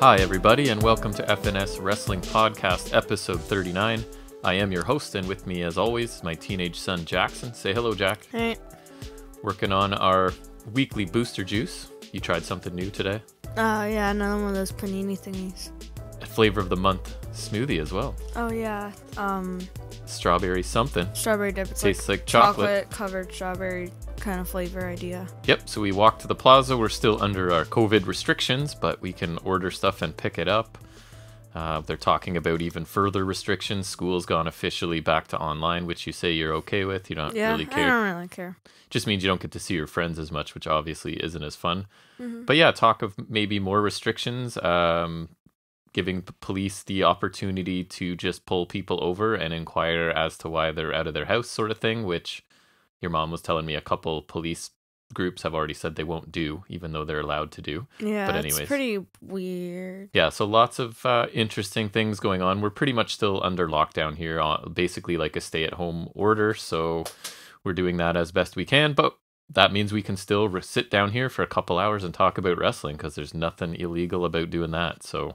Hi, everybody, and welcome to FNS Wrestling Podcast, episode 39. I am your host, and with me, as always, my teenage son, Jackson. Say hello, Jack. Hey. Working on our weekly booster juice. You tried something new today? Yeah, another one of those panini thingies. A flavor of the month smoothie as well. Oh, yeah. Strawberry something. Strawberry dip. It's Tastes like chocolate. Chocolate-covered strawberry kind of flavor idea. Yep, so we walked to the plaza. We're still under our COVID restrictions, but we can order stuff and pick it up. They're talking about even further restrictions. School's gone officially back to online, which you say you're okay with. You don't really care. I don't really care. Just means you don't get to see your friends as much, which obviously isn't as fun. Mm-hmm. But yeah, talk of maybe more restrictions, giving police the opportunity to just pull people over and inquire as to why they're out of their house, sort of thing, which your mom was telling me a couple police groups have already said they won't do, even though they're allowed to do. Yeah, but anyways, it's pretty weird. Yeah, so lots of interesting things going on. We're pretty much still under lockdown here, basically like a stay-at-home order, so we're doing that as best we can, but that means we can still sit down here for a couple hours and talk about wrestling, because there's nothing illegal about doing that. So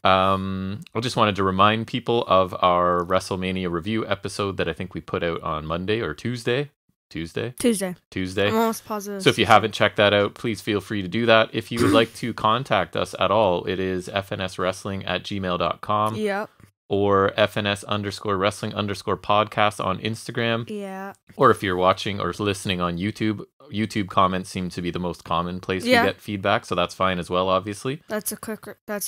I just wanted to remind people of our WrestleMania review episode that I think we put out on Monday or Tuesday. Tuesday. I'm almost positive. So if you haven't checked that out, please feel free to do that. If you would like to contact us at all, it is fnswrestling@gmail.com. Yep. Or FNS_wrestling_podcast on Instagram. Yeah. Or if you're watching or listening on YouTube, YouTube comments seem to be the most common place we get feedback, so that's fine as well, obviously. That's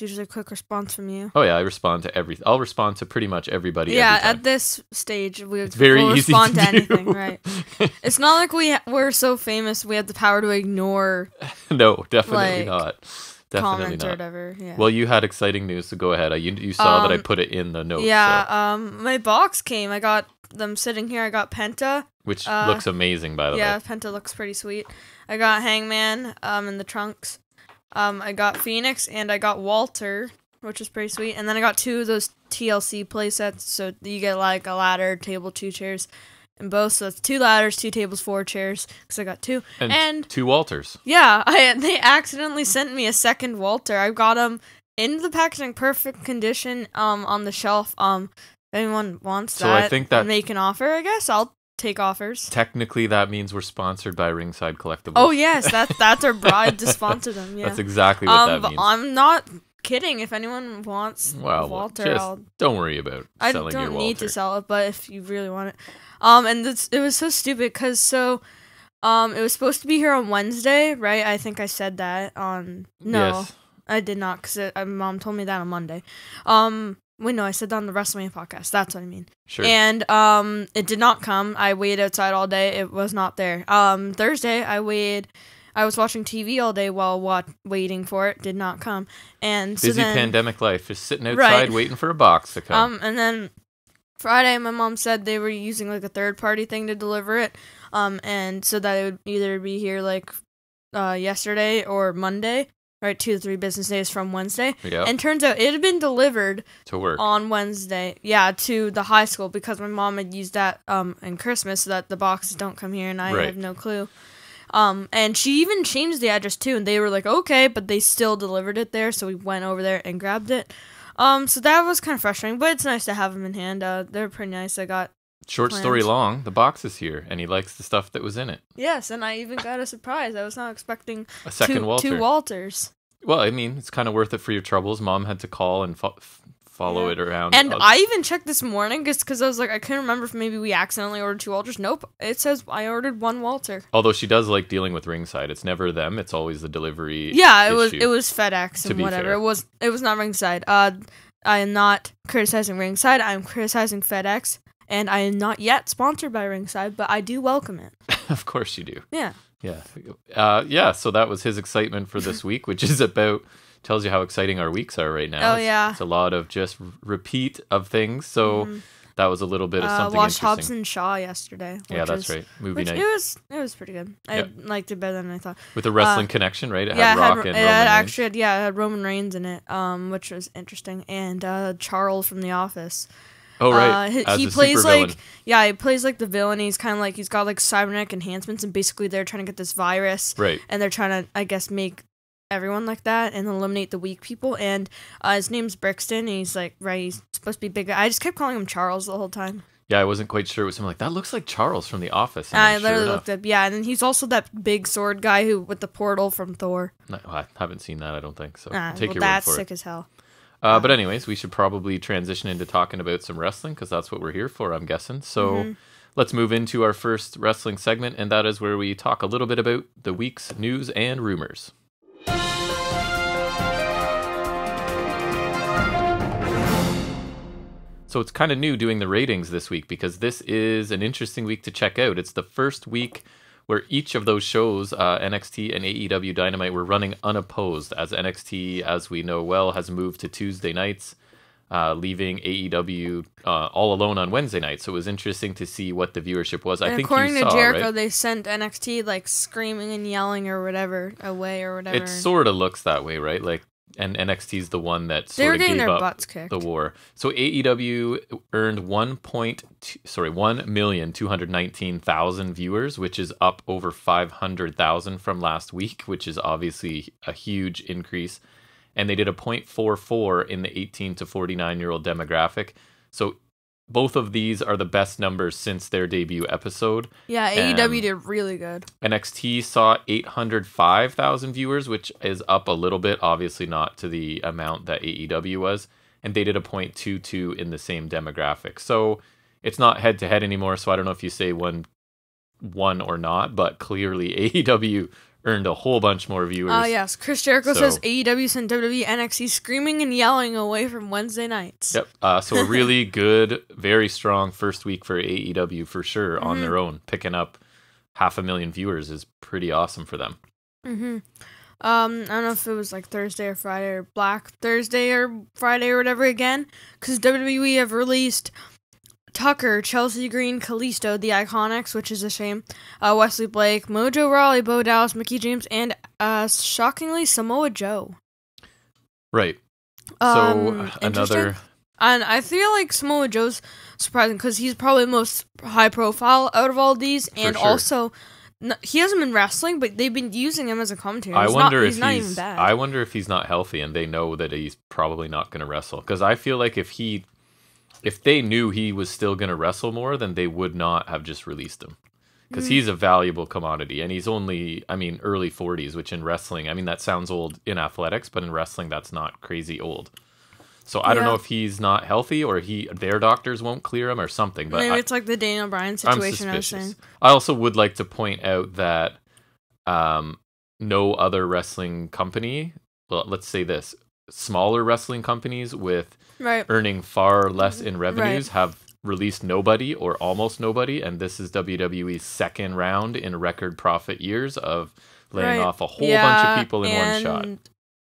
usually a quick response from you. Oh yeah, I respond to everything. I'll respond to pretty much everybody. Yeah, at this stage, we'll easy respond to do. anything, right? It's not like we're so famous we have the power to ignore. No, definitely not. Definitely comments not. Or whatever. Yeah. Well, you had exciting news, so go ahead. You saw that I put it in the notes. Yeah. So. My box came. I got them sitting here. I got Penta, which looks amazing, by the way. Yeah, Penta looks pretty sweet. I got Hangman in the trunks. I got Phoenix and I got Walter, which is pretty sweet. And then I got 2 of those TLC playsets, so you get like a ladder, table, 2 chairs. And both, so it's 2 ladders, 2 tables, 4 chairs, because I got 2. And 2 Walters. Yeah, they accidentally sent me a second Walter. I got them in the packaging, perfect condition, on the shelf. If anyone wants that, I think that make an offer, I guess. I'll take offers. Technically, that means we're sponsored by Ringside Collectibles. Oh, yes, that's our bribe to sponsor them, yeah. That's exactly what that means. I'm not kidding. If anyone wants Walter, don't worry about selling your Walter. I don't need to sell it, but if you really want it. And it was so stupid because it was supposed to be here on Wednesday, right? I think I said that on Yes. I did not, because Mom told me that on Monday. Wait, no, I said that on the WrestleMania podcast. That's what I mean. Sure. And it did not come. I waited outside all day. It was not there. Thursday I was watching TV all day while waiting for it. Did not come. And so busy pandemic life, just sitting outside waiting for a box to come. And then Friday, my mom said they were using like a third-party thing to deliver it, and so that it would either be here like yesterday or Monday, right? 2 to 3 business days from Wednesday. Yep. And turns out it had been delivered to work on Wednesday. Yeah, to the high school, because my mom had used that in Christmas so that the boxes don't come here, and I have no clue. And she even changed the address too, and they were like, okay, but they still delivered it there, so we went over there and grabbed it. So that was kind of frustrating, but it's nice to have them in hand. They're pretty nice. I got short story long, the box is here, and he likes the stuff that was in it. Yes, and I even got a surprise. I was not expecting a second Walter. 2 Walters. Well, I mean, it's kind of worth it for your troubles. Mom had to call and follow it around. And I even checked this morning just because I was like, I couldn't remember if maybe we accidentally ordered 2 Walters. Nope, it says I ordered 1 Walter. Although she does like dealing with Ringside. It's never them. It's always the delivery. Yeah, issue. it was FedEx and whatever. It was not Ringside. I am not criticizing Ringside. I'm criticizing FedEx, and I am not yet sponsored by Ringside, but I do welcome it. Of course you do. Yeah. Yeah. So that was his excitement for this week, which is tells you how exciting our weeks are right now. Oh, yeah. It's a lot of just repeat of things. So that was a little bit of something watched interesting. Hobbs and Shaw yesterday. Yeah, that's right. Movie night. It was pretty good. I liked it better than I thought. With a wrestling connection, right? It had Rock and Roman Reigns. It had Roman Reigns in it, which was interesting, and Charles from The Office. Oh right, he plays like he plays like the villain. He's kind of like he's got like cybernetic enhancements, and basically they're trying to get this virus, right? And they're trying to, I guess, make everyone like that and eliminate the weak people. And his name's Brixton, and he's like, he's supposed to be big. I just kept calling him Charles the whole time. Yeah, I wasn't quite sure it was him. Like, that looks like Charles from The Office. And I literally looked up, and then he's also that big sword guy with the portal from Thor. No, I haven't seen that, I don't think, so take your word for it. That's sick as hell. But anyways, we should probably transition into talking about some wrestling, because that's what we're here for, I'm guessing. So let's move into our first wrestling segment, and that is where we talk a little bit about the week's news and rumors. So it's kind of new doing the ratings this week, because this is an interesting week to check out. It's the first week where each of those shows, NXT and AEW Dynamite, were running unopposed, as NXT, as we know well, has moved to Tuesday nights, leaving AEW all alone on Wednesday nights. So it was interesting to see what the viewership was. And I think according you saw, to Jericho, right? they sent NXT like screaming and yelling or whatever away or whatever. It sort of looks that way, right? Like, and NXT's the one that sort of gave up the war. So AEW earned 1,219,000 viewers, which is up over 500,000 from last week, which is obviously a huge increase. And they did a 0.44 in the 18 to 49-year-old demographic. So both of these are the best numbers since their debut episode. Yeah, AEW did really good. NXT saw 805,000 viewers, which is up a little bit, obviously not to the amount that AEW was. And they did a 0.22 in the same demographic. So it's not head-to-head anymore, so I don't know if you say one or not, but clearly AEW earned a whole bunch more viewers. Yes. Chris Jericho says AEW sent WWE NXT screaming and yelling away from Wednesday nights. Yep. So a really good, very strong first week for AEW for sure on their own. Picking up 500,000 viewers is pretty awesome for them. I don't know if it was like Thursday or Friday or Black Thursday or Friday or whatever again, because WWE have released Tucker, Chelsea Green, Kalisto, the Iconics, which is a shame, Wesley Blake, Mojo Rawley, Bo Dallas, Mickey James, and shockingly Samoa Joe. Right. So another... And I feel like Samoa Joe's surprising because he's probably the most high profile out of all of these, and also he hasn't been wrestling, but they've been using him as a commentator. I wonder if not even bad. I wonder if he's not healthy and they know that he's probably not going to wrestle, because I feel like if they knew he was still going to wrestle more, then they would not have just released him. Because he's a valuable commodity, and he's only, early 40s, which in wrestling, that sounds old in athletics, but in wrestling, that's not crazy old. So I don't know if he's not healthy, or their doctors won't clear him or something. But maybe it's like the Daniel Bryan situation I was saying. I also would like to point out that no other wrestling company, well, let's say this, smaller wrestling companies with earning far less in revenues have released nobody or almost nobody, and this is WWE's second round in record profit years of laying off a whole bunch of people in one shot.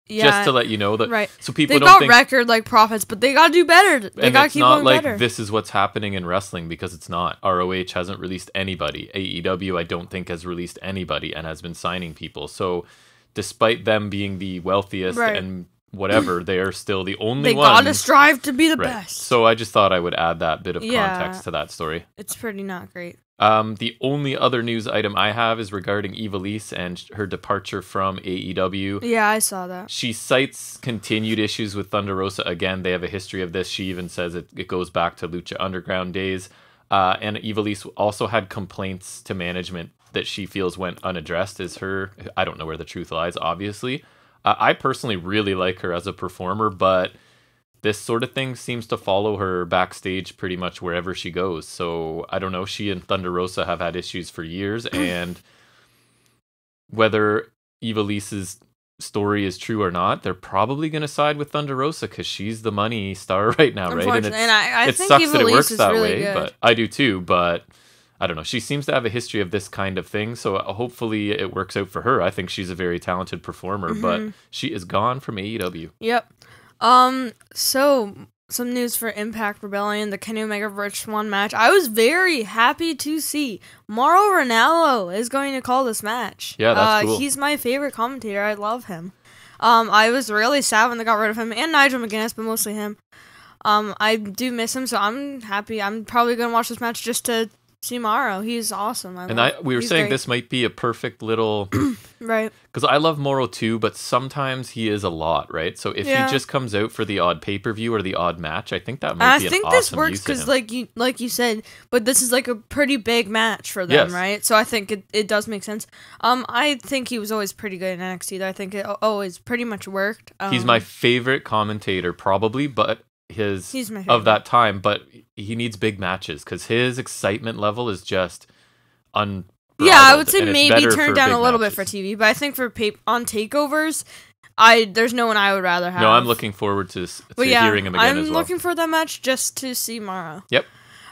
Just to let you know that, so people don't think record profits, but they gotta do better. They gotta keep going better. It's not like this is what's happening in wrestling, because it's not. ROH hasn't released anybody. AEW, I don't think, has released anybody and has been signing people. So, despite them being the wealthiest and whatever, they are still the only ones. They gotta strive to be the best. So I just thought I would add that bit of context to that story. It's pretty not great. The only other news item I have is regarding Ivelisse and her departure from AEW. Yeah, I saw that. She cites continued issues with Thunder Rosa. Again, they have a history of this. She even says it goes back to Lucha Underground days. And Ivelisse also had complaints to management that she feels went unaddressed. I don't know where the truth lies, obviously. I personally really like her as a performer, but this sort of thing seems to follow her backstage pretty much wherever she goes. So I don't know. She and Thunder Rosa have had issues for years, and whether Ivelisse's story is true or not, they're probably going to side with Thunder Rosa because she's the money star right now, right? And I think sucks that it works that really way, good. but I do too. But I don't know. She seems to have a history of this kind of thing, so hopefully it works out for her. I think she's a very talented performer, but she is gone from AEW. Yep. So some news for Impact Rebellion, the Kenny Omega Rich Swann match. I was very happy to see Mauro Ranallo is going to call this match. Yeah, that's cool. He's my favorite commentator. I love him. I was really sad when they got rid of him, and Nigel McGuinness, but mostly him. I do miss him, so I'm happy. I'm probably going to watch this match just to see Morrow. He's awesome. We were saying this might be a perfect little... right. Because I love Morrow too, but sometimes he is a lot, right? So if he just comes out for the odd pay-per-view or the odd match, I think that might be an awesome use of him. I think this works because, like you said, but this is like a pretty big match for them, right? So I think it does make sense. I think he was always pretty good in NXT, though. I think it always pretty much worked. He's my favorite commentator, probably, but he's my of that time, but he needs big matches because his excitement level is just I would say maybe turn down a little bit for TV, but I think for on takeovers, there's no one I would rather have. No, I'm looking forward to hearing him again as well. I'm looking for that match just to see Morrow. Yep.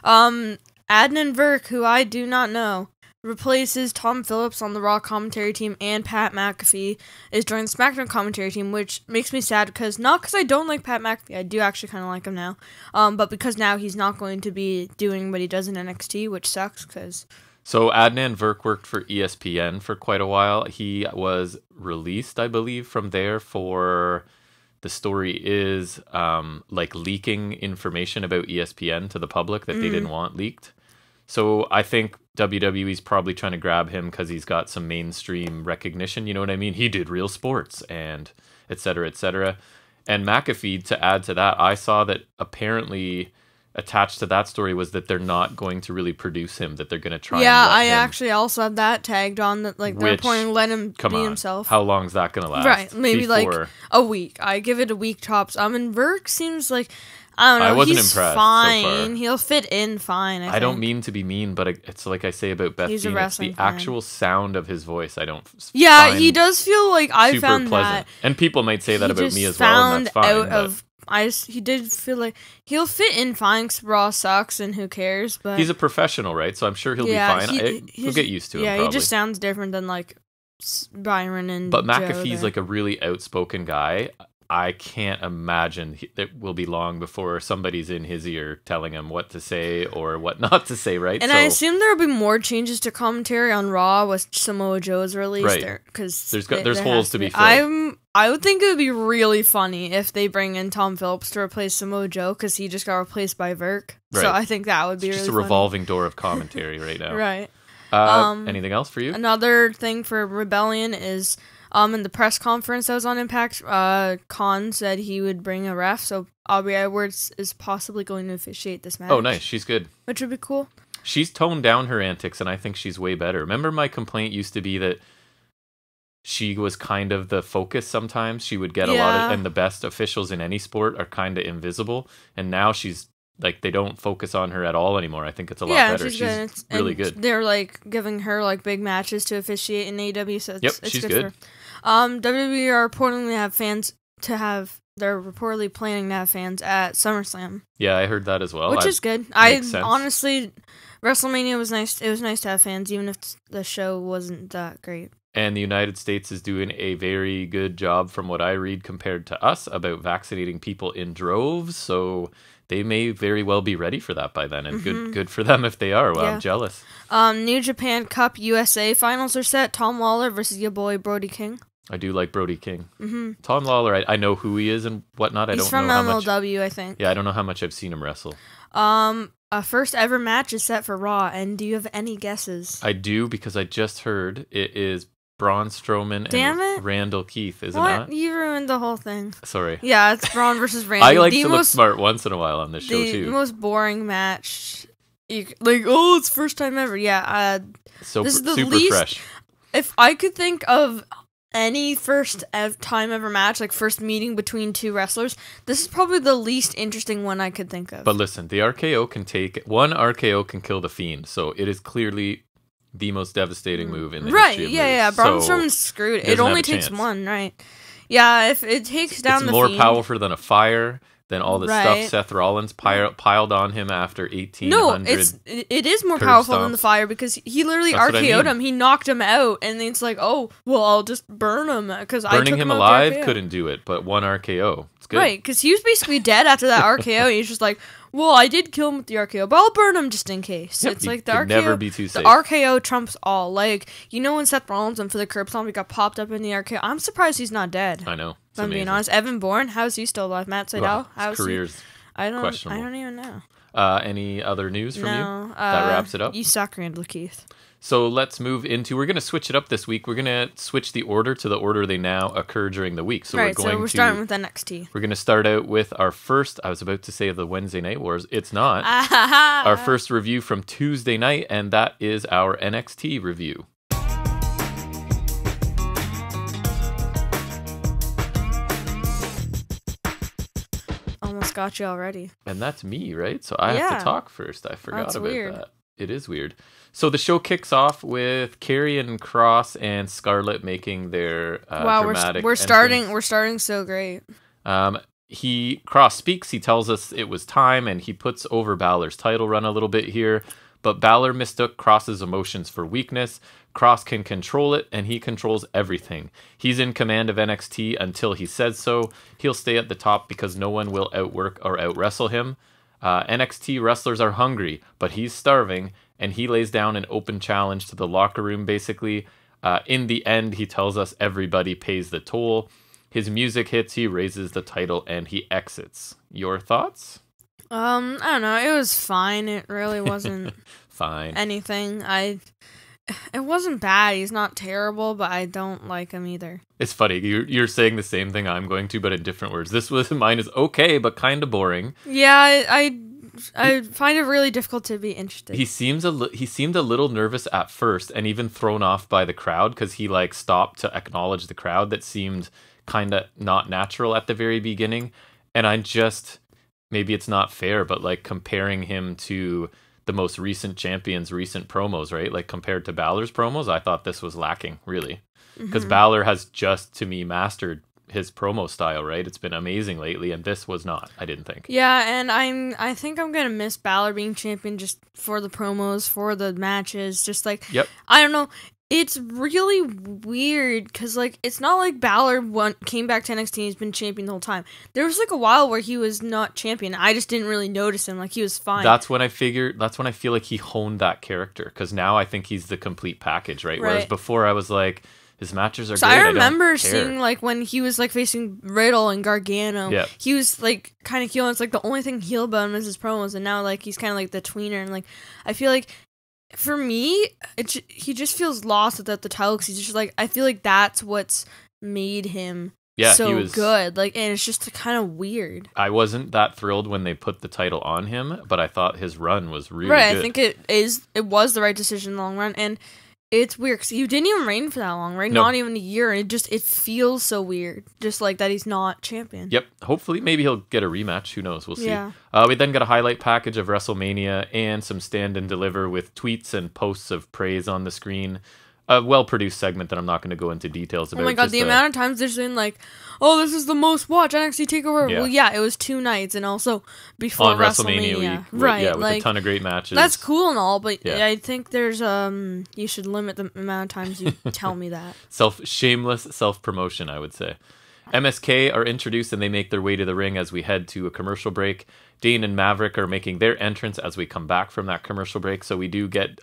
Adnan Virk, who I do not know, replaces Tom Phillips on the Raw commentary team, and Pat McAfee is joining the SmackDown commentary team, which makes me sad not because I don't like Pat McAfee, I do actually kind of like him now, but because now he's not going to be doing what he does in NXT, which sucks because... So Adnan Virk worked for ESPN for quite a while. He was released, I believe, from there for... The story is like leaking information about ESPN to the public that they didn't want leaked. So I think WWE's probably trying to grab him because he's got some mainstream recognition. You know what I mean? He did Real Sports and et cetera, et cetera. And McAfee, to add to that, I saw that apparently attached to that story was that they're not going to really produce him, that they're going to try and let him. Actually also had that tagged on, that like they're pointing let him be himself. How long is that going to last? Right, maybe like a week. I give it a week tops. And Virk seems like, I don't know, I wasn't impressed fine. So far. He'll fit in fine, I think. don't mean to be mean, but it's like I say about Beth Phoenix, the actual sound of his voice I don't he does feel like I found pleasant. That. And people might say that about me as well, and that's fine. He did feel like he'll fit in fine because Raw sucks and who cares, but... He's a professional, right? So I'm sure he'll be fine. He'll get used to him, probably. He just sounds different than like Byron and But McAfee's like a really outspoken guy. I can't imagine it will be long before somebody's in his ear telling him what to say or what not to say, right? And I assume there will be more changes to commentary on Raw with Samoa Joe's release, right? Because there's holes to be filled. I would think it would be really funny if they bring in Tom Phillips to replace Samoa Joe because he just got replaced by Virk. Right. So I think that would be really funny. Just a revolving door of commentary right now. Right. Anything else for you? Another thing for Rebellion is... in the press conference that was on Impact, Khan said he would bring a ref, so Aubrey Edwards is possibly going to officiate this match. Oh, nice. She's good. Which would be cool. She's toned down her antics, and I think she's way better. Remember my complaint used to be that she was kind of the focus sometimes? She would get a lot of... And the best officials in any sport are kind of invisible, and now she's... Like, they don't focus on her at all anymore. I think it's a lot better. She's really good. They're, like, giving her, like, big matches to officiate in AEW, so it's she's good for her. WWE are reportedly they're reportedly planning to have fans at SummerSlam. Yeah, I heard that as well. Which is good. Honestly, WrestleMania was nice. It was nice to have fans, even if the show wasn't that great. And the United States is doing a very good job, from what I read, compared to us, about vaccinating people in droves, so... They may very well be ready for that by then, and good for them if they are. Well, I'm jealous. New Japan Cup USA finals are set. Tom Lawler versus your boy Brody King. I do like Brody King. Mm-hmm. Tom Lawler, I know who he is and whatnot. He's from MLW, I think. Yeah, I don't know how much I've seen him wrestle. A first ever match is set for Raw, and do you have any guesses? I do, because I just heard it is Braun Strowman and Randall Keith, isn't it? You ruined the whole thing. Sorry. Yeah, it's Braun versus Randy. I like to look smart once in a while on this show, too. The most boring match. It's first time ever. Yeah. So this is the super least, fresh. If I could think of any first time ever match, like first meeting between two wrestlers, this is probably the least interesting one I could think of. But listen, the RKO one RKO can kill the Fiend, so it is clearly... the most devastating move in the history of moves. Braun Strowman's screwed. It only takes one, right? Yeah, if it takes down the Fiend... It's more powerful than a fire, than all the stuff Seth Rollins piled on him after 1800. No, it is more powerful than the fire, because he literally RKO'd him. He knocked him out, and it's like, oh, well, I'll just burn him, because I took him him alive couldn't do it, but one RKO. It's good. Right, because he was basically dead after that RKO. He's just like, well, I did kill him with the RKO, but I'll burn him just in case. Yep, it's like the RKO. Never be too safe. The RKO trumps all. Like, you know when Seth Rollins went for the curb stomp, he got popped up in the RKO. I'm surprised he's not dead. I know. If I'm being honest. Evan Bourne, how's he still alive? Matt Sydal, how's careers. Questionable. I don't even know. Any other news from you? That wraps it up. You suck, Randall Keith. So let's move into. We're going to switch it up this week. We're going to switch the order to the order they now occur during the week. So we're starting with NXT. We're going to start out with our first. I was about to say the Wednesday Night Wars. It's not. Our first review from Tuesday night, and that is our NXT review. Almost got you already. And that's me, right? So I have to talk first. I forgot about weird. that. It is weird. So the show kicks off with Karrion Kross and Scarlett making their dramatic we're starting so great. Kross speaks, he tells us it was time, and he puts over Balor's title run a little bit here, but Balor mistook Kross's emotions for weakness. Kross can control it, and he controls everything. He's in command of NXT until he says so. He'll stay at the top because no one will outwork or outwrestle him. NXT wrestlers are hungry, but he's starving, and he lays down an open challenge to the locker room, basically. In the end, he tells us everybody pays the toll. His music hits, he raises the title, and he exits. Your thoughts? I don't know. It was fine. It really wasn't fine. Anything. It wasn't bad. He's not terrible, but I don't like him either. It's funny. You're saying the same thing I'm going to, but in different words. Mine is okay, but kind of boring. Yeah, I find it really difficult to be interested. He seemed a little nervous at first, and even thrown off by the crowd, because he stopped to acknowledge the crowd. That seemed kind of not natural at the very beginning. And maybe it's not fair, but comparing him to the most recent champions' recent promos, right? Compared to Balor's promos, I thought this was lacking, really. Because Balor has just, to me, mastered his promo style, right? It's been amazing lately, and this was not, I didn't think. Yeah, and I think I'm gonna miss Balor being champion just for the promos, for the matches, just yep. I don't know. It's really weird because, it's not like Balor came back to NXT and he's been champion the whole time. There was, a while where he was not champion. I just didn't really notice him. He was fine. That's when I feel like he honed that character, because now I think he's the complete package, right? Whereas before I was like, his matches are great. I remember seeing, when he was, facing Riddle and Gargano. He was, kind of heel. And it's, the only thing heel about him is his promos. And now, he's kind of, the tweener. And, I feel like, for me, he just feels lost without the title, because he's just I feel like that's what's made him so good. And it's just kind of weird. I wasn't that thrilled when they put the title on him, but I thought his run was really good. I think it was the right decision in the long run, and it's weird because he didn't even reign for that long, right? No. Not even a year, and it feels so weird, just that he's not champion. Yep. Hopefully, maybe he'll get a rematch. Who knows? We'll see. Yeah. We then got a highlight package of WrestleMania and some stand and deliver with tweets and posts of praise on the screen. A well-produced segment that I'm not going to go into details about. Oh my god, the amount of times they're saying this is the most watched NXT TakeOver. Yeah. Well, yeah, it was 2 nights, and also before on WrestleMania week, right? Yeah, with a ton of great matches. That's cool and all, but I think there's you should limit the amount of times you tell me that. Shameless self-promotion, I would say. MSK are introduced and they make their way to the ring as we head to a commercial break. Dane and Maverick are making their entrance as we come back from that commercial break. So we do get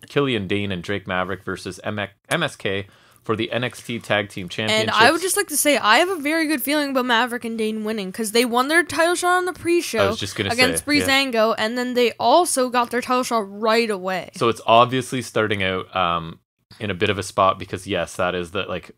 Killian Dane and Drake Maverick versus MSK for the NXT Tag Team Championships. And I would just like to say, I have a very good feeling about Maverick and Dane winning, because they won their title shot on the pre-show against Breezango, and then they also got their title shot right away. So it's obviously starting out in a bit of a spot, because yes, that is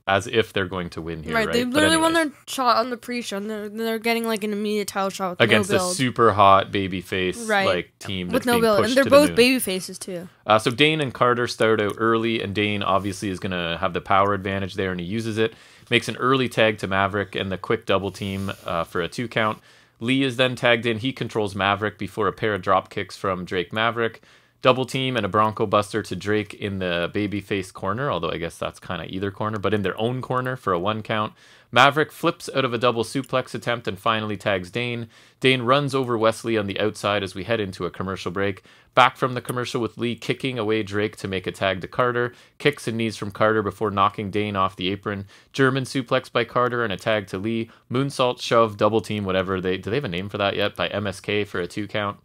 as if they're going to win here, right? They literally won their shot on the pre-show, and they're getting an immediate title shot with against no build. A super hot babyface team with no build, and they're both baby faces too. So Dane and Carter start out early, and Dane obviously is going to have the power advantage there, and he uses it. Makes an early tag to Maverick and the quick double team for a 2 count. Lee is then tagged in. He controls Maverick before a pair of drop kicks from Drake Maverick. Double team and a Bronco Buster to Drake in the babyface corner, although I guess that's kind of either corner, but in their own corner for a 1 count. Maverick flips out of a double suplex attempt and finally tags Dane. Dane runs over Wesley on the outside as we head into a commercial break. Back from the commercial with Lee kicking away Drake to make a tag to Carter. Kicks and knees from Carter before knocking Dane off the apron. German suplex by Carter and a tag to Lee. Moonsault, shove, double team, whatever. Do they have a name for that yet? By MSK for a 2 count.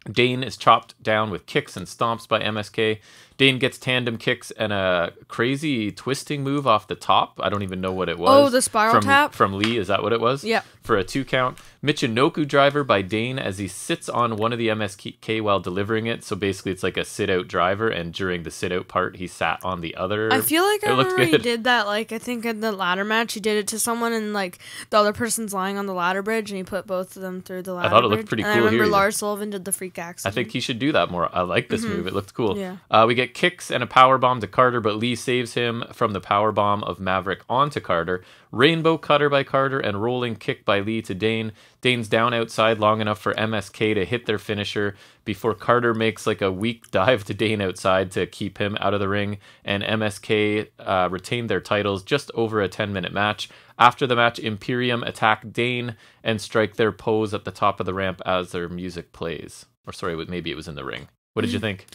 Dane is chopped down with kicks and stomps by MSK. Dane gets tandem kicks and a crazy twisting move off the top. I don't even know what it was. Oh, the spiral tap? From Lee, is that what it was? Yeah. For a 2 count. Michinoku driver by Dane as he sits on one of the MSK while delivering it. So basically it's like a sit-out driver, and during the sit-out part, he sat on the other. I feel like I remember he did that, like, I think in the ladder match, he did it to someone, and, like, the other person's lying on the ladder bridge, and he put both of them through the ladder bridge. I thought it looked pretty cool. I remember Lars Sullivan did the freak accident. I think he should do that more. I like this move. It looked cool. Yeah. We get kicks and a powerbomb to Carter, but Lee saves him from the powerbomb of Maverick onto Carter. Rainbow cutter by Carter and rolling kick by Lee to Dane. Dane's down outside long enough for MSK to hit their finisher before Carter makes like a weak dive to Dane outside to keep him out of the ring, and MSK retained their titles just over a 10-minute match. After the match, Imperium attack Dane and strike their pose at the top of the ramp as their music plays. Or sorry, maybe it was in the ring. What did you think?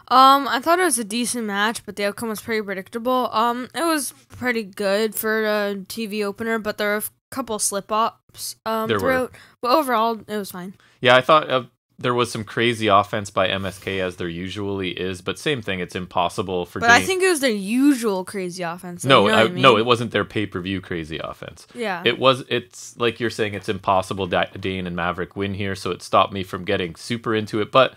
I thought it was a decent match, but the outcome was pretty predictable. It was pretty good for a TV opener, but there were a couple slip-ups throughout. But overall, it was fine. Yeah, I thought there was some crazy offense by MSK, as there usually is, but same thing, it's impossible for But I think it was their usual crazy offense. No, you know what I mean? No, it wasn't their pay-per-view crazy offense. Yeah. It's like you're saying, it's impossible Dane and Maverick win here, so it stopped me from getting super into it, but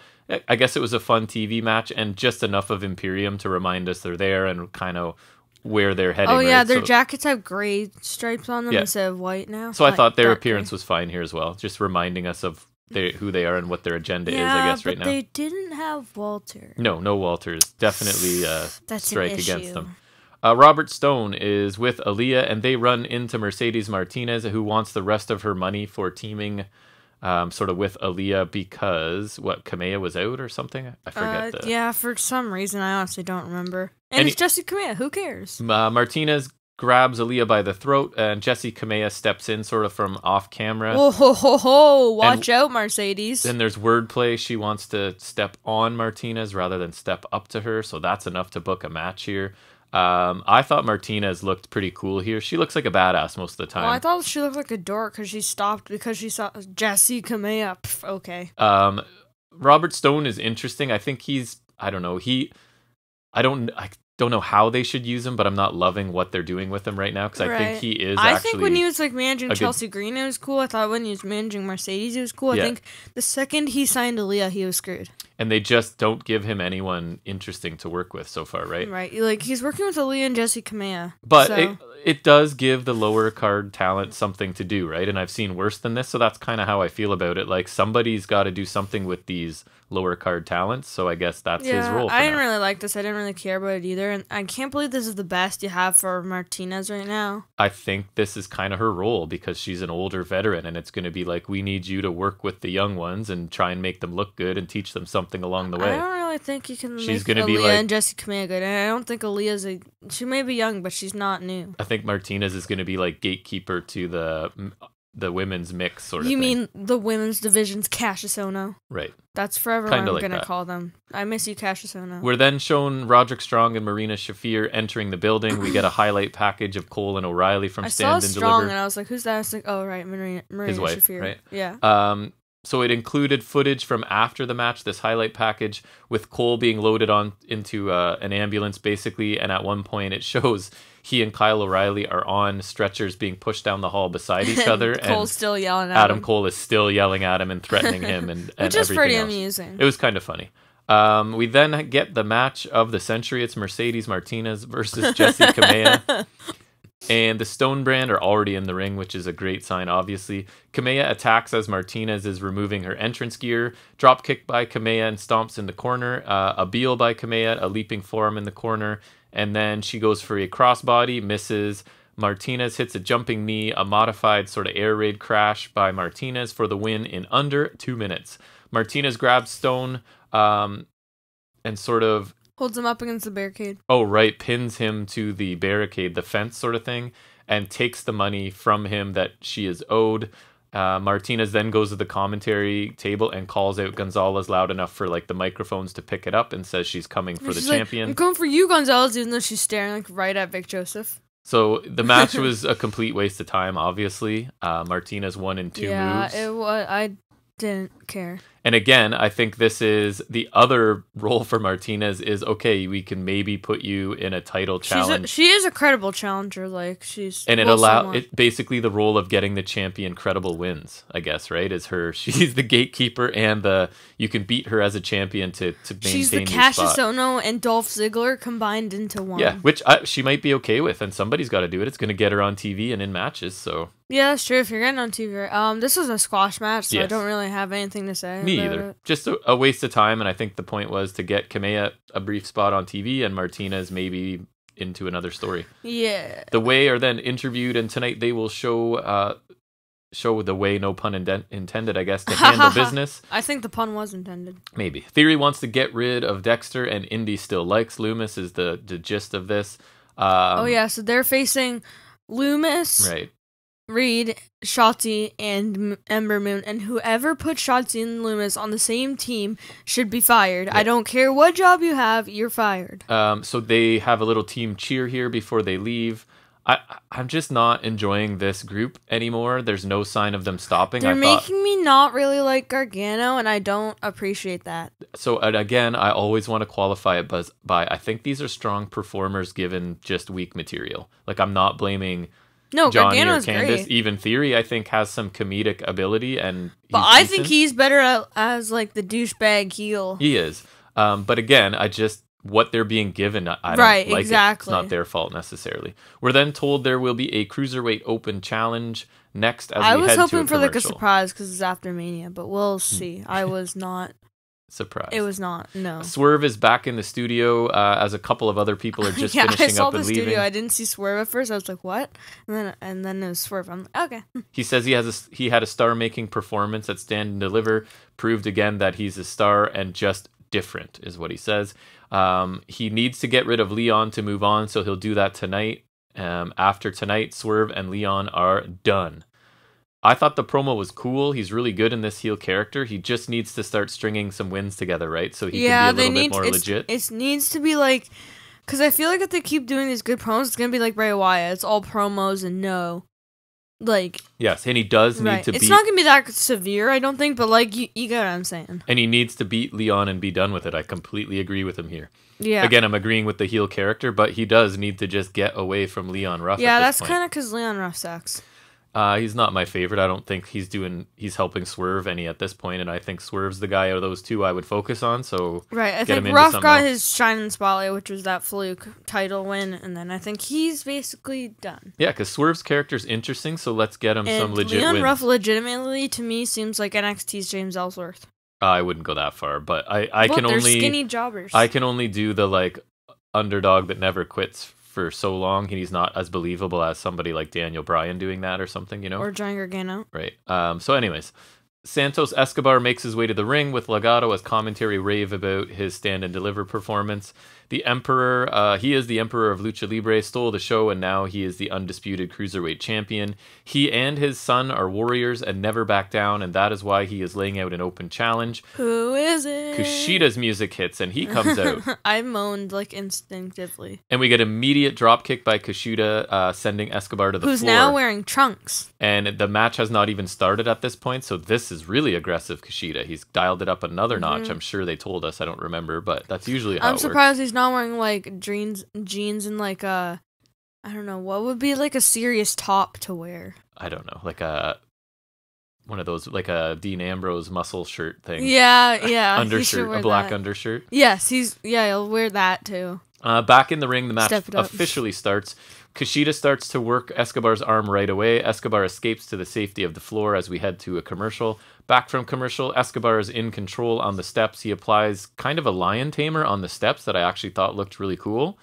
I guess it was a fun TV match and just enough of Imperium to remind us they're there and kind of where they're heading. Oh, yeah, right? their jackets have gray stripes on them instead of white now. So I thought their appearance was fine here as well, just reminding us of who they are and what their agenda is, I guess, right now. But they didn't have Walter. No Walters. Definitely That's strike an issue against them. Robert Stone is with Aaliyah, and they run into Mercedes Martinez, who wants the rest of her money for teaming sort of with Aaliyah because, Kamea was out or something? I forget. Yeah, for some reason, I honestly don't remember. And it's Jessie Kamea, who cares? Martinez grabs Aaliyah by the throat, and Jessie Kamea steps in sort of from off camera. Oh, ho, ho, ho. Watch out, Mercedes. Then there's wordplay. She wants to step on Martinez rather than step up to her, so that's enough to book a match here. I thought Martinez looked pretty cool here. She looks like a badass most of the time. Well, I thought she looked like a dork because she stopped because she saw Jessie Kamea. Okay. Robert Stone is interesting. I think I don't know. I don't know how they should use him, but I'm not loving what they're doing with him right now because I think he is I think when he was like managing Chelsea Green, it was cool. I thought when he was managing Mercedes, it was cool. I think the second he signed Aaliyah, he was screwed. And they just don't give him anyone interesting to work with so far, right? Right. Like, he's working with Aaliyah and Jessie Kamea. But it does give the lower card talent something to do, right? And I've seen worse than this, so that's kind of how I feel about it. Like, somebody's got to do something with these lower card talents, so I guess that's his role. I didn't really like this. I didn't really care about it either. And I can't believe this is the best you have for Martinez right now. I think this is kind of her role because she's an older veteran, and it's going to be like, we need you to work with the young ones and try and make them look good and teach them something along the way. I don't really think you can make Aaliyah and Jessie Kamea good. And I don't think Aaliyah's she may be young, but she's not new. I think Martinez is going to be like gatekeeper to the women's mix sort of thing. You mean the women's division's Cassius Ohno? Right. That's forever what I'm going to call them. I miss you, Cassius Ohno. We're then shown Roderick Strong and Marina Shafir entering the building. We get a highlight package of Cole and O'Reilly from Stand and Deliver. I saw Strong and I was like, who's that? I was like, oh, right, Marina his wife, Shafir. Right? Yeah. So it included footage from after the match, this highlight package, with Cole being loaded into an ambulance, basically, and at one point it shows he and Kyle O'Reilly are on stretchers being pushed down the hall beside each other. Cole's still yelling at Adam him. Cole is still yelling at him and threatening him. and Which is pretty else. Amusing. It was kind of funny. We then get the match of the century. It's Mercedes Martinez versus Jessie Kamea. And the Stone Brand are already in the ring, which is a great sign, obviously. Kamea attacks as Martinez is removing her entrance gear. Drop kick by Kamea and stomps in the corner. A Beal by Kamea, a leaping forearm in the corner. And then she goes for a crossbody, misses. Martinez hits a jumping knee, a modified sort of air raid crash by Martinez for the win in under 2 minutes. Martinez grabs Stone and sort of holds him up against the barricade. Oh, right. Pins him to the barricade, the fence sort of thing, and takes the money from him that she is owed. Martinez then goes to the commentary table and calls out Gonzalez loud enough for like the microphones to pick it up and says she's coming for the champion. I'm coming for you, Gonzalez, even though she's staring like right at Vic Joseph. So the match was a complete waste of time, obviously. Martinez won in two moves. Yeah, it was. didn't care. And again, I think this is the other role for Martinez is, okay, we can maybe put you in a title challenge. She is a credible challenger. Like, she's... And it basically the role of getting the champion credible wins, I guess, right? She's the gatekeeper and you can beat her as a champion to maintain your spot. She's the Cassius Ohno and Dolph Ziggler combined into one. Yeah, which she might be okay with, and somebody's got to do it. It's going to get her on TV and in matches, so... Yeah, that's true. If you're getting on TV, this was a squash match, so yes. I don't really have anything to say. Me either. Just a waste of time, and I think the point was to get Kamea a brief spot on TV and Martinez maybe into another story. Yeah. The Way are then interviewed, and tonight they will show the Way, no pun intended, I guess, to handle business. I think the pun was intended. Maybe. Theory wants to get rid of Dexter, and Indy still likes Loomis, is the gist of this. So they're facing Loomis. Right. Reed, Shotzi, and Ember Moon, and whoever put Shotzi and Loomis on the same team should be fired. Yeah. I don't care what job you have, you're fired. So they have a little team cheer here before they leave. I'm just not enjoying this group anymore. There's no sign of them stopping. They're making me not really like Gargano, and I don't appreciate that. So, and again, I always want to qualify it by I think these are strong performers given just weak material. Like, I'm not blaming... No, Johnny Gargano's or Candice. great. Even Theory, I think, has some comedic ability, but I think he's better as like the douchebag heel. He is, but again, what they're being given, I don't like exactly. It's not their fault necessarily. We're then told there will be a Cruiserweight Open Challenge next. I was hoping for like a surprise because it's after Mania, but we'll see. I was not. Surprise. It was not, no. Swerve is back in the studio as a couple of other people are just finishing up and leaving. I saw the studio. I didn't see Swerve at first. I was like, what? And then it was Swerve. I'm like, okay. He says he had a star-making performance at Stand and Deliver, proved again that he's a star and just different is what he says. He needs to get rid of Leon to move on, so he'll do that tonight. After tonight, Swerve and Leon are done. I thought the promo was cool. He's really good in this heel character. He just needs to start stringing some wins together, right? So he can be a little bit more legit. It needs to be like... Because I feel like if they keep doing these good promos, it's going to be like Bray Wyatt. It's all promos and no... Like... Yes, and he does need to beat... It's not going to be that severe, I don't think, but like, you get what I'm saying. And he needs to beat Leon and be done with it. I completely agree with him here. Yeah. Again, I'm agreeing with the heel character, but he does need to just get away from Leon Ruff. Yeah, that's kind of because Leon Ruff sucks. He's not my favorite. I don't think he's helping Swerve any at this point, and I think Swerve's the guy out of those two I would focus on. So right, I think Ruff got his shining spotlight, which was that fluke title win, and then I think he's basically done. Yeah, because Swerve's character's interesting, so let's get him some legit wins. Leon Ruff legitimately, to me, seems like NXT's James Ellsworth. I wouldn't go that far, but I can only... They're skinny jobbers. I can only do the like underdog that never quits for so long. He's not as believable as somebody like Daniel Bryan doing that or something, you know? Or Johnny Gargano. Right. So anyways, Santos Escobar makes his way to the ring with Legado as commentary rave about his Stand and Deliver performance. The Emperor, he is the Emperor of Lucha Libre, stole the show, and now he is the undisputed Cruiserweight Champion. He and his son are warriors and never back down, and that is why he is laying out an open challenge. Who is it? Kushida's music hits, and he comes out. I moaned, like, instinctively. And we get immediate dropkick by Kushida, sending Escobar to the floor. Who's now wearing trunks. And the match has not even started at this point, so this is really aggressive Kushida. He's dialed it up another notch. I'm sure they told us, I don't remember, but that's usually how it works. I'm surprised he's not wearing like jeans and like I don't know, what would be like a serious top to wear? I don't know, like one of those, like a Dean Ambrose muscle shirt thing. Yeah. Undershirt, a black undershirt. Yes, he'll wear that too. Back in the ring, the match officially starts. Kushida starts to work Escobar's arm right away. Escobar escapes to the safety of the floor as we head to a commercial. Back from commercial, Escobar is in control on the steps. He applies kind of a lion tamer on the steps that I actually thought looked really cool.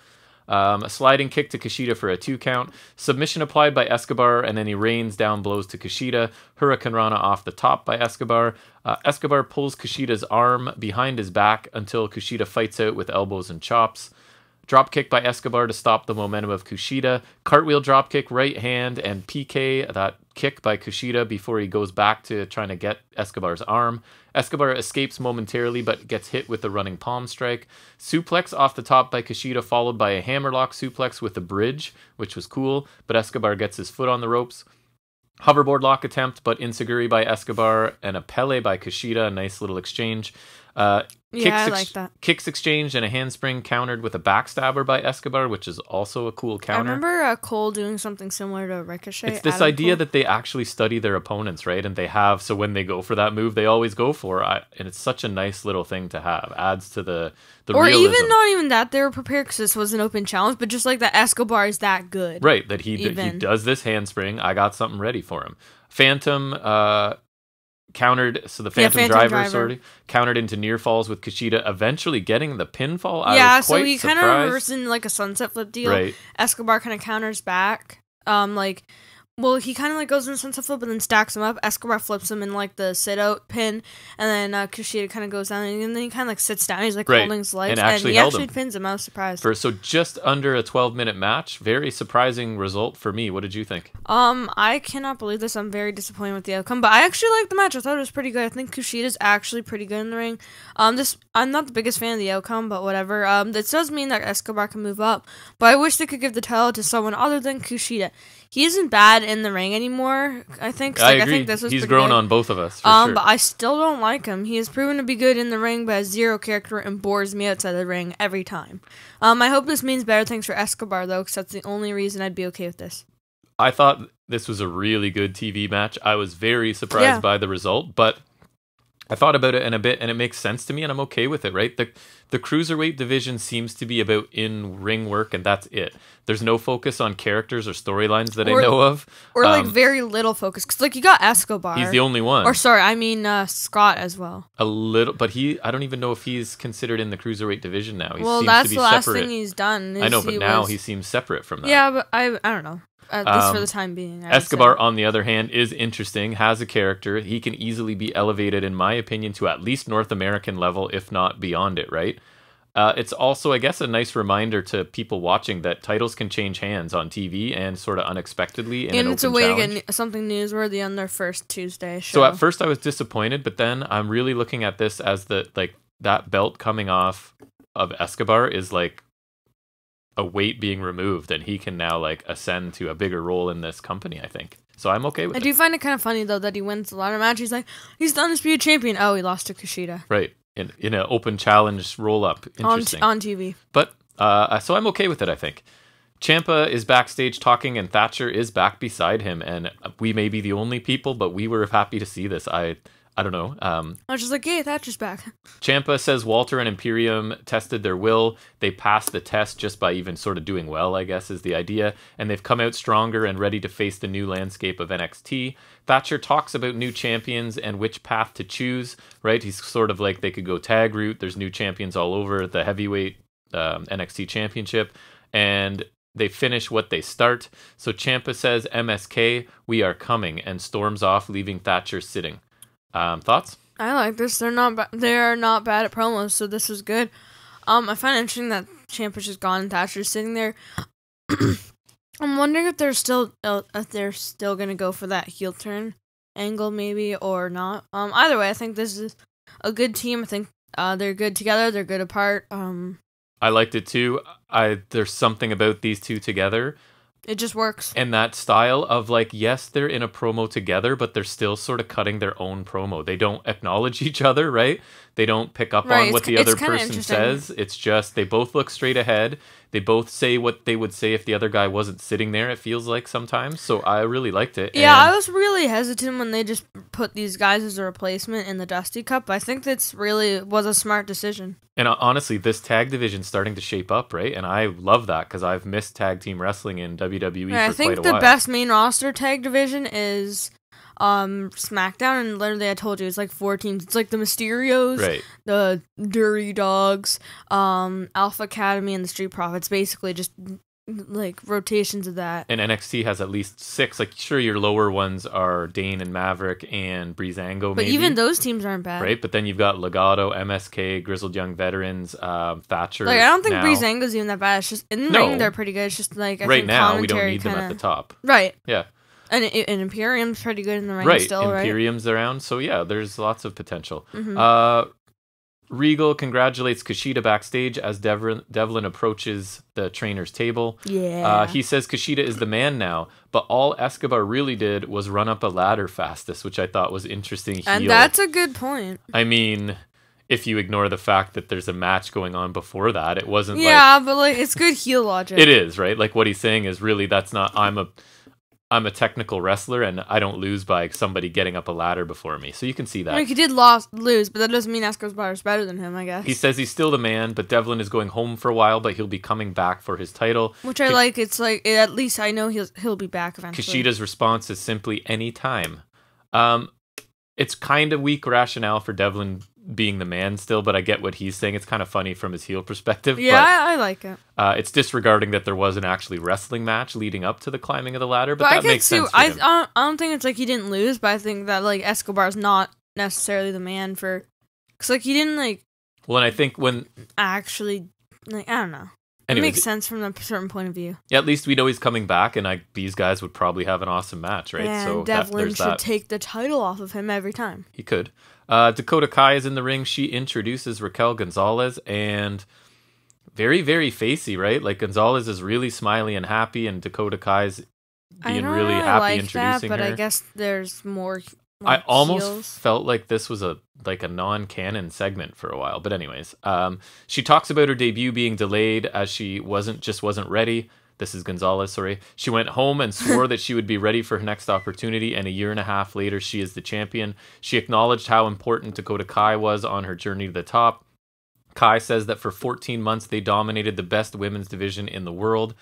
A sliding kick to Kushida for a 2 count. Submission applied by Escobar, and then he rains down blows to Kushida. Hurricane Rana off the top by Escobar. Escobar pulls Kushida's arm behind his back until Kushida fights out with elbows and chops. Drop kick by Escobar to stop the momentum of Kushida. Cartwheel drop kick, right hand, and PK, that kick by Kushida before he goes back to trying to get Escobar's arm. Escobar escapes momentarily but gets hit with the running palm strike. Suplex off the top by Kushida, followed by a hammerlock suplex with the bridge, which was cool, but Escobar gets his foot on the ropes. Hoverboard lock attempt, but Insaguri by Escobar and a Pele by Kushida. A nice little exchange. I like that. Kicks exchange and a handspring countered with a backstabber by Escobar, which is also a cool counter. I remember Cole doing something similar to Ricochet. It's this idea that they actually study their opponents, right? And they have, so when they go for that move, they always go for it. And it's such a nice little thing to have. Adds to the or realism. Even not even that they were prepared because this was an open challenge, but just like that Escobar is that good. Right, that he does this handspring. I got something ready for him. Phantom countered, so the Phantom Driver countered into near falls with Kushida, eventually getting the pinfall. I was quite so he kind of reversed in like a sunset flip deal. Right. Escobar kind of counters back. He kind of like goes in the sunset flip and then stacks him up. Escobar flips him in like the sit out pin, and then Kushida kind of goes down, and then he kind of like sits down. He's like holding his legs, and he actually pins him. I was surprised. So just under a 12-minute match, very surprising result for me. What did you think? I cannot believe this. I'm very disappointed with the outcome, but I actually liked the match. I thought it was pretty good. I think Kushida's actually pretty good in the ring. I'm not the biggest fan of the outcome, but whatever. This does mean that Escobar can move up, but I wish they could give the title to someone other than Kushida. He isn't bad in the ring anymore, I think. I agree. I think this was He's grown good. On both of us, for sure. But I still don't like him. He has proven to be good in the ring, but has zero character and bores me outside the ring every time. I hope this means better things for Escobar, though, because that's the only reason I'd be okay with this. I thought this was a really good TV match. I was very surprised by the result, but I thought about it in a bit, and it makes sense to me, and I'm okay with it, right? The cruiserweight division seems to be about in-ring work, and that's it. There's no focus on characters or storylines that I know of. Or, very little focus. Because, you got Escobar. He's the only one. Or, sorry, I mean Scott as well. A little, but I don't even know if he's considered in the cruiserweight division now. He seems that's to be the last thing he's done. I know, but now he seems separate from that. Yeah, but I don't know. At least for the time being. Escobar, on the other hand, is interesting, has a character. He can easily be elevated, in my opinion, to at least North American level, if not beyond it, right? It's also, I guess, a nice reminder to people watching that titles can change hands on TV and sort of unexpectedly in an open challenge. And it's a way to get something newsworthy on their first Tuesday show. So at first I was disappointed, but then I'm really looking at this as that belt coming off of Escobar is like a weight being removed, and he can now ascend to a bigger role in this company, I think. So I'm okay with it. I do find it kind of funny, though, that he wins the ladder match. He's like, he's the undisputed champion. Oh, he lost to Kushida. Right. In an open challenge roll-up. Interesting. On TV. But, so I'm okay with it, I think. Ciampa is backstage talking, and Thatcher is back beside him, and we may be the only people, but we were happy to see this. I don't know. I was just like, hey, Thatcher's back. Ciampa says Walter and Imperium tested their will. They passed the test just by even sort of doing well, I guess, is the idea. And they've come out stronger and ready to face the new landscape of NXT. Thatcher talks about new champions and which path to choose, right? He's sort of like they could go tag route. There's new champions all over the heavyweight NXT championship. And they finish what they start. So Ciampa says, MSK, we are coming, and storms off, leaving Thatcher sitting. Thoughts? I like this. They're not bad at promos, so this was good. I find it interesting that Ciampa's just gone and Thatcher's sitting there. I'm wondering if they're still gonna go for that heel turn angle, maybe, or not. Either way, I think this is a good team. I think they're good together. They're good apart. I liked it too. There's something about these two together. It just works. And that style of yes, they're in a promo together, but they're still sort of cutting their own promo. They don't acknowledge each other, right? They don't pick up on what the other person says. It's just they both look straight ahead. They both say what they would say if the other guy wasn't sitting there, it feels like sometimes. So I really liked it. Yeah, I was really hesitant when they just put these guys as a replacement in the Dusty Cup. I think that's really was a smart decision. And honestly, this tag division's starting to shape up, right? And I love that because I've missed tag team wrestling in WWE for quite a while. I think the best main roster tag division is SmackDown, and literally I told you it's like 4 teams. It's like the Mysterios, right, the Dirty Dogs, Alpha Academy, and the Street Profits. Basically just like rotations of that. And NXT has at least 6. Sure, your lower ones are Dane and Maverick and Breezango, but even those teams aren't bad, right? But then you've got Legado, MSK, Grizzled Young Veterans, Thatcher. I don't think Breezango's even that bad. It's just in the ring they're pretty good. It's just I right think now we don't need them at the top, right? Yeah. And Imperium's pretty good in the ring right. still, right? Imperium's around, so yeah, there's lots of potential. Mm-hmm. Regal congratulates Kushida backstage as Devlin approaches the trainer's table. Yeah. He says Kushida is the man now, but all Escobar really did was run up a ladder fastest, which I thought was interesting. And that's a good point. I mean, if you ignore the fact that there's a match going on before that, it wasn't but like it's good heel logic. It is, right? Like what he's saying is really that's not I'm a technical wrestler and I don't lose by somebody getting up a ladder before me. So you can see that. Like he did lose, but that doesn't mean Escobar is better than him, I guess. He says he's still the man, but Devlin is going home for a while, but he'll be coming back for his title. Which I like. It's like, at least I know he'll be back eventually. Kushida's response is simply any time. It's kind of weak rationale for Devlin being the man still, but I get what he's saying. It's kind of funny from his heel perspective. Yeah, I like it. It's disregarding that there was an actually wrestling match leading up to the climbing of the ladder, but that makes sense. I don't think it's like he didn't lose, but I think that like Escobar's not necessarily the man for, because like he didn't like. Well, and I think when actually, like I don't know. Anyways, it makes sense from a certain point of view. Yeah, at least we know he's coming back, and these guys would probably have an awesome match, right? Yeah, so Devlin should take the title off of him every time. He could. Dakota Kai is in the ring. She introduces Raquel Gonzalez, and very, very facey, right? Like Gonzalez is really smiley and happy, and Dakota Kai's being really happy introducing her. But I guess there's more. I almost felt like this was a non-canon segment for a while, but anyways, she talks about her debut being delayed as she wasn't ready. This is Gonzalez, sorry. She went home and swore that she would be ready for her next opportunity, and a year and a half later, she is the champion. She acknowledged how important Dakota Kai was on her journey to the top. Kai says that for 14 months, they dominated the best women's division in the world.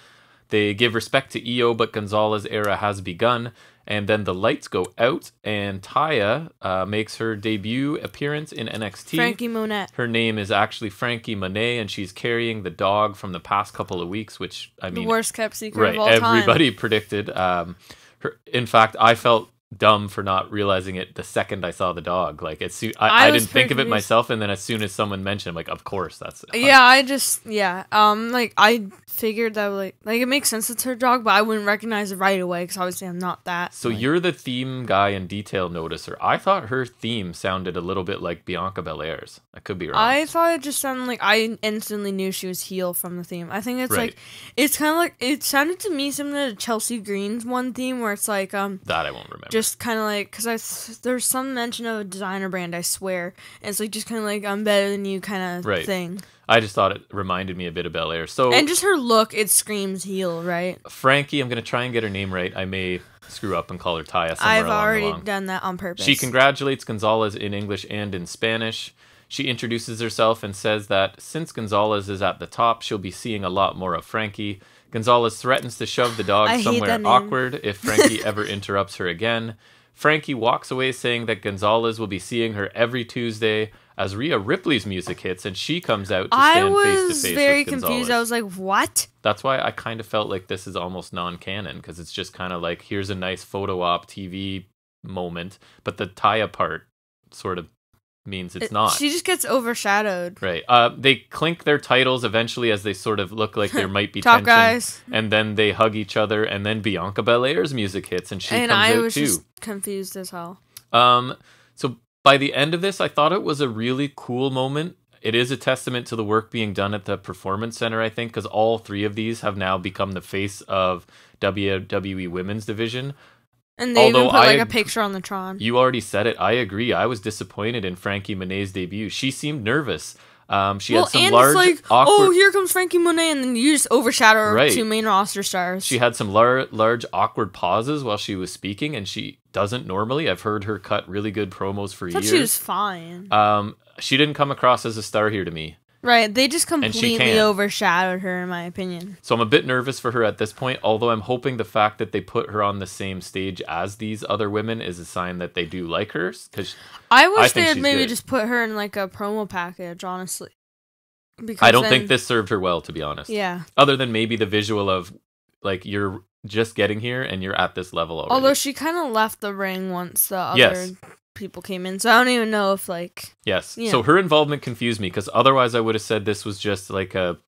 They give respect to Io, but Gonzalez's era has begun. And then the lights go out, and Taya makes her debut appearance in NXT. Frankie Monet. Her name is actually Frankie Monet, and she's carrying the dog from the past couple of weeks, which, I mean... the worst kept secret of all time. Everybody predicted. In fact, I felt dumb for not realizing it the second I saw the dog. Like, I didn't think of it myself, and then as soon as someone mentioned, I'm like, of course, that's... Yeah, I figured that like it makes sense it's her dog, but I wouldn't recognize it right away because obviously I'm not that. So you're the theme guy and detail noticer. I thought her theme sounded a little bit like Bianca Belair's. I could be wrong. I thought it just sounded like I instantly knew she was heel from the theme. I think it's like it's kind of like it sounded to me similar to Chelsea Green's one theme where it's like that I won't remember. Just kind of like because there's some mention of a designer brand, I swear, and it's like just kind of like I'm better than you kind of thing. I just thought it reminded me a bit of Belair. And just her look, it screams heel, right? Frankie, I'm going to try and get her name right. I may screw up and call her Taya somewhere I've already done that on purpose. She congratulates Gonzalez in English and in Spanish. She introduces herself and says that since Gonzalez is at the top, she'll be seeing a lot more of Frankie. Gonzalez threatens to shove the dog somewhere awkward if Frankie ever interrupts her again. Frankie walks away saying that Gonzalez will be seeing her every Tuesday as Rhea Ripley's music hits, and she comes out to stand face-to-face with Gonzalez. I was very confused. I was like, what? That's why I kind of felt like this is almost non-canon, because it's just kind of like, here's a nice photo op TV moment, but the Taya part sort of means it's not. She just gets overshadowed. Right. They clink their titles eventually as they sort of look like there might be top tension. Guys. And then they hug each other, and then Bianca Belair's music hits, and she comes out too. And I was just confused as hell. So by the end of this, I thought it was a really cool moment. It is a testament to the work being done at the Performance Center, I think, because all three of these have now become the face of WWE Women's Division. And they even put like a picture on the Tron. You already said it. I agree. I was disappointed in Frankie Monet's debut. She seemed nervous. She had some large, awkward... oh, here comes Frankie Monet, and then you just overshadow her two main roster stars. She had some large, awkward pauses while she was speaking, and she doesn't normally. I've heard her cut really good promos for years. She was fine. She didn't come across as a star here to me. Right, they just completely overshadowed her, in my opinion. So I'm a bit nervous for her at this point, although I'm hoping the fact that they put her on the same stage as these other women is a sign that they do like her. Because I wish they had maybe just put her in like a promo package, honestly. Because I don't think this served her well, to be honest. Yeah. Other than maybe the visual of, like, you're just getting here and you're at this level already. Although she kind of left the ring once the other... people came in, so I don't even know if like so her involvement confused me because otherwise I would have said this was just like a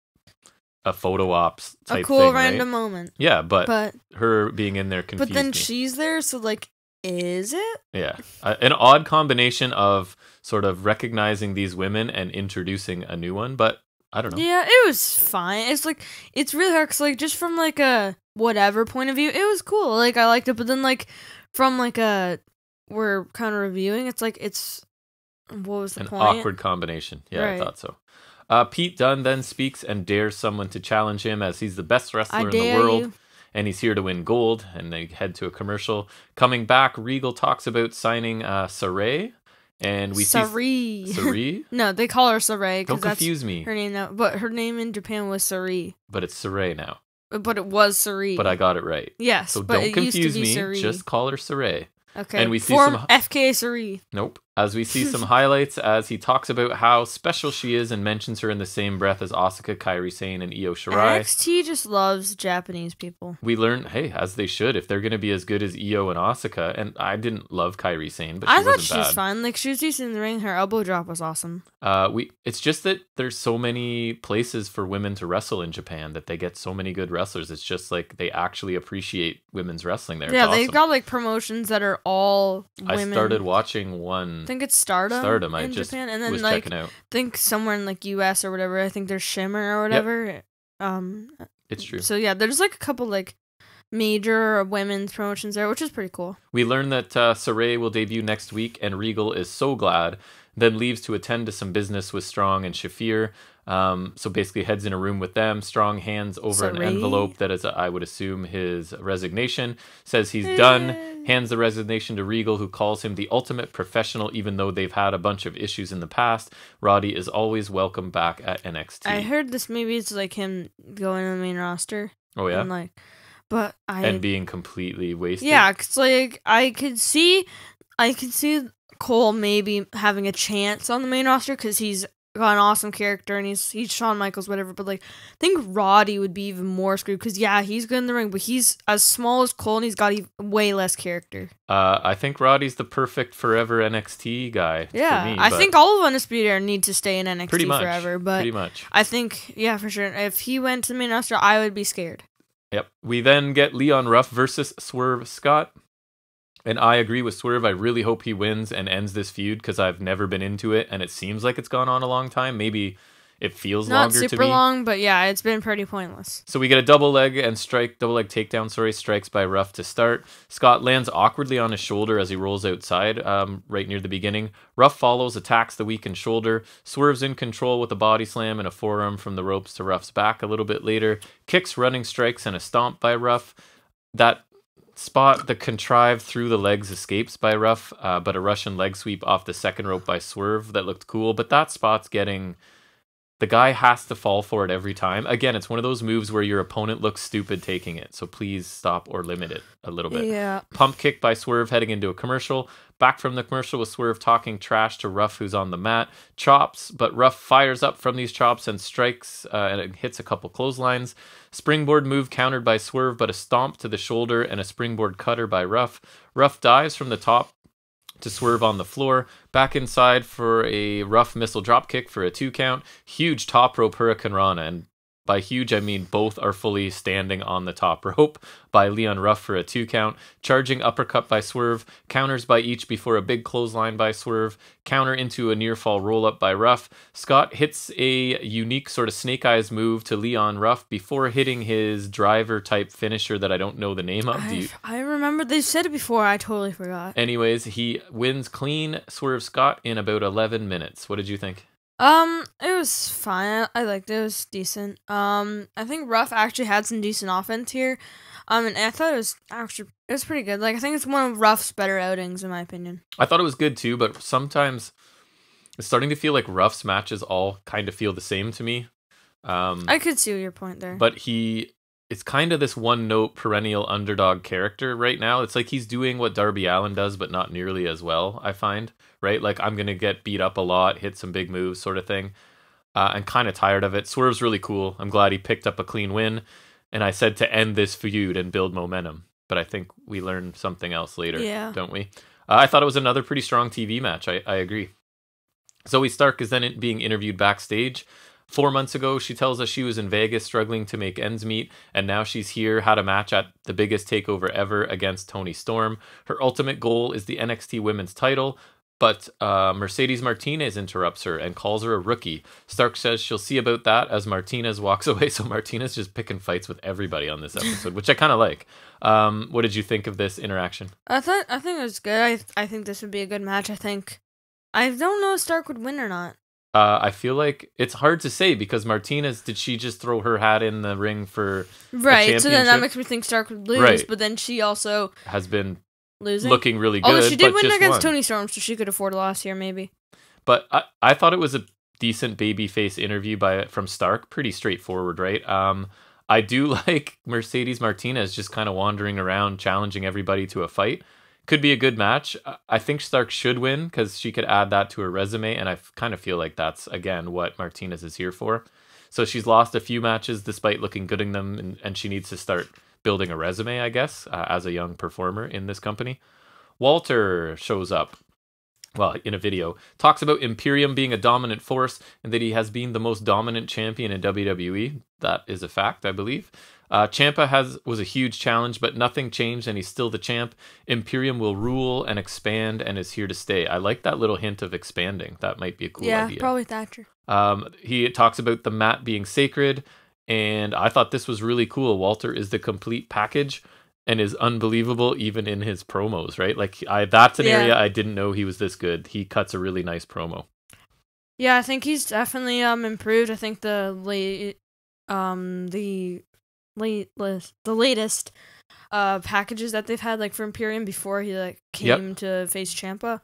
photo ops type cool thing, random right? moment. Yeah, but her being in there confused me. But then she's there, so like, is it? Yeah, an odd combination of sort of recognizing these women and introducing a new one, but I don't know. Yeah, it was fine. It's like, it's really hard because, like, just from, like, a whatever point of view, it was cool. Like, I liked it, but then, like, from, like, we're kind of reviewing, it's like, what was the point? An awkward combination. Yeah, right. I thought so. Pete Dunne then speaks and dares someone to challenge him as he's the best wrestler in the world. And he's here to win gold. And they head to a commercial. Coming back, Regal talks about signing Saray. And we see Saray. No, they call her Saray. Don't confuse me. Her name now, but her name in Japan was Saray. But it's Saray now. But it was Saray. But I got it right. Yes, so don't confuse me. Saray. Just call her Saray. Okay. And we see some FK Saray. Nope. As we see some highlights as he talks about how special she is and mentions her in the same breath as Asuka, Kairi Sane, and Io Shirai. NXT just loves Japanese people. We learned, hey, as they should, if they're going to be as good as Io and Asuka. And I didn't love Kairi Sane, but I thought she was fine. Like, she was decent in the ring. Her elbow drop was awesome. It's just that there's so many places for women to wrestle in Japan that they get so many good wrestlers. It's just like they actually appreciate women's wrestling there. Yeah, they've got like promotions that are all women. I started watching one. I think it's Stardom in Japan, and then was like checking out. I think somewhere in like US or whatever. I think there's Shimmer or whatever. Yep. It's true. So yeah, there's like a couple like major women's promotions there, which is pretty cool. We learned that Saray will debut next week, and Regal is so glad. Then leaves to attend to some business with Strong and Shafir. So basically heads in a room with them. Strong hands over an envelope that is, I would assume, his resignation. Says he's done. Hands the resignation to Regal, who calls him the ultimate professional, even though they've had a bunch of issues in the past. Roddy is always welcome back at NXT. I heard this maybe it's like him going to the main roster. Oh, yeah? And being completely wasted. Yeah, because like, I could see Cole maybe having a chance on the main roster because he's got an awesome character and he's Shawn Michaels, whatever. But like, I think Roddy would be even more screwed because he's good in the ring, but he's as small as Cole and he's got way less character. I think Roddy's the perfect forever NXT guy. Yeah, for me, I think all of Undisputed Era need to stay in NXT forever. But pretty much. I think for sure if he went to the main roster, I would be scared. Yep. We then get Leon Ruff versus Swerve Scott. And I agree with Swerve. I really hope he wins and ends this feud because I've never been into it. And it seems like it's gone on a long time. Maybe it feels longer to me. Not super long, but yeah, it's been pretty pointless. So we get a double leg takedown, strikes by Ruff to start. Scott lands awkwardly on his shoulder as he rolls outside right near the beginning. Ruff follows, attacks the weakened shoulder. Swerve's in control with a body slam and a forearm from the ropes to Ruff's back a little bit later. Kicks, running strikes, and a stomp by Ruff. That spot, the contrived through the legs, escapes by Ruff, but a Russian leg sweep off the second rope by Swerve that looked cool. But that spot's getting... The guy has to fall for it every time. Again, it's one of those moves where your opponent looks stupid taking it. So please stop or limit it a little bit. Yeah. Pump kick by Swerve heading into a commercial. Back from the commercial with Swerve talking trash to Ruff, who's on the mat. Chops, but Ruff fires up from these chops and strikes and it hits a couple clotheslines. Springboard move countered by Swerve, but a stomp to the shoulder and a springboard cutter by Ruff. Ruff dives from the top to Swerve on the floor. Back inside for a Ruff missile drop kick for a 2 count. Huge top rope Hurricane Rana, and by huge I mean both are fully standing on the top rope, by Leon Ruff for a 2 count. Charging uppercut by Swerve. Counters by each before a big clothesline by Swerve. Counter into a near fall roll up by Ruff. Scott hits a unique sort of snake eyes move to Leon Ruff before hitting his driver type finisher that I don't know the name of. I remember they said it before. I totally forgot. Anyways, he wins clean Swerve Scott in about 11 minutes. What did you think? It was fine. I liked it. It was decent. I think Ruff actually had some decent offense here. And I thought it was pretty good. Like, I think it's one of Ruff's better outings, in my opinion. I thought it was good too, but sometimes it's starting to feel like Ruff's matches all kind of feel the same to me. I could see your point there. But it's kind of this one-note perennial underdog character right now. It's like he's doing what Darby Allin does, but not nearly as well, I find. Right? Like, I'm going to get beat up a lot, hit some big moves sort of thing. I'm kind of tired of it. Swerve's really cool. I'm glad he picked up a clean win. And I said to end this feud and build momentum. But I think we learn something else later, don't we? I thought it was another pretty strong TV match. I agree. Zoe Stark is then being interviewed backstage. 4 months ago, she tells us she was in Vegas struggling to make ends meet, and now she's here, had a match at the biggest takeover ever against Toni Storm. Her ultimate goal is the NXT Women's title, But Mercedes Martinez interrupts her and calls her a rookie. Stark says she'll see about that as Martinez walks away. So Martinez just picking fights with everybody on this episode, which I kind of like. What did you think of this interaction? I think it was good. I think this would be a good match. I don't know if Stark would win or not. I feel like it's hard to say because Martinez, did she just throw her hat in the ring for right? So then that makes me think Stark would lose. Right. But then she also has been losing, looking really good. Although she did win against Toni Storm, so she could afford a loss here, maybe. But I thought it was a decent babyface interview from Stark. Pretty straightforward, right? I do like Mercedes Martinez just kind of wandering around, challenging everybody to a fight. Could be a good match. I think Stark should win because she could add that to her resume, and I kind of feel like that's, again, what Martinez is here for. So she's lost a few matches despite looking good in them, and she needs to start building a resume, I guess, as a young performer in this company. Walter shows up, well, in a video, talks about Imperium being a dominant force and that he has been the most dominant champion in WWE. That is a fact, I believe. Ciampa was a huge challenge, but nothing changed, and he's still the champ. Imperium will rule and expand and is here to stay. I like that little hint of expanding. That might be a cool idea. Yeah, probably Thatcher. He talks about the mat being sacred, and I thought this was really cool. Walter is the complete package and is unbelievable even in his promos, right? Like, that's an area I didn't know he was this good. He cuts a really nice promo. Yeah, I think he's definitely improved. I think the latest packages that they've had, like for Imperium before he came to face Ciampa,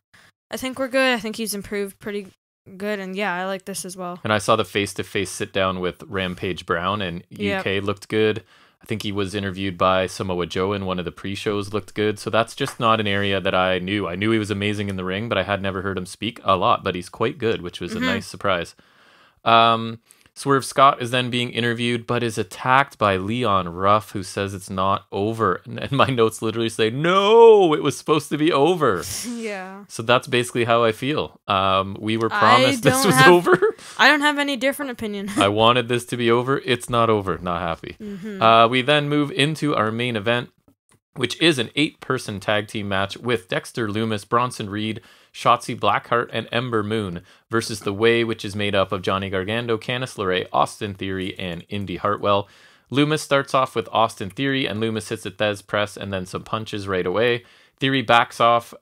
I think we're good. I think he's improved pretty good, and yeah, I like this as well. And I saw the face-to-face sit-down with Rampage Brown, and UK looked good. I think he was interviewed by Samoa Joe in one of the pre-shows, looked good. So that's just not an area that I knew. I knew he was amazing in the ring, but I had never heard him speak a lot, but he's quite good, which was a nice surprise. Swerve Scott is then being interviewed, but is attacked by Leon Ruff, who says it's not over. And my notes literally say, no, it was supposed to be over. Yeah. So that's basically how I feel. We were promised this was over. I don't have any different opinion. I wanted this to be over. It's not over. Not happy. We then move into our main event, which is an 8-person tag team match with Dexter Lumis, Bronson Reed, Shotzi Blackheart, and Ember Moon versus The Way, which is made up of Johnny Gargano, Candice LeRae, Austin Theory, and Indy Hartwell. Lumis starts off with Austin Theory, and Lumis hits a Thez press and then some punches right away. Theory backs off,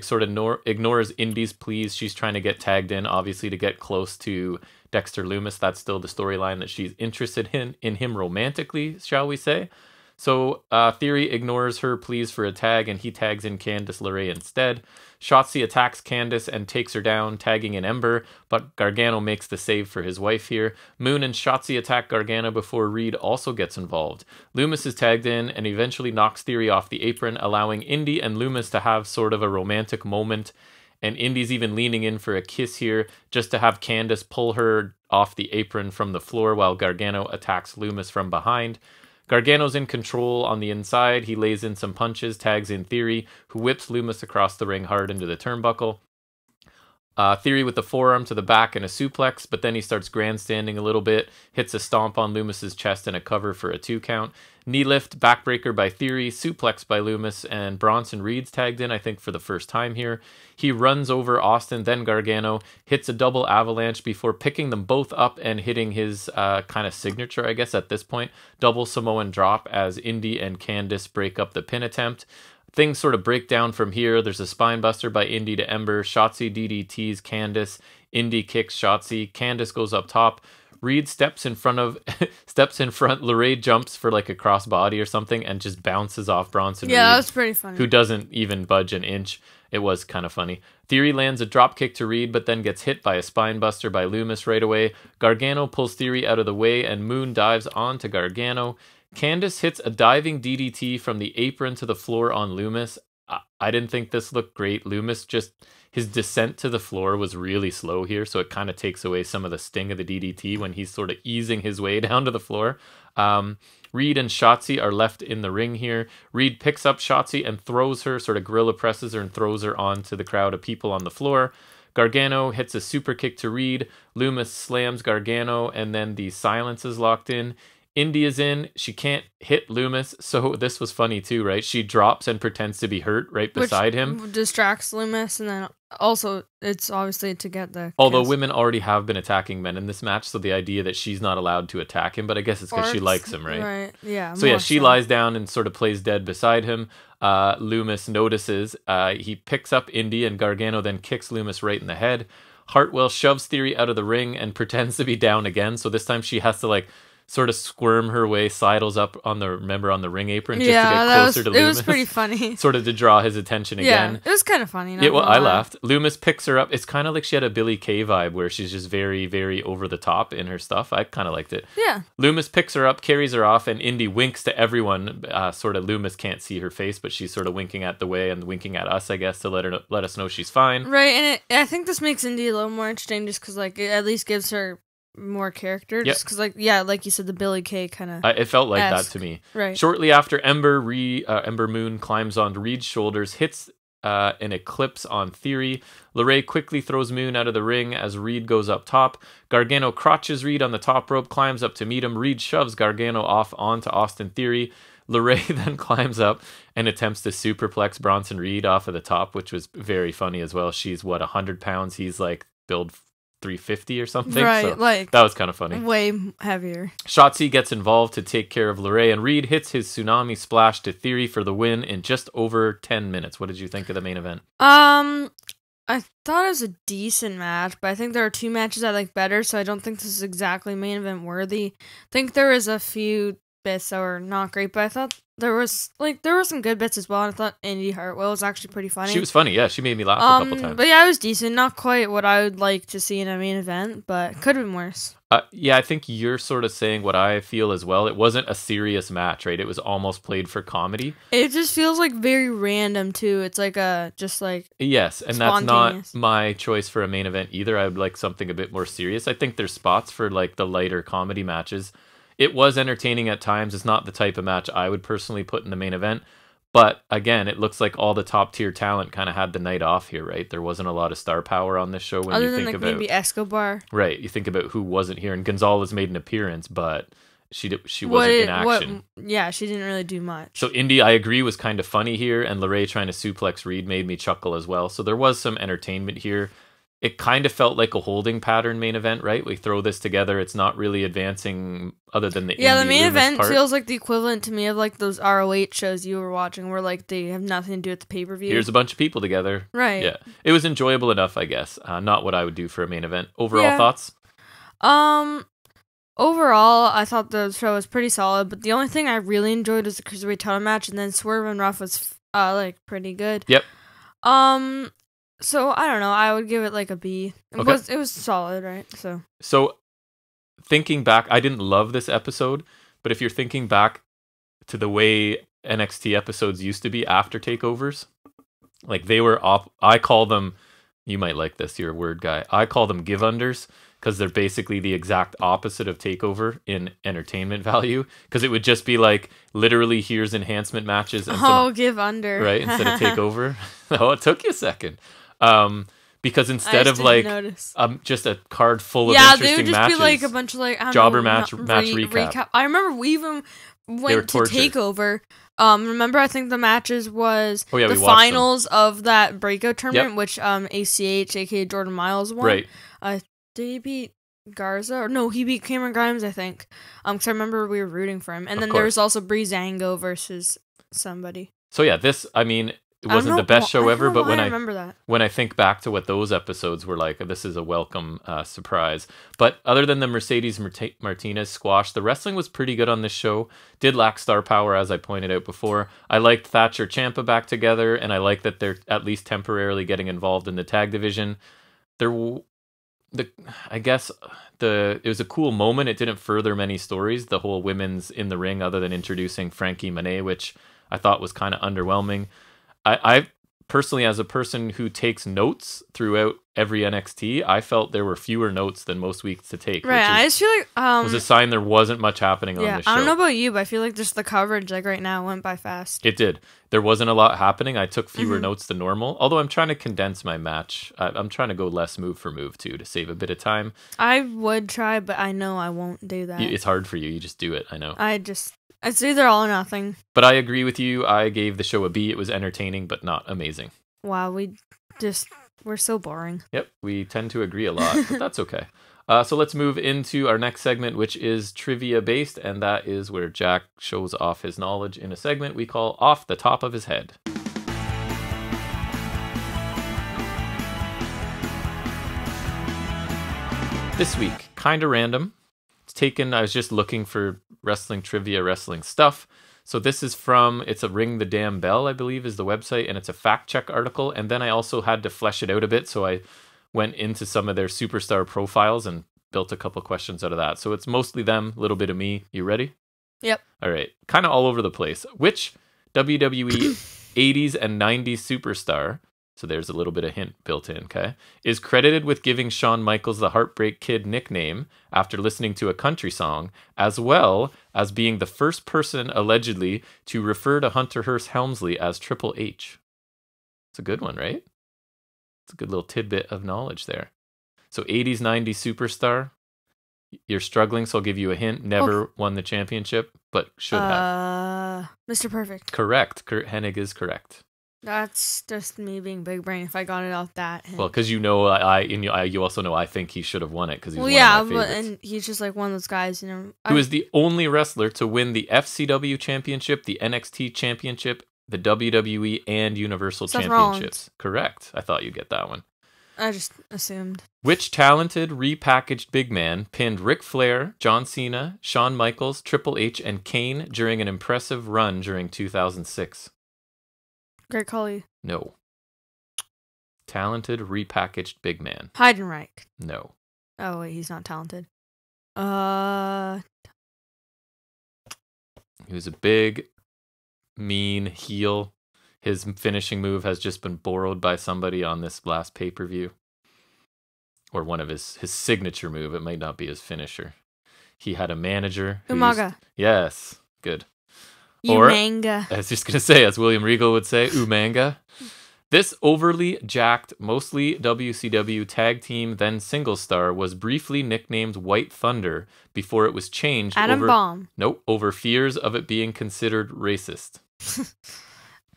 sort of ignores Indy's pleas. She's trying to get tagged in, obviously, to get close to Dexter Lumis. That's still the storyline that she's interested in him romantically, shall we say. So Theory ignores her pleas for a tag, and he tags in Candice LeRae instead. Shotzi attacks Candice and takes her down, tagging in Ember, but Gargano makes the save for his wife here. Moon and Shotzi attack Gargano before Reed also gets involved. Lumis is tagged in and eventually knocks Theory off the apron, allowing Indy and Lumis to have sort of a romantic moment. And Indy's even leaning in for a kiss here, just to have Candice pull her off the apron from the floor while Gargano attacks Lumis from behind. Gargano's in control on the inside. He lays in some punches, tags in Theory, who whips Lumis across the ring hard into the turnbuckle. Theory with the forearm to the back and a suplex, but then he starts grandstanding a little bit, hits a stomp on Lumis's chest and a cover for a 2 count. Knee lift, backbreaker by Theory, suplex by Lumis, and Bronson Reed's tagged in, I think, for the first time here. He runs over Austin, then Gargano, hits a double avalanche before picking them both up and hitting his kind of signature, I guess, at this point. Double Samoan drop as Indy and Candice break up the pin attempt. Things sort of break down from here. There's a spine buster by Indy to Ember. Shotzi DDTs Candice. Indy kicks Shotzi. Candice goes up top. Reed steps in front. LeRae jumps for like a crossbody or something and just bounces off Bronson Reed. Yeah, that was pretty funny. Who doesn't even budge an inch. It was kind of funny. Theory lands a drop kick to Reed, but then gets hit by a spine buster by Lumis right away. Gargano pulls Theory out of the way, and Moon dives onto Gargano. Candice hits a diving DDT from the apron to the floor on Lumis. I didn't think this looked great. Lumis his descent to the floor was really slow here, so it kind of takes away some of the sting of the DDT when he's sort of easing his way down to the floor. Reed and Shotzi are left in the ring here. Reed picks up Shotzi and throws her, sort of gorilla presses her and throws her onto the crowd of people on the floor. Gargano hits a super kick to Reed. Lumis slams Gargano, and then the silence is locked in. Indy is in. She can't hit Loomis. So this was funny too, right? She drops and pretends to be hurt right beside him. Distracts Loomis, and then also it's obviously to get the Although kiss. women already have been attacking men in this match, so the idea that she's not allowed to attack him, but I guess it's because she likes him, right? Right, yeah. So yeah, she lies down and sort of plays dead beside him. Loomis notices. He picks up Indy, and Gargano then kicks Loomis right in the head. Hartwell shoves Theory out of the ring and pretends to be down again. So this time she has to like sort of squirm her way, sidles up on the ring apron just to get closer to Loomis. It was pretty funny. Sort of to draw his attention again. Yeah, it was kind of funny. I laughed. Loomis picks her up. It's kind of like she had a Billie Kay vibe where she's just very, very over the top in her stuff. I kind of liked it. Yeah. Loomis picks her up, carries her off, and Indy winks to everyone. Sort of Loomis can't see her face, but she's sort of winking at the way and winking at us, I guess, to let us know she's fine. Right, and I think this makes Indy a little more interesting just because like, it at least gives her more character, just because like you said, the Billie Kay kind of it felt like that to me. Right. Shortly after, Ember Moon climbs onto Reed's shoulders, hits an eclipse on Theory. LeRae quickly throws Moon out of the ring as Reed goes up top. Gargano crotches Reed on the top rope, climbs up to meet him. Reed shoves Gargano off onto Austin Theory. LeRae then climbs up and attempts to superplex Bronson Reed off of the top, which was very funny as well. She's 100 pounds. He's like build 350 or something. Right, so like that was kind of funny. Way heavier. Shotzi gets involved to take care of LeRae, and Reed hits his tsunami splash to Theory for the win in just over 10 minutes. What did you think of the main event? I thought it was a decent match, but I think there are two matches I like better, so I don't think this is exactly main event worthy. I think there was a few bits that were not great, but I thought there were some good bits as well, and I thought Indy Hartwell was actually pretty funny. She was funny, yeah. She made me laugh a couple times. But yeah, it was decent. Not quite what I would like to see in a main event, but could have been worse. Yeah, I think you're sort of saying what I feel as well. It wasn't a serious match, right? It was almost played for comedy. It just feels like very random too. It's like yes, and that's not my choice for a main event either. I would like something a bit more serious. I think there's spots for like the lighter comedy matches. It was entertaining at times. It's not the type of match I would personally put in the main event. But again, it looks like all the top tier talent kind of had the night off here, right? There wasn't a lot of star power on this show when other you than think like about maybe Escobar. Right, you think about who wasn't here, and Gonzalez made an appearance, but she wasn't in action. Yeah, she didn't really do much. So Indy, I agree, was kind of funny here, and LeRae trying to suplex Reed made me chuckle as well. So there was some entertainment here. It kind of felt like a holding pattern main event, right? We throw this together. It's not really advancing other than the the main Loomis event part. Feels like the equivalent to me of like those ROH shows you were watching where like they have nothing to do with the pay-per-view. Here's a bunch of people together. Right. Yeah. It was enjoyable enough, I guess. Not what I would do for a main event. Overall thoughts? Overall, I thought the show was pretty solid, but the only thing I really enjoyed was the Cruiserweight title match, and then Swerve and Ruff was like pretty good. Yep. So I don't know. I would give it like a B. It was solid, right? So thinking back, I didn't love this episode, but if you're thinking back to the way NXT episodes used to be after takeovers, like they were I call them. You might like this. You're a word guy. I call them give unders because they're basically the exact opposite of takeover in entertainment value. Because it would just be like literally here's enhancement matches. And give under right instead of takeover. Oh, it took you a second. Because instead of like just a card full of interesting matches, they would just be like a bunch of like jobber match recap. I remember we even went to Takeover. Remember I think the matches was the finals of that breakout tournament, which ACH aka Jordan Miles won. Right. Did he beat Garza? Or no, he beat Cameron Grimes, I think. Because I remember we were rooting for him, and then there was also Breezango versus somebody. So yeah, this it wasn't the best show ever, but when I think back to what those episodes were like, this is a welcome surprise. But other than the Mercedes Martinez squash, the wrestling was pretty good on this show. Did lack star power, as I pointed out before. I liked Thatcher Ciampa back together, and I like that they're at least temporarily getting involved in the tag division. It was a cool moment. It didn't further many stories. The whole women's in the ring, other than introducing Frankie Monet, which I thought was kind of underwhelming. I personally, as a person who takes notes throughout every NXT, I felt there were fewer notes than most weeks to take. Right, I just feel like was a sign there wasn't much happening on this show. I don't know about you, but I feel like just the coverage, like right now, went by fast. It did. There wasn't a lot happening. I took fewer notes than normal, although I'm trying to condense my match. I'm trying to go less move for move too to save a bit of time. I would try, but I know I won't do that. It's hard for you. You just do it. I know. It's either all or nothing. But I agree with you. I gave the show a B. It was entertaining, but not amazing. Wow, we're so boring. Yep, we tend to agree a lot, but that's okay. So let's move into our next segment, which is trivia based, and that is where Jack shows off his knowledge in a segment we call Off the Top of His Head. This week, kinda random. I was just looking for wrestling trivia, wrestling stuff. So this is it's a Ring the Damn Bell, I believe is the website, and it's a fact check article. And then I also had to flesh it out a bit. So I went into some of their superstar profiles and built a couple questions out of that. So it's mostly them, a little bit of me. You ready? Yep. All right. Kind of all over the place. Which WWE 80s and 90s superstar, so there's a little bit of hint built in, okay, is credited with giving Shawn Michaels the Heartbreak Kid nickname after listening to a country song, as well as being the first person allegedly to refer to Hunter Hearst Helmsley as Triple H? It's a good one, right? It's a good little tidbit of knowledge there. So 80s, 90s superstar. You're struggling, so I'll give you a hint. Never won the championship, but should have. Mr. Perfect. Correct. Kurt Hennig is correct. That's just me being big brain. If I got it off that hint. Well, because you know, you also know I think he should have won it because he's one of my favorites. And he's just like one of those guys, who is the only wrestler to win the FCW championship, the NXT championship, the WWE, and Universal Seth championships. Rollins. Correct. I thought you'd get that one. I just assumed. Which talented repackaged big man pinned Ric Flair, John Cena, Shawn Michaels, Triple H, and Kane during an impressive run during 2006? Great Khali. No. Talented repackaged big man. Heidenreich. No. Oh wait, he's not talented. He was a big, mean heel. His finishing move has just been borrowed by somebody on this last pay-per-view. Or one of his signature move. It might not be his finisher. He had a manager. Umaga. Yes. Good. Umanga. Or, I was just going to say, as William Regal would say, Umanga. This overly jacked, mostly WCW tag team, then single star, was briefly nicknamed White Thunder before it was changed over fears of it being considered racist.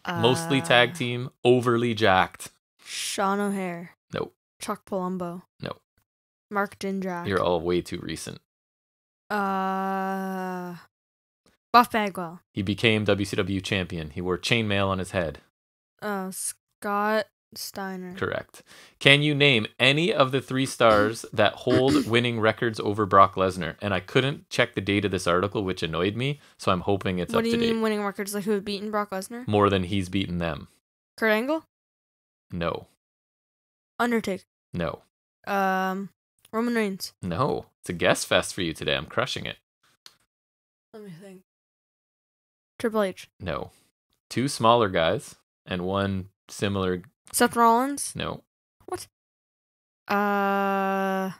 Mostly tag team, overly jacked. Sean O'Hare. No. Chuck Palumbo. No. Mark Jindrak. You're all way too recent. Buff Bagwell. He became WCW champion. He wore chainmail on his head. Scott Steiner. Correct. Can you name any of the 3 stars that hold winning records over Brock Lesnar? And I couldn't check the date of this article, which annoyed me, so I'm hoping it's up to date. What do you mean winning records? Like who have beaten Brock Lesnar? More than he's beaten them. Kurt Angle? No. Undertaker? No. Roman Reigns? No. It's a guess fest for you today. I'm crushing it. Let me think. Triple H? No. 2 smaller guys and 1 similar. Seth Rollins? No. What? 1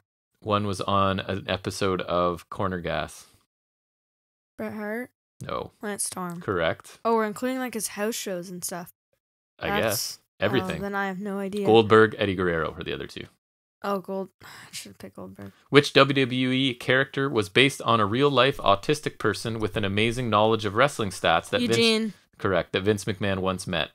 was on an episode of Corner Gas. Bret Hart? No. Lance Storm? Correct. Oh, we're including like his house shows and stuff. I guess. Everything. Then I have no idea. Goldberg, Eddie Guerrero are the other 2. Oh, I should have picked Goldberg. Which WWE character was based on a real-life autistic person with an amazing knowledge of wrestling stats that Eugene. that Vince McMahon once met?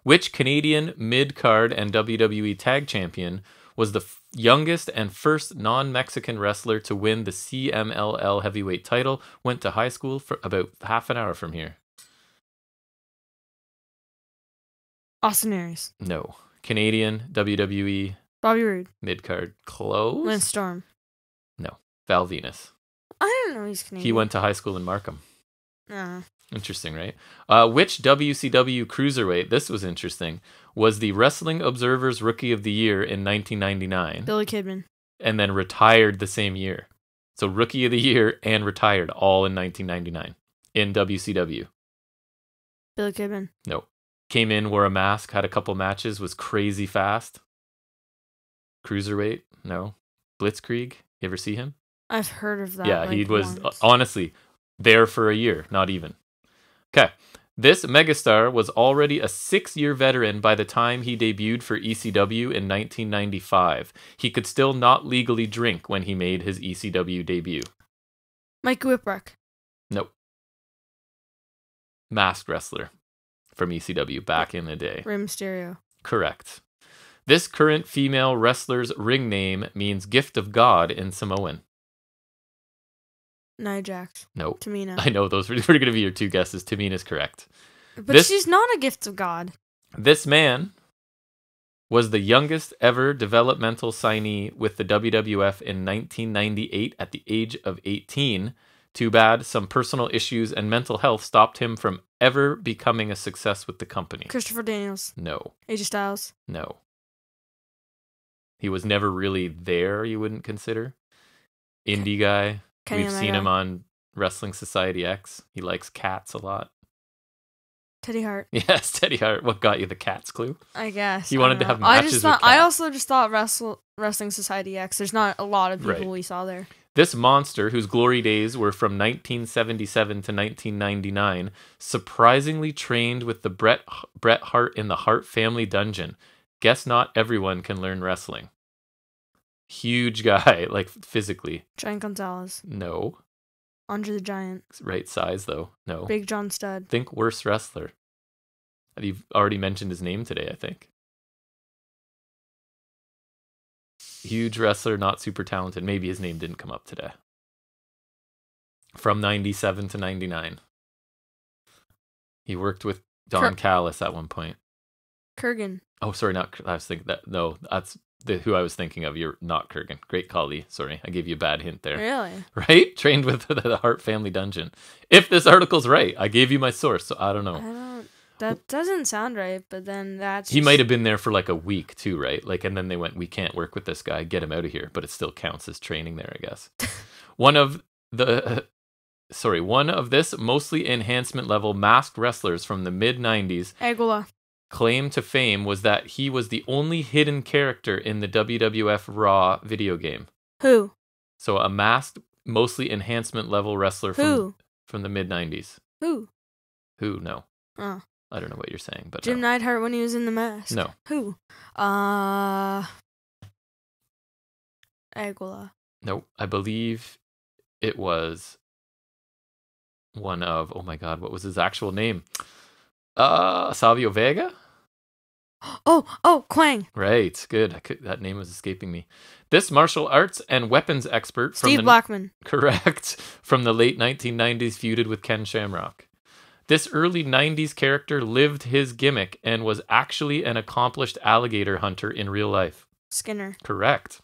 Which Canadian mid-card and WWE tag champion was the youngest and first non-Mexican wrestler to win the CMLL heavyweight title, went to high school for about half an hour from here? Austin Aries. No. Canadian, WWE... Bobby Roode. Mid-card. Close? Lance Storm. No. Val Venus. I don't know he's Canadian. He went to high school in Markham. Uh-huh. Interesting, right? Which WCW cruiserweight, this was interesting, was the Wrestling Observer's Rookie of the Year in 1999? Billy Kidman. And then retired the same year. So Rookie of the Year and retired all in 1999 in WCW. Billy Kidman. No. Came in, wore a mask, had a couple matches, was crazy fast. Cruiserweight? No. Blitzkrieg? You ever see him? I've heard of that. Yeah, he was once. honestly there for a year, not even. Okay. This megastar was already a 6-year veteran by the time he debuted for ECW in 1995. He could still not legally drink when he made his ECW debut. Mike Whipwreck. Nope. Masked wrestler from ECW back in the day. Rey Mysterio. Correct. This current female wrestler's ring name means gift of God in Samoan. Nia Jax. Nope. Tamina. I know those were going to be your two guesses. Tamina's correct. But she's not a gift of God. This man was the youngest ever developmental signee with the WWF in 1998 at the age of 18. Too bad, some personal issues and mental health stopped him from ever becoming a success with the company. Christopher Daniels. No. AJ Styles. No. He was never really there, you wouldn't consider. Indie guy. Kenny We've Omega. seen him on Wrestling Society X. He likes cats a lot. Teddy Hart. Yes, Teddy Hart. What got you the cats clue? I guess. He wanted to have I matches just with thought, cats. I also just thought Wrestling Society X. There's not a lot of people Right. we saw there. This monster, whose glory days were from 1977 to 1999, surprisingly trained with the Bret Hart in the Hart family dungeon. Guess not everyone can learn wrestling. Huge guy, like physically. Giant Gonzalez. No. Andre the Giant. Right size, though. No. Big John Studd. Think worse wrestler. You've already mentioned his name today, I think. Huge wrestler, not super talented. Maybe his name didn't come up today. From 97 to 99. He worked with Don Callis at one point. Kurgan. Oh, sorry, not. I was thinking that. No, that's who I was thinking of. You're not Kurgan. Great call, Lee. Sorry, I gave you a bad hint there. Really? Right? Trained with the Hart family dungeon. If this article's right, I gave you my source, so I don't know. That doesn't sound right, but then that's... He might have been there for like a week too, right? Like, and then they went, we can't work with this guy, get him out of here. But it still counts as training there, I guess. One of this mostly enhancement level masked wrestlers from the mid-90s Aguila. claim to fame was that he was the only hidden character in the WWF Raw video game. Who? So a masked, mostly enhancement level wrestler from the mid-90s. Who? No. Oh. I don't know what you're saying, but Jim Neidhart when he was in the mask. No. Who? Aguila. Nope. I believe it was one of, oh my god, what was his actual name? Savio Vega? Oh, Quang. Right, good. That name was escaping me. This martial arts and weapons expert from Steve Blackman. Correct. From the late 1990s feuded with Ken Shamrock. This early 90s character lived his gimmick and was actually an accomplished alligator hunter in real life. Skinner. Correct.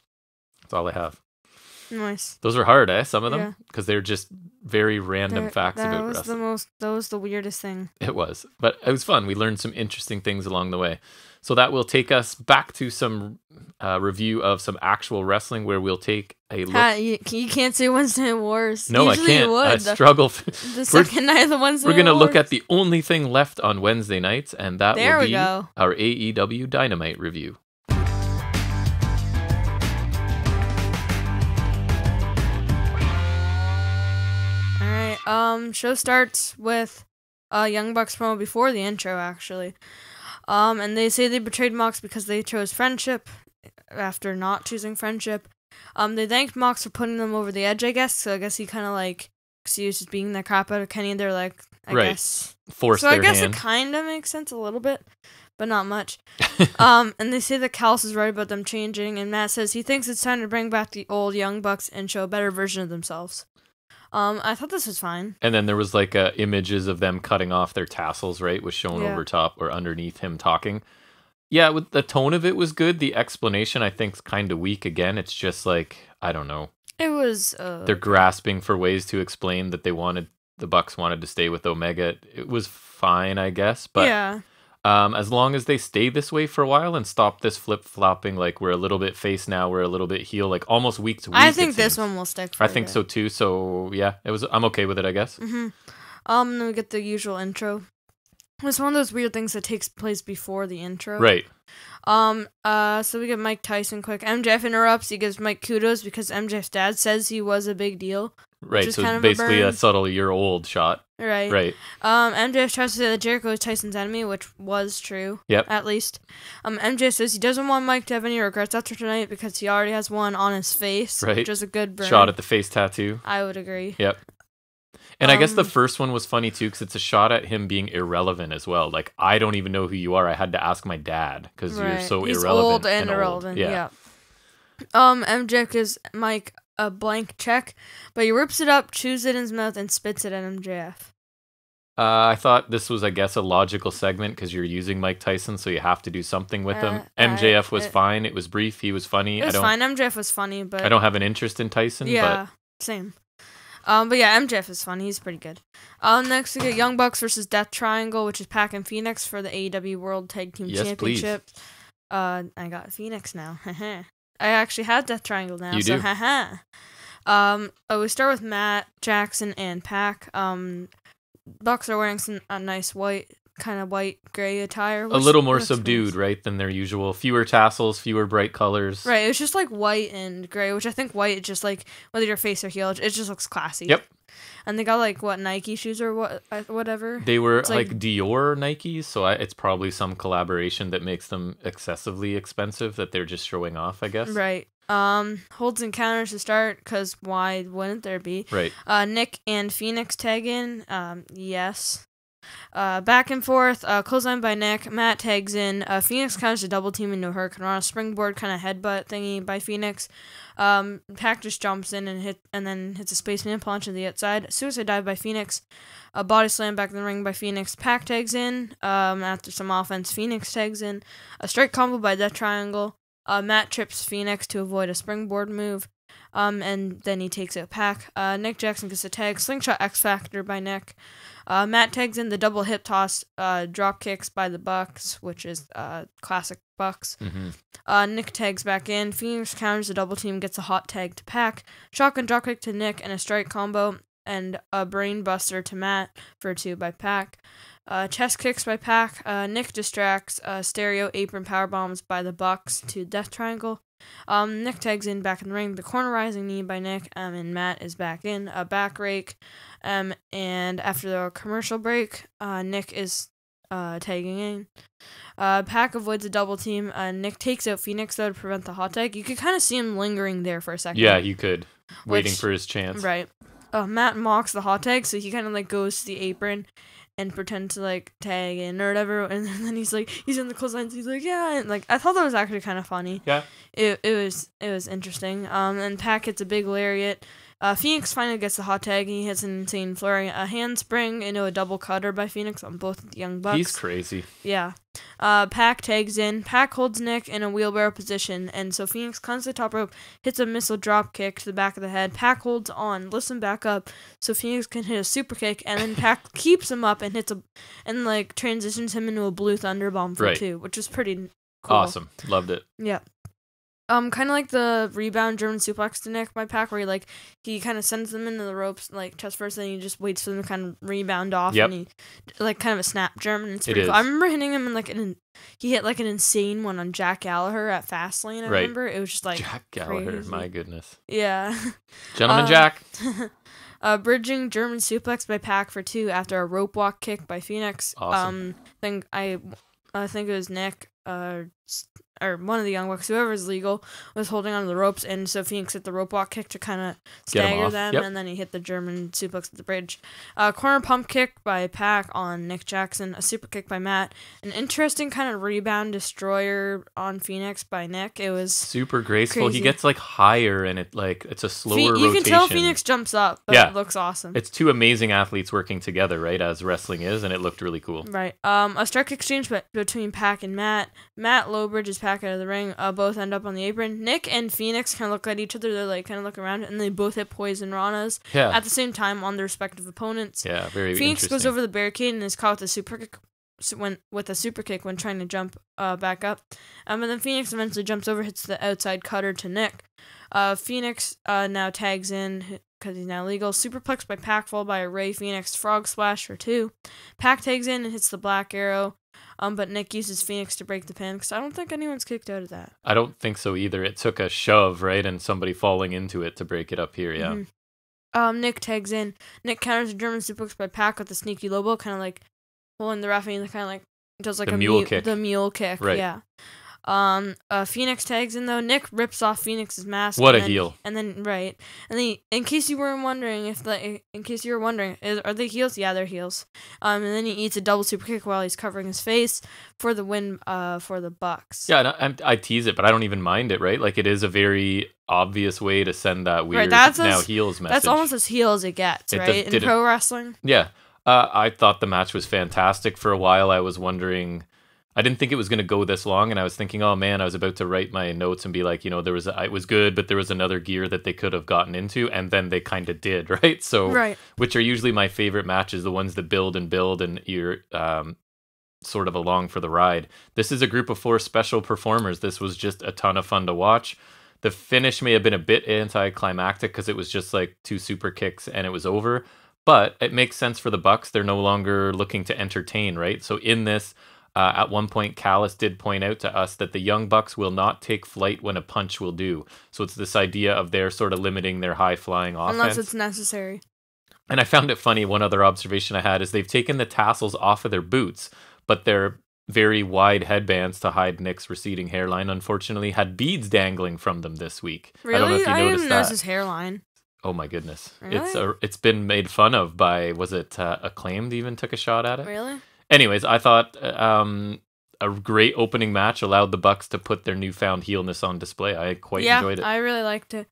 That's all I have. Nice. Those are hard, some of them? Because they're just very random facts about wrestling. That was the weirdest thing. It was. But it was fun. We learned some interesting things along the way. So that will take us back to some review of some actual wrestling where we'll take a look. You can't say Wednesday Night Wars. No, Usually I can't. You would. I struggle. The second night of the Wednesday We're going to Night look Wars. at the only thing left on Wednesday nights, and that will be go. our AEW Dynamite review. Show starts with Young Bucks promo before the intro, actually. And they say they betrayed Mox because they chose friendship after not choosing friendship. They thanked Mox for putting them over the edge, I guess. So I guess he kind of like excused being the crap out of Kenny. They're like, I guess forced their hand. So I guess it kind of makes sense a little bit, but not much. And they say that Callis is right about them changing, and Matt says he thinks it's time to bring back the old Young Bucks and show a better version of themselves. I thought this was fine. And then there was like images of them cutting off their tassels, right? Was shown over top or underneath him talking. Yeah, with the tone of it was good. The explanation I think is kind of weak again. It's just like, I don't know. It was they're grasping for ways to explain that the Bucks wanted to stay with Omega. It was fine, I guess, but yeah. As long as they stay this way for a while and stop this flip-flopping, like we're a little bit face now, we're a little bit heel, like almost week to week. I think this one will stick for I think so too. So yeah, I'm okay with it, I guess. Mm-hmm. Then we get the usual intro. It's one of those weird things that takes place before the intro. Right. So we get Mike Tyson quick. MJF interrupts. He gives Mike kudos because MJF's dad says he was a big deal. Right, so it's basically a subtle year-old shot. Right. Right. MJF tries to say that Jericho is Tyson's enemy, which was true. Yep. At least. MJF says he doesn't want Mike to have any regrets after tonight because he already has one on his face, right. which is a good burn. Shot at the face tattoo. I would agree. Yep. And I guess the first one was funny too because it's a shot at him being irrelevant as well. Like, I don't even know who you are. I had to ask my dad because you're so He's irrelevant. Old and irrelevant. Yeah. MJF gives Mike a blank check, but he rips it up, chews it in his mouth, and spits it at MJF. I thought this was, I guess, a logical segment because you're using Mike Tyson, so you have to do something with him. MJF was fine. It was brief. He was funny. It was fine. MJF was funny, but I don't have an interest in Tyson. Yeah, same. But yeah, MJF is fun. He's pretty good. Next we get Young Bucks versus Death Triangle, which is Pac and Phoenix for the AEW World Tag Team Championship. Please. I got Phoenix now. I actually have Death Triangle now. You do. We start with Matt, Jackson, and Pac. Bucks are wearing some nice white gray attire. A little more subdued, nice. Right, than their usual. Fewer tassels, fewer bright colors. Right, it was just like white and gray, which I think white, just like whether your face or heel, it just looks classy. Yep. And they got like Nike shoes or whatever. They were like Dior Nikes, so it's probably some collaboration that makes them excessively expensive that they're just showing off, I guess. Right. Holds and counters to start, because why wouldn't there be? Right. Nick and Phoenix tag in. Yes. Back and forth, clothesline by Nick. Matt tags in. Phoenix counters a double team into a Hurricanrana springboard kind of headbutt thingy by Phoenix. Pac just jumps in and then hits a spaceman punch to the outside. Suicide dive by Phoenix. A body slam back in the ring by Phoenix. Pac tags in. After some offense, Phoenix tags in. A straight combo by Death Triangle. Matt trips Phoenix to avoid a springboard move. And then he takes out Pac. Nick Jackson gets a tag. Slingshot X Factor by Nick. Matt tags in the double hip toss drop kicks by the Bucks, which is classic Bucks. Mm-hmm. Nick tags back in. Phoenix counters the double team, gets a hot tag to Pac. Shotgun drop kick to Nick and a strike combo. And a brain buster to Matt for 2 by Pac. Chest kicks by Pac. Nick distracts. Stereo apron power bombs by the Bucks to Death Triangle. Nick tags in back in the ring. The corner rising knee by Nick. And Matt is back in. A back rake. And after the commercial break, Nick is tagging in. Pac avoids a double team. Nick takes out Phoenix though to prevent the hot tag. You could kind of see him lingering there for a second. Yeah, you could. Waiting for his chance. Right. Matt mocks the hot tag, so he kind of like goes to the apron and pretends to like tag in or whatever, and then he's in the clotheslines. He's like, yeah, and like I thought that was actually kind of funny. Yeah. It was interesting. And Pac hits a big lariat. Phoenix finally gets the hot tag, and he hits an insane flurry. A handspring into a double cutter by Phoenix on both of the Young Bucks. He's crazy. Yeah. Pac tags in. Pac holds Nick in a wheelbarrow position, and so Phoenix climbs the top rope, hits a missile drop kick to the back of the head. Pac holds on, lifts him back up, so Phoenix can hit a super kick, and then Pac keeps him up and transitions him into a blue thunder bomb for 2, which is pretty cool. Awesome. Loved it. Yeah. Kind of like the rebound German suplex to Nick by Pac, where he kind of sends them into the ropes chest first, and he just waits for them to kind of rebound off, and he kind of a snap German. It's pretty cool. I remember hitting him in he hit an insane one on Jack Gallagher at Fastlane. I remember it was just Jack Gallagher. Crazy. My goodness. Yeah. Gentleman Jack. Bridging German suplex by Pac for 2 after a rope walk kick by Phoenix. Awesome. I think it was Nick. Or one of the Young Bucks, whoever's legal, was holding onto the ropes, and so Phoenix hit the rope walk kick to kind of stagger them, and then he hit the German suplex at the bridge. Corner pump kick by Pac on Nick Jackson, a super kick by Matt, an interesting kind of rebound destroyer on Phoenix by Nick. It was super graceful. Crazy. He gets higher, and it's a slower rotation. You can tell Phoenix jumps up, but it looks awesome. It's 2 amazing athletes working together, right, as wrestling is, and it looked really cool. Right. A strike exchange between Pac and Matt. Matt low bridges Pac out of the ring. Both end up on the apron. Nick and Phoenix kind of look at each other. They're kind of look around, and they both hit poison ranas at the same time on their respective opponents. Yeah, very Phoenix goes over the barricade and is caught with a super kick when trying to jump back up. And then Phoenix eventually jumps over, hits the outside cutter to Nick. Phoenix now tags in because he's now legal. Superplex by Pac, followed by a Ray Phoenix frog splash for 2. Pac tags in and hits the Black Arrow. But Nick uses Phoenix to break the pin, because I don't think anyone's kicked out of that. I don't think so either. It took a shove, right, and somebody falling into it to break it up here, yeah. Mm-hmm. Nick tags in. Nick counters a German suplex by Pac with a sneaky low blow, kind of like pulling the ref, and he kind of like does like the mule kick. The mule kick, right. Yeah. Phoenix tags in though. Nick rips off Phoenix's mask. What a heel! And then in case you were wondering, are they heels? Yeah, they're heels. And then he eats a double super kick while he's covering his face for the win. For the Bucks. Yeah, and I tease it, but I don't even mind it. Right, like it is a very obvious way to send that weird heels message. That's almost as heel as it gets, right? In pro wrestling. Yeah. I thought the match was fantastic. For a while, I was wondering. I didn't think it was going to go this long, and I was thinking, oh man, I was about to write my notes and be like, it was good, but there was another gear that they could have gotten into, and then they kind of did, right? So, which are usually my favorite matches, the ones that build, and you're sort of along for the ride. This is a group of 4 special performers. This was just a ton of fun to watch. The finish may have been a bit anticlimactic because it was just like 2 super kicks and it was over, but it makes sense for the Bucks. They're no longer looking to entertain, right? So in this, at one point, Callis did point out to us that the Young Bucks will not take flight when a punch will do. So it's this idea of they're sort of limiting their high-flying offense. Unless it's necessary. And I found it funny, one other observation I had is they've taken the tassels off of their boots, but their very wide headbands to hide Nick's receding hairline, unfortunately, had beads dangling from them this week. Really? I don't know if you noticed that. didn't notice his hairline. Oh my goodness. Really? It's been made fun of by, was it Acclaimed even took a shot at it? Really? Anyways, I thought a great opening match allowed the Bucks to put their newfound heelness on display. I quite enjoyed it. I really liked it.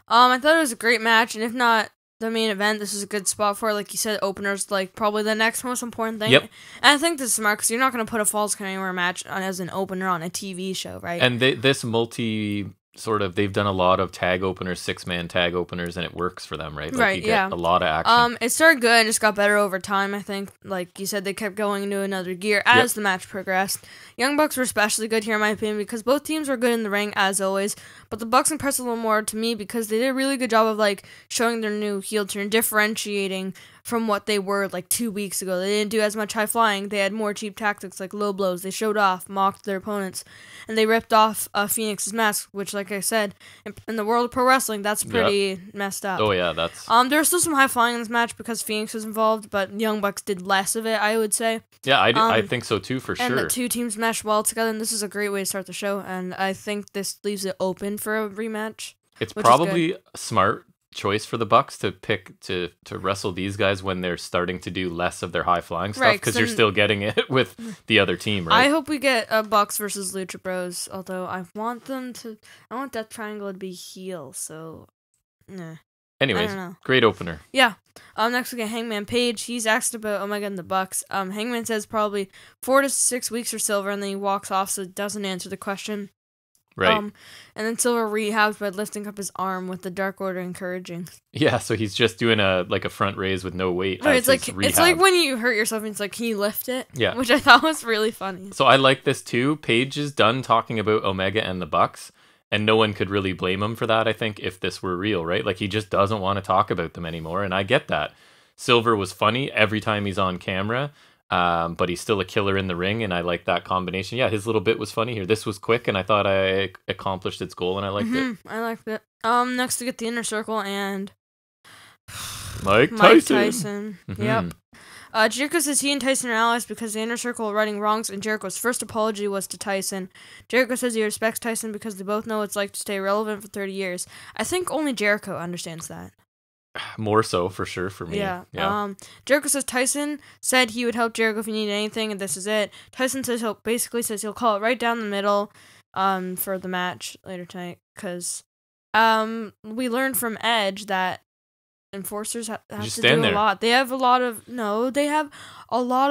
I thought it was a great match, and if not the main event, this is a good spot for it. Like you said, openers like probably the next most important thing. Yep. And I think this is smart because you're not going to put a Falls Count Anywhere match on as an opener on a TV show, right? And this they've done a lot of tag openers, 6-man tag openers, and it works for them, right? Like you get a lot of action. It started good and just got better over time, I think. Like you said, they kept going into another gear as the match progressed. Young Bucks were especially good here, in my opinion, because both teams were good in the ring, as always. But the Bucks impressed a little more to me because they did a really good job of like showing their new heel turn, differentiating from what they were like 2 weeks ago. They didn't do as much high flying. They had more cheap tactics like low blows. They showed off, mocked their opponents, and they ripped off Phoenix's mask, which, like I said, in the world of pro wrestling, that's pretty messed up. Oh yeah, that's. There was still some high flying in this match because Phoenix was involved, but Young Bucks did less of it, I would say. Yeah, I think so too, for sure. And the 2 teams meshed well together, and this is a great way to start the show. And I think this leaves it open for a rematch. It's probably a smart choice for the Bucks to pick to wrestle these guys when they're starting to do less of their high flying stuff, because you're still getting it with the other team, right? I hope we get a Bucks versus Lucha Bros, although I want Death Triangle to be heel, so anyways, great opener. Yeah. Next we get Hangman Page. He's asked about Omega and the Bucks. Hangman says probably 4 to 6 weeks for Silver, and then he walks off, so doesn't answer the question. Right. And then Silver rehabs by lifting up his arm with the Dark Order encouraging. Yeah, so he's just doing a front raise with no weight. Right, it's like when you hurt yourself and it's like, can you lift it? Yeah. Which I thought was really funny. So I like this too. Page is done talking about Omega and the Bucks, and no one could really blame him for that, I think, if this were real, right? Like, he just doesn't want to talk about them anymore, and I get that. Silver was funny every time he's on camera. But he's still a killer in the ring, and I like that combination. Yeah, his little bit was funny here. This was quick, and I thought I accomplished its goal, and I liked it. I liked it. Next we get the Inner Circle and Mike Tyson. Yep. Jericho says he and Tyson are allies because the Inner Circle are righting wrongs, and Jericho's first apology was to Tyson. Jericho says he respects Tyson because they both know what it's like to stay relevant for 30 years. I think only Jericho understands that. More so, for sure, for me. Yeah. Jericho says Tyson said he would help Jericho if he needed anything, and this is it. Tyson says he'll call it right down the middle for the match later tonight, because we learned from Edge that enforcers have to do a lot. They have a lot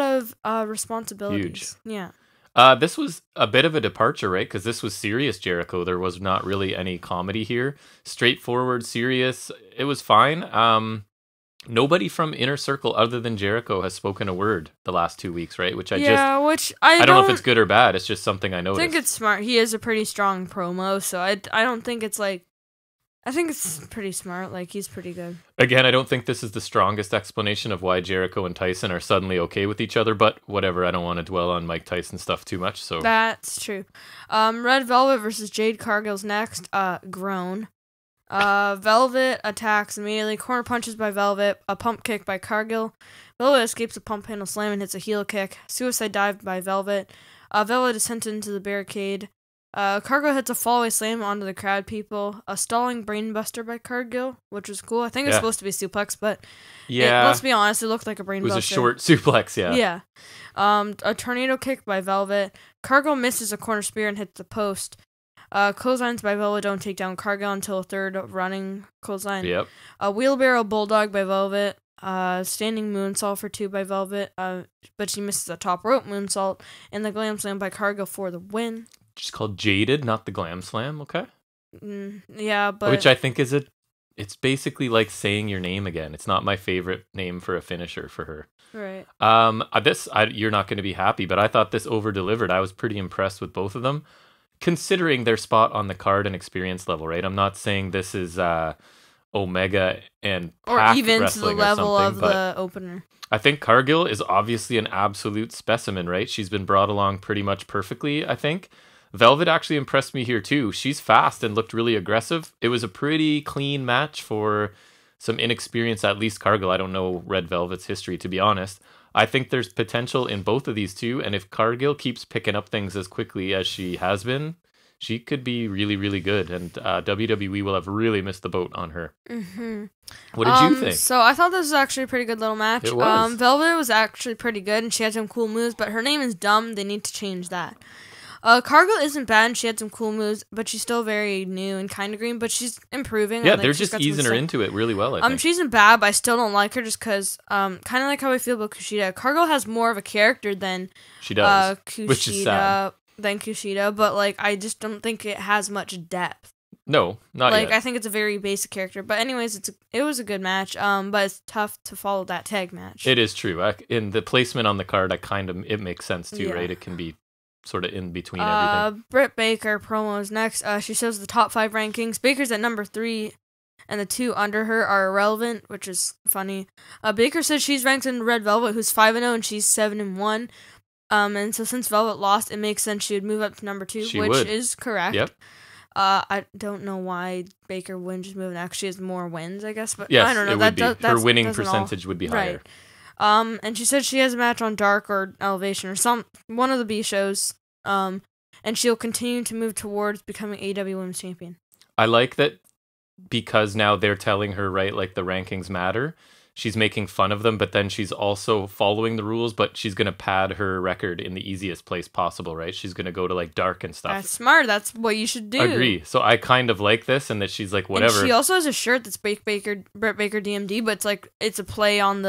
of responsibilities. Huge. Yeah. This was a bit of a departure, right? Because this was serious Jericho. There was not really any comedy here. Straightforward, serious. It was fine. Nobody from Inner Circle other than Jericho has spoken a word the last 2 weeks, right? Which I don't know if it's good or bad. It's just something I noticed. I think it's smart. He is a pretty strong promo, so I don't think it's like I think it's pretty smart. Like, he's pretty good. Again, I don't think this is the strongest explanation of why Jericho and Tyson are suddenly okay with each other, but whatever. I don't want to dwell on Mike Tyson stuff too much. So that's true. Red Velvet versus Jade Cargill's next. Groan. Velvet attacks immediately. Corner punches by Velvet. A pump kick by Cargill. Velvet escapes a pump handle slam and hits a heel kick. Suicide dive by Velvet. Velvet descends into the barricade. Cargill hits a fallaway slam onto the crowd people. A stalling brainbuster by Cargill, which was cool. I think it's supposed to be a suplex, but let's be honest, it looked like a brainbuster. It was a short suplex, yeah. Yeah. A tornado kick by Velvet. Cargill misses a corner spear and hits the post. Clotheslines by Velvet don't take down Cargill until a third running clothesline. Yep. A wheelbarrow bulldog by Velvet. Standing moonsault for 2 by Velvet. But she misses a top rope moonsault. And the glam slam by Cargill for the win. Just called Jaded, not the Glam Slam, okay? Yeah, but... Which I think is it's basically like saying your name again. It's not my favorite name for a finisher for her. Right. You're not going to be happy, but I thought this over-delivered. I was pretty impressed with both of them, considering their spot on the card and experience level, right? I'm not saying this is Omega and Pac or even to the level of the opener. I think Cargill is obviously an absolute specimen, right? She's been brought along pretty much perfectly, I think. Velvet actually impressed me here too. She's fast and looked really aggressive. It was a pretty clean match for some inexperienced, at least Cargill. I don't know Red Velvet's history, to be honest. I think there's potential in both of these two, and if Cargill keeps picking up things as quickly as she has been, she could be really, really good, and WWE will have really missed the boat on her. Mm-hmm. What did you think? So I thought this was actually a pretty good little match. It was. Velvet was actually pretty good, and she had some cool moves, but her name is dumb. They need to change that. Cargill isn't bad, and she had some cool moves, but she's still very new and kind of green, but she's improving. Yeah, they're just easing her into it really well, I think. She isn't bad, but I still don't like her just because, kind of like how I feel about Kushida. Cargill has more of a character than she does, Kushida, which is sad. Than Kushida, but, like, I just don't think it has much depth. No, not yet. Like, I think it's a very basic character, but anyways, it was a good match, but it's tough to follow that tag match. It is true. In the placement on the card, it makes sense too, right? It can be sort of in between everything. Britt Baker promos next. She shows the top 5 rankings. Baker's at number 3, and the 2 under her are irrelevant, which is funny. Baker says she's ranked in Red Velvet, who's 5-0, and she's 7-1. And so since Velvet lost, it makes sense she would move up to number 2, which is correct. Yep. I don't know why Baker wouldn't just move next. She has more wins, I guess, but yes, I don't know. It would be. Her winning percentage would be higher. Right. And she said she has a match on Dark or Elevation or one of the B shows. And she'll continue to move towards becoming AEW Women's Champion. I like that because now they're telling her, right, like the rankings matter. She's making fun of them, but then she's also following the rules, but she's going to pad her record in the easiest place possible, right? She's going to go to like Dark and stuff. That's smart. That's what you should do. Agree. So I kind of like this, and that she's like, whatever. And she also has a shirt that's Britt Baker DMD, but it's a play on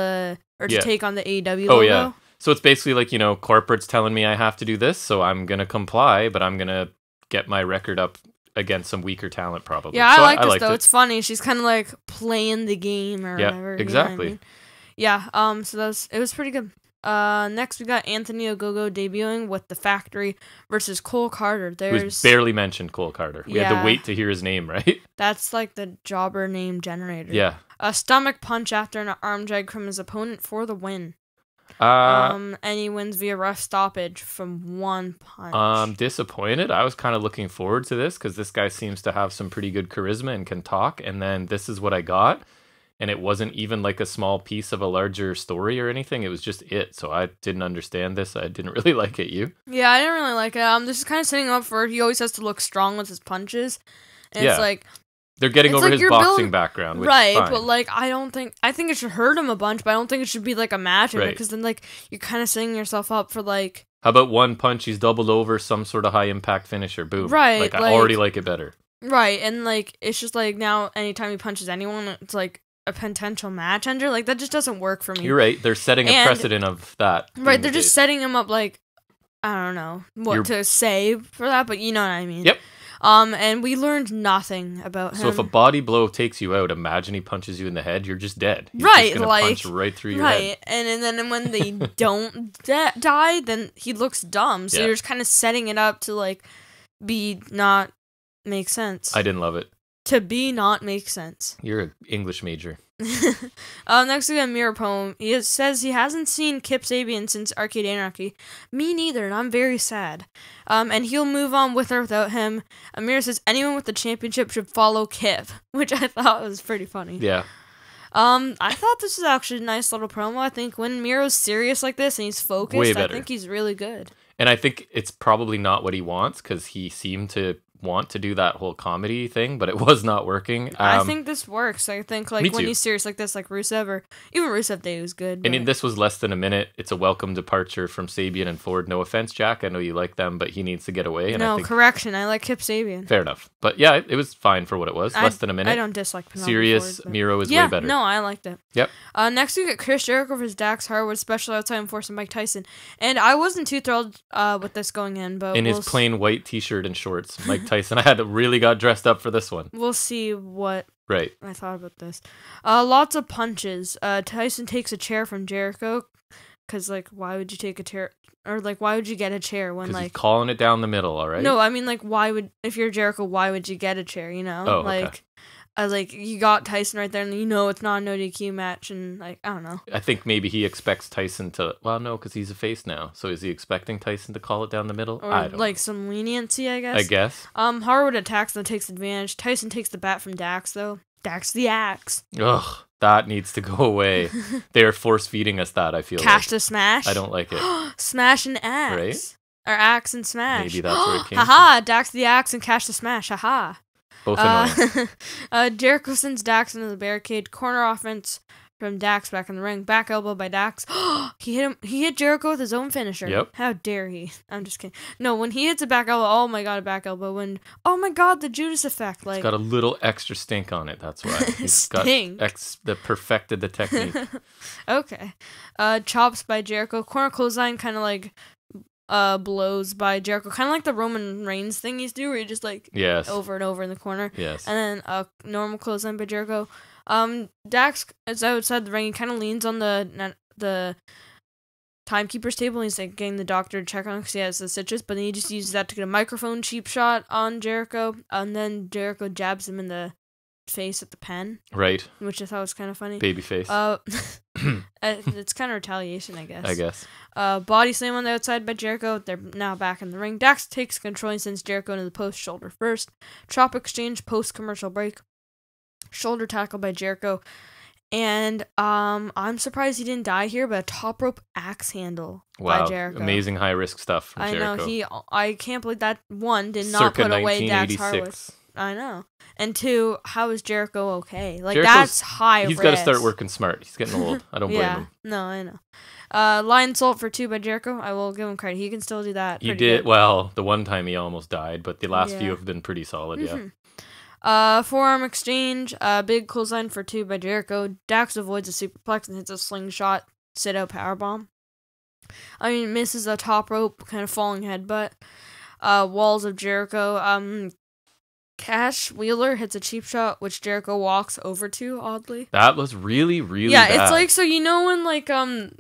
take on the AEW logo. Oh, yeah. So it's basically like, corporate's telling me I have to do this, so I'm going to comply, but I'm going to get my record up against some weaker talent, probably. Yeah, so I like this, though. It's funny. She's kind of like playing the game or whatever. Exactly. Yeah, so it was pretty good. Next, we got Anthony Ogogo debuting with The Factory versus Cole Carter. Who's barely mentioned Cole Carter. We had to wait to hear his name, right? That's like the jobber name generator. Yeah. A stomach punch after an arm drag from his opponent for the win. And he wins via ref stoppage from 1 punch. Disappointed. I was kind of looking forward to this because this guy seems to have some pretty good charisma and can talk. And then this is what I got. And it wasn't even like a small piece of a larger story or anything. It was just it. So I didn't understand this. I didn't really like it. You? Yeah, I didn't really like it. This is kind of setting him up for he always has to look strong with his punches. And it's like... They're getting over his boxing background, which is fine. But like I think it should hurt him a bunch, but I don't think it should be like a match, because then like you're kind of setting yourself up for like. How about one punch? He's doubled over some sort of high impact finisher. Boom! Right, like I already like it better. Right, and like it's just like now anytime he punches anyone, it's like a potential match ender. Like that just doesn't work for me. You're right. They're setting a precedent of that. Right, they're just setting him up like I don't know what to say for that, but you know what I mean. Yep. And we learned nothing about him. So if a body blow takes you out, imagine he punches you in the head, you're just dead. He's right, just gonna punch right through your head. Right, and then when they don't die, then he looks dumb. So you're just kind of setting it up to like be not make sense. I didn't love it. to be not make sense. You're an English major. Next we got Mirror Poem. He says he hasn't seen Kip Sabian since Arcade Anarchy. Me neither, and I'm very sad. And he'll move on with or without him. Amir says anyone with the championship should follow Kip, which I thought was pretty funny. Yeah. I thought this was actually a nice little promo. I think when Miro's serious like this and he's focused, I think he's really good. And I think it's probably not what he wants, because he seemed to want to do that whole comedy thing, but it was not working. I think this works. I think like when he's serious like this, like Rusev, or even Rusev Day was good. But... And this was less than a minute. It's a welcome departure from Sabian and Ford. No offense, Jack. I know you like them, but he needs to get away. And correction. I like Kip Sabian. Fair enough. But yeah, it was fine for what it was. Less than a minute. I don't dislike Penelope Serious Ford, Miro is way better. No, I liked it. Yep. Next we get Chris Jericho versus Dax Harwood, special outside enforcer Mike Tyson. And I wasn't too thrilled with this going in, but in his plain white t-shirt and shorts, Mike Tyson. I had to really got dressed up for this one. We'll see what I thought about this. Lots of punches. Tyson takes a chair from Jericho, because like, why would you take a chair, or like, why would you get a chair when like he's calling it down the middle? All right. No, I mean like, if you're Jericho, why would you get a chair? You know, okay. Like you got Tyson right there, and it's not a no DQ match, and like I don't know. I think maybe he expects Tyson to. Well, no, because he's a face now. So is he expecting Tyson to call it down the middle? Or I don't know. Some leniency, I guess. Harwood attacks and takes advantage. Tyson takes the bat from Dax though. Dax the axe. Ugh, that needs to go away. They're force feeding us that. I feel cash to smash. I don't like it. Smash and axe. Right? Or axe and smash. Maybe that's where it came from. Dax the axe and cash to smash. Haha. Both annoying. Jericho sends Dax into the barricade. Corner offense from Dax back in the ring. Back elbow by Dax. He hit Jericho with his own finisher. Yep. How dare he? I'm just kidding. No, when he hits a back elbow, oh my god, a back elbow. Oh my god, the Judas effect. Like, it's got a little extra stink on it. That's why. He's got perfected the technique. Okay. Chops by Jericho. Corner clothesline kind of like blows by Jericho, kind of like the Roman Reigns thing he's doing, where he just like over and over in the corner. Yes. And then a normal clothesline by Jericho. Dax is outside the ring. He kind of leans on the timekeeper's table. And he's like getting the doctor to check on him because he has the stitches, but then he just uses that to get a microphone cheap shot on Jericho, and then Jericho jabs him in the face at the pen. Right. Which I thought was kind of funny. Baby face. It's kind of retaliation, I guess. Body slam on the outside by Jericho. They're now back in the ring. Dax takes control and sends Jericho into the post, shoulder first. Chop exchange, post commercial break. Shoulder tackle by Jericho. And I'm surprised he didn't die here, but a top rope axe handle by Jericho. Amazing high risk stuff from Jericho. I know, I can't believe that, one, did not put away Dax Harwood. I know. And two, how is Jericho okay? Like, that's high risk. He's got to start working smart. He's getting old. I don't blame him. No, I know. Lion Salt for 2 by Jericho. I will give him credit. He can still do that. He did. Good. Well, the one time he almost died, but the last few have been pretty solid, Forearm exchange. Big clothesline for 2 by Jericho. Dax avoids a superplex and hits a slingshot sit-out powerbomb. I mean, misses a top rope, kind of falling headbutt. Walls of Jericho. Cash Wheeler hits a cheap shot, which Jericho walks over to, oddly. That was really, really bad. Yeah, it's like, so you know when, like,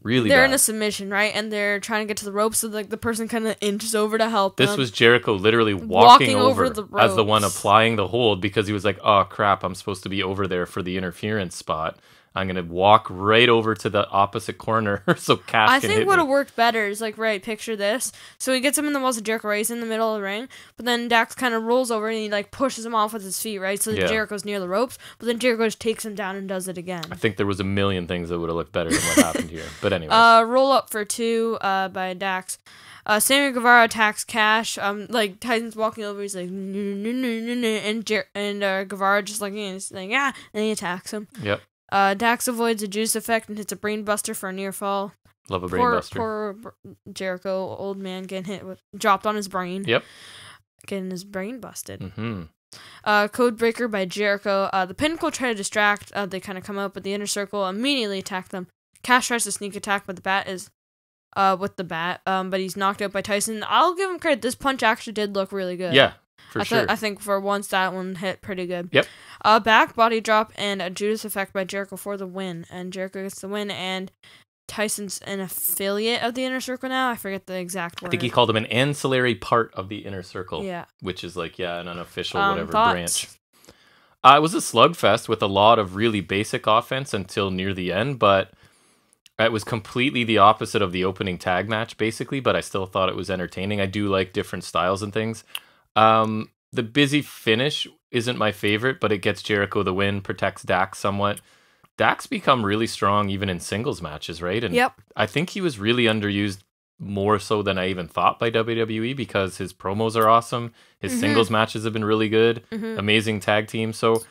really they're bad. In a submission, right? And they're trying to get to the ropes, so, like, the person kind of inches over to help them. This was Jericho literally walking over the ropes. As the one applying the hold, because he was like, oh, crap, I'm supposed to be over there for the interference spot. I'm going to walk right over to the opposite corner so Cash can hit me. I think what would have worked better is, like, right, picture this. So he gets him in the walls of Jericho, right? He's in the middle of the ring. But then Dax kind of rolls over and he, like, pushes him off with his feet, right? So Jericho's near the ropes. But then Jericho just takes him down and does it again. I think there was a million things that would have looked better than what happened here. But anyways. Roll up for 2 by Dax. Sammy Guevara attacks Cash. Like, Tyson's walking over. He's like, and Guevara just like, he's like, and he attacks him. Yep. Dax avoids a juice effect and hits a brain buster for a near fall. Love a brain buster. Poor Jericho, old man, getting dropped on his brain. Yep. Getting his brain busted. Mm-hmm. Code breaker by Jericho. The Pinnacle try to distract. They kind of come out, but the Inner Circle immediately attack them. Cash tries to sneak attack, but the bat is with the bat. But he's knocked out by Tyson. I'll give him credit. This punch actually did look really good. Yeah. For sure. I think for once that one hit pretty good. Yep. Back body drop and a Judas effect by Jericho for the win. And Jericho gets the win, and Tyson's an affiliate of the Inner Circle now. I forget the exact word. I think he called him an ancillary part of the Inner Circle. Yeah. Which is like, an unofficial whatever branch. It was a slugfest with a lot of really basic offense until near the end, but it was completely the opposite of the opening tag match, basically, but I still thought it was entertaining. I do like different styles and things. The busy finish isn't my favorite, but it gets Jericho the win, protects Dax somewhat. Dax become really strong even in singles matches, right? And Yep. I think he was really underused more so than I even thought by WWE because his promos are awesome. His singles matches have been really good. Amazing tag team. So,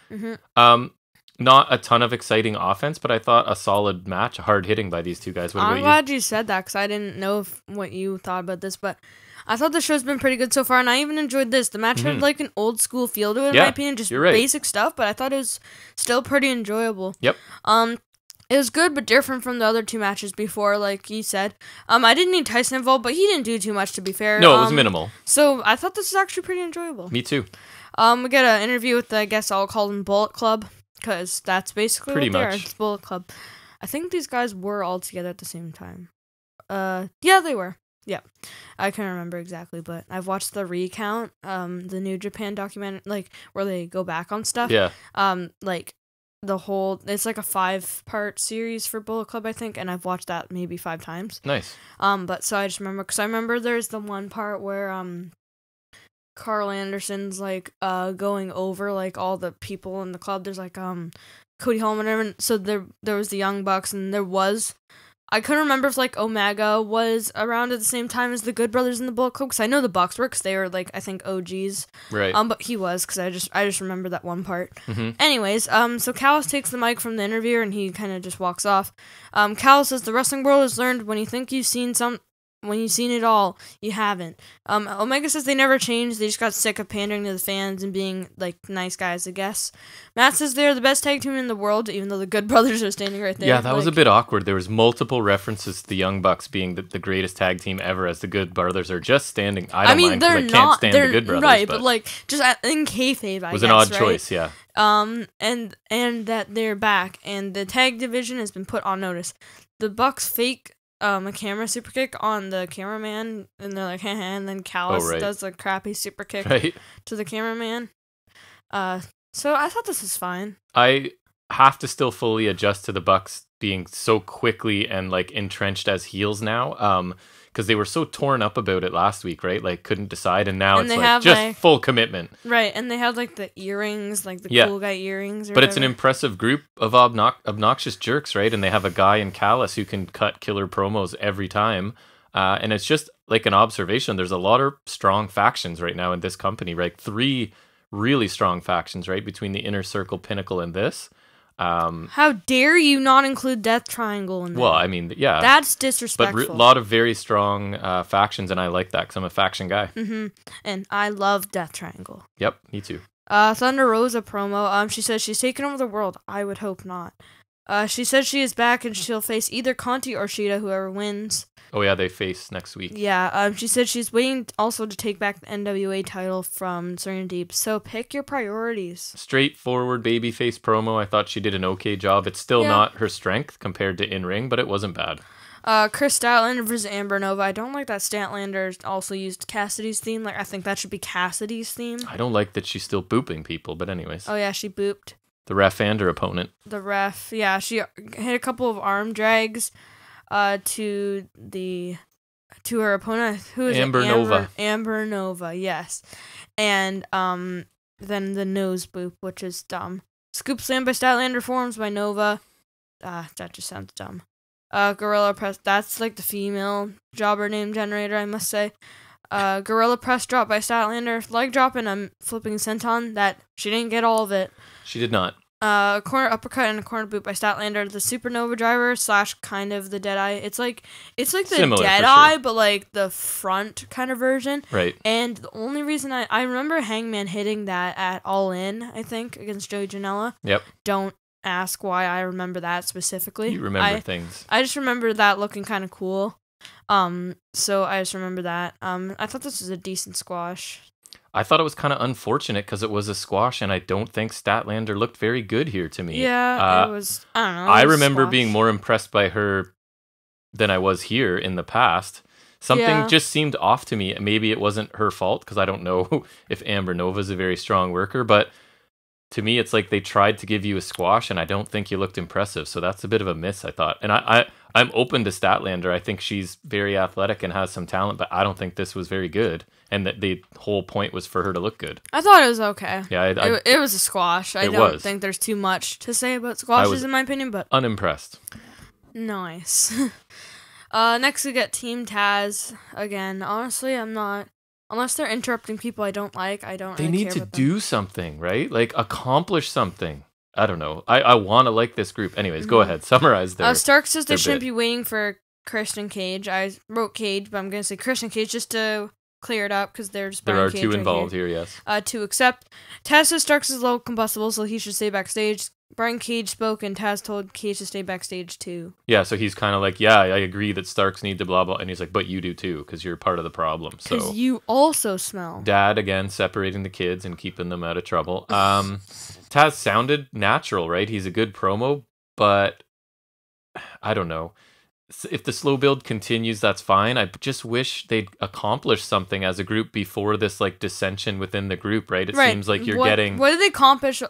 not a ton of exciting offense, but I thought a solid match, hard hitting by these two guys. What about I'm glad you said that because I didn't know what you thought about this, but I thought the show's been pretty good so far, and I even enjoyed this. The match had like an old school feel to it, in my opinion, just basic stuff, but I thought it was still pretty enjoyable. Yep. It was good, but different from the other two matches before, like you said. I didn't need Tyson involved, but he didn't do too much, to be fair. No, it was minimal. So I thought this was actually pretty enjoyable. Me too. We got an interview with, I guess I'll call them Bullet Club, because that's basically pretty what they much. are. It's Bullet Club. I think these guys were all together at the same time. Yeah, they were. Yeah, I can't remember exactly, but I've watched the recount, the New Japan documentary, like where they go back on stuff. Yeah. Like the whole, it's like a 5-part series for Bullet Club, I think, and I've watched that maybe 5 times. Nice. But so I just remember, because I remember there's the one part where Carl Anderson's like going over like all the people in the club. There's like Cody Holman, and so there was the Young Bucks, and there was, I couldn't remember if like Omega was around at the same time as the Good Brothers in the Bullet Club, because I know the Bucks were, because they were like, I think, OGs. Right. But he was, because I just remember that one part. Anyways, so Callis takes the mic from the interviewer, and he kind of just walks off. Callis says the wrestling world has learned when you think you've seen it all, you haven't. Omega says they never changed, they just got sick of pandering to the fans and being, like, nice guys, I guess. Matt says they're the best tag team in the world, even though the Good Brothers are standing right there. Yeah, that was a bit awkward. There was multiple references to the Young Bucks being the greatest tag team ever, as the Good Brothers are just standing. I mean, they're not, can't stand the Good Brothers. Right, but like, just in kayfabe, I guess, was an odd choice, yeah. And that they're back, and the tag division has been put on notice. The Bucks fake a camera super kick on the cameraman, and they're like, haha, and then Callis does a crappy super kick to the cameraman. So I thought this was fine. I have to still fully adjust to the Bucks being so quickly and like entrenched as heels now, because they were so torn up about it last week, right? Like couldn't decide, and now it's like just full commitment. Right, and they had like the earrings, like the cool guy earrings. But it's an impressive group of obnoxious jerks, right? And they have a guy in Callis who can cut killer promos every time. And it's just like an observation. There's a lot of strong factions right now in this company, right? 3 really strong factions, right? Between the Inner Circle, Pinnacle, and this. How dare you not include Death Triangle in there? Well, I mean, yeah. That's disrespectful. But a lot of very strong factions, and I like that because I'm a faction guy. And I love Death Triangle. Yep, me too. Thunder Rosa promo. She says she's taking over the world. I would hope not. She says she is back, and she'll face either Conti or Shida, whoever wins. Oh yeah, they face next week. Yeah, she said she's waiting also to take back the NWA title from Serena Deeb. So pick your priorities. Straightforward babyface promo. I thought she did an okay job. It's still not her strength compared to in-ring, but it wasn't bad. Chris Statlander versus Amber Nova. I don't like that Statlander also used Cassidy's theme. Like, I think that should be Cassidy's theme. I don't like that she's still booping people, but anyways. Oh yeah, she booped. The ref and her opponent. The ref, yeah. She hit a couple of arm drags to her opponent, who is Amber Nova. Amber Nova, yes. And then the nose boop, which is dumb. Scoop slam by Statlander, forms by Nova. That just sounds dumb. Gorilla press, that's like the female jobber name generator, I must say. Gorilla press drop by Statlander, leg drop and a flipping senton. That she didn't get all of it. She did not. Corner uppercut and a corner boot by Statlander. The Supernova driver / kind of the Deadeye. It's like the similar, Deadeye, sure. but like the front kind of version. Right. And the only reason I remember Hangman hitting that at All In, I think, against Joey Janela. Yep. Don't ask why I remember that specifically. You remember things. I just remember that looking kind of cool. So I just remember that. I thought this was a decent squash. I thought it was kind of unfortunate because it was a squash, and I don't think Statlander looked very good here to me. Yeah, it was, I don't know. I remember being more impressed by her than I was here in the past. Something just seemed off to me. Maybe it wasn't her fault, because I don't know if Amber Nova's a very strong worker, but to me, it's like they tried to give you a squash, and I don't think you looked impressive. So that's a bit of a miss, I thought. And I'm open to Statlander. I think she's very athletic and has some talent, but I don't think this was very good. And that the whole point was for her to look good. I thought it was okay. Yeah, it was a squash. I don't think there's too much to say about squashes in my opinion, but unimpressed. Nice. Next we get Team Taz again. Honestly, I'm not. Unless they're interrupting people I don't like, I don't. They need to do something, right? Like accomplish something. I don't know. I want to like this group. Anyways, go ahead. Summarize their. Stark says they shouldn't be waiting for Christian Cage. I wrote Cage, but I'm gonna say Christian Cage just to clear it up because there are two involved here. Yes. To accept. Taz says Starks is low combustible, so he should stay backstage. Brian Cage spoke, and Taz told Cage to stay backstage too. Yeah, so he's kind of like, yeah, I agree that Starks need to blah blah, and he's like, but you do too, because you're part of the problem. Because you also smell. Dad again separating the kids and keeping them out of trouble. Taz sounded natural, right? He's a good promo, but I don't know. If the slow build continues, that's fine. I just wish they'd accomplish something as a group before this like dissension within the group, right? It seems like you're getting. What did they accomplish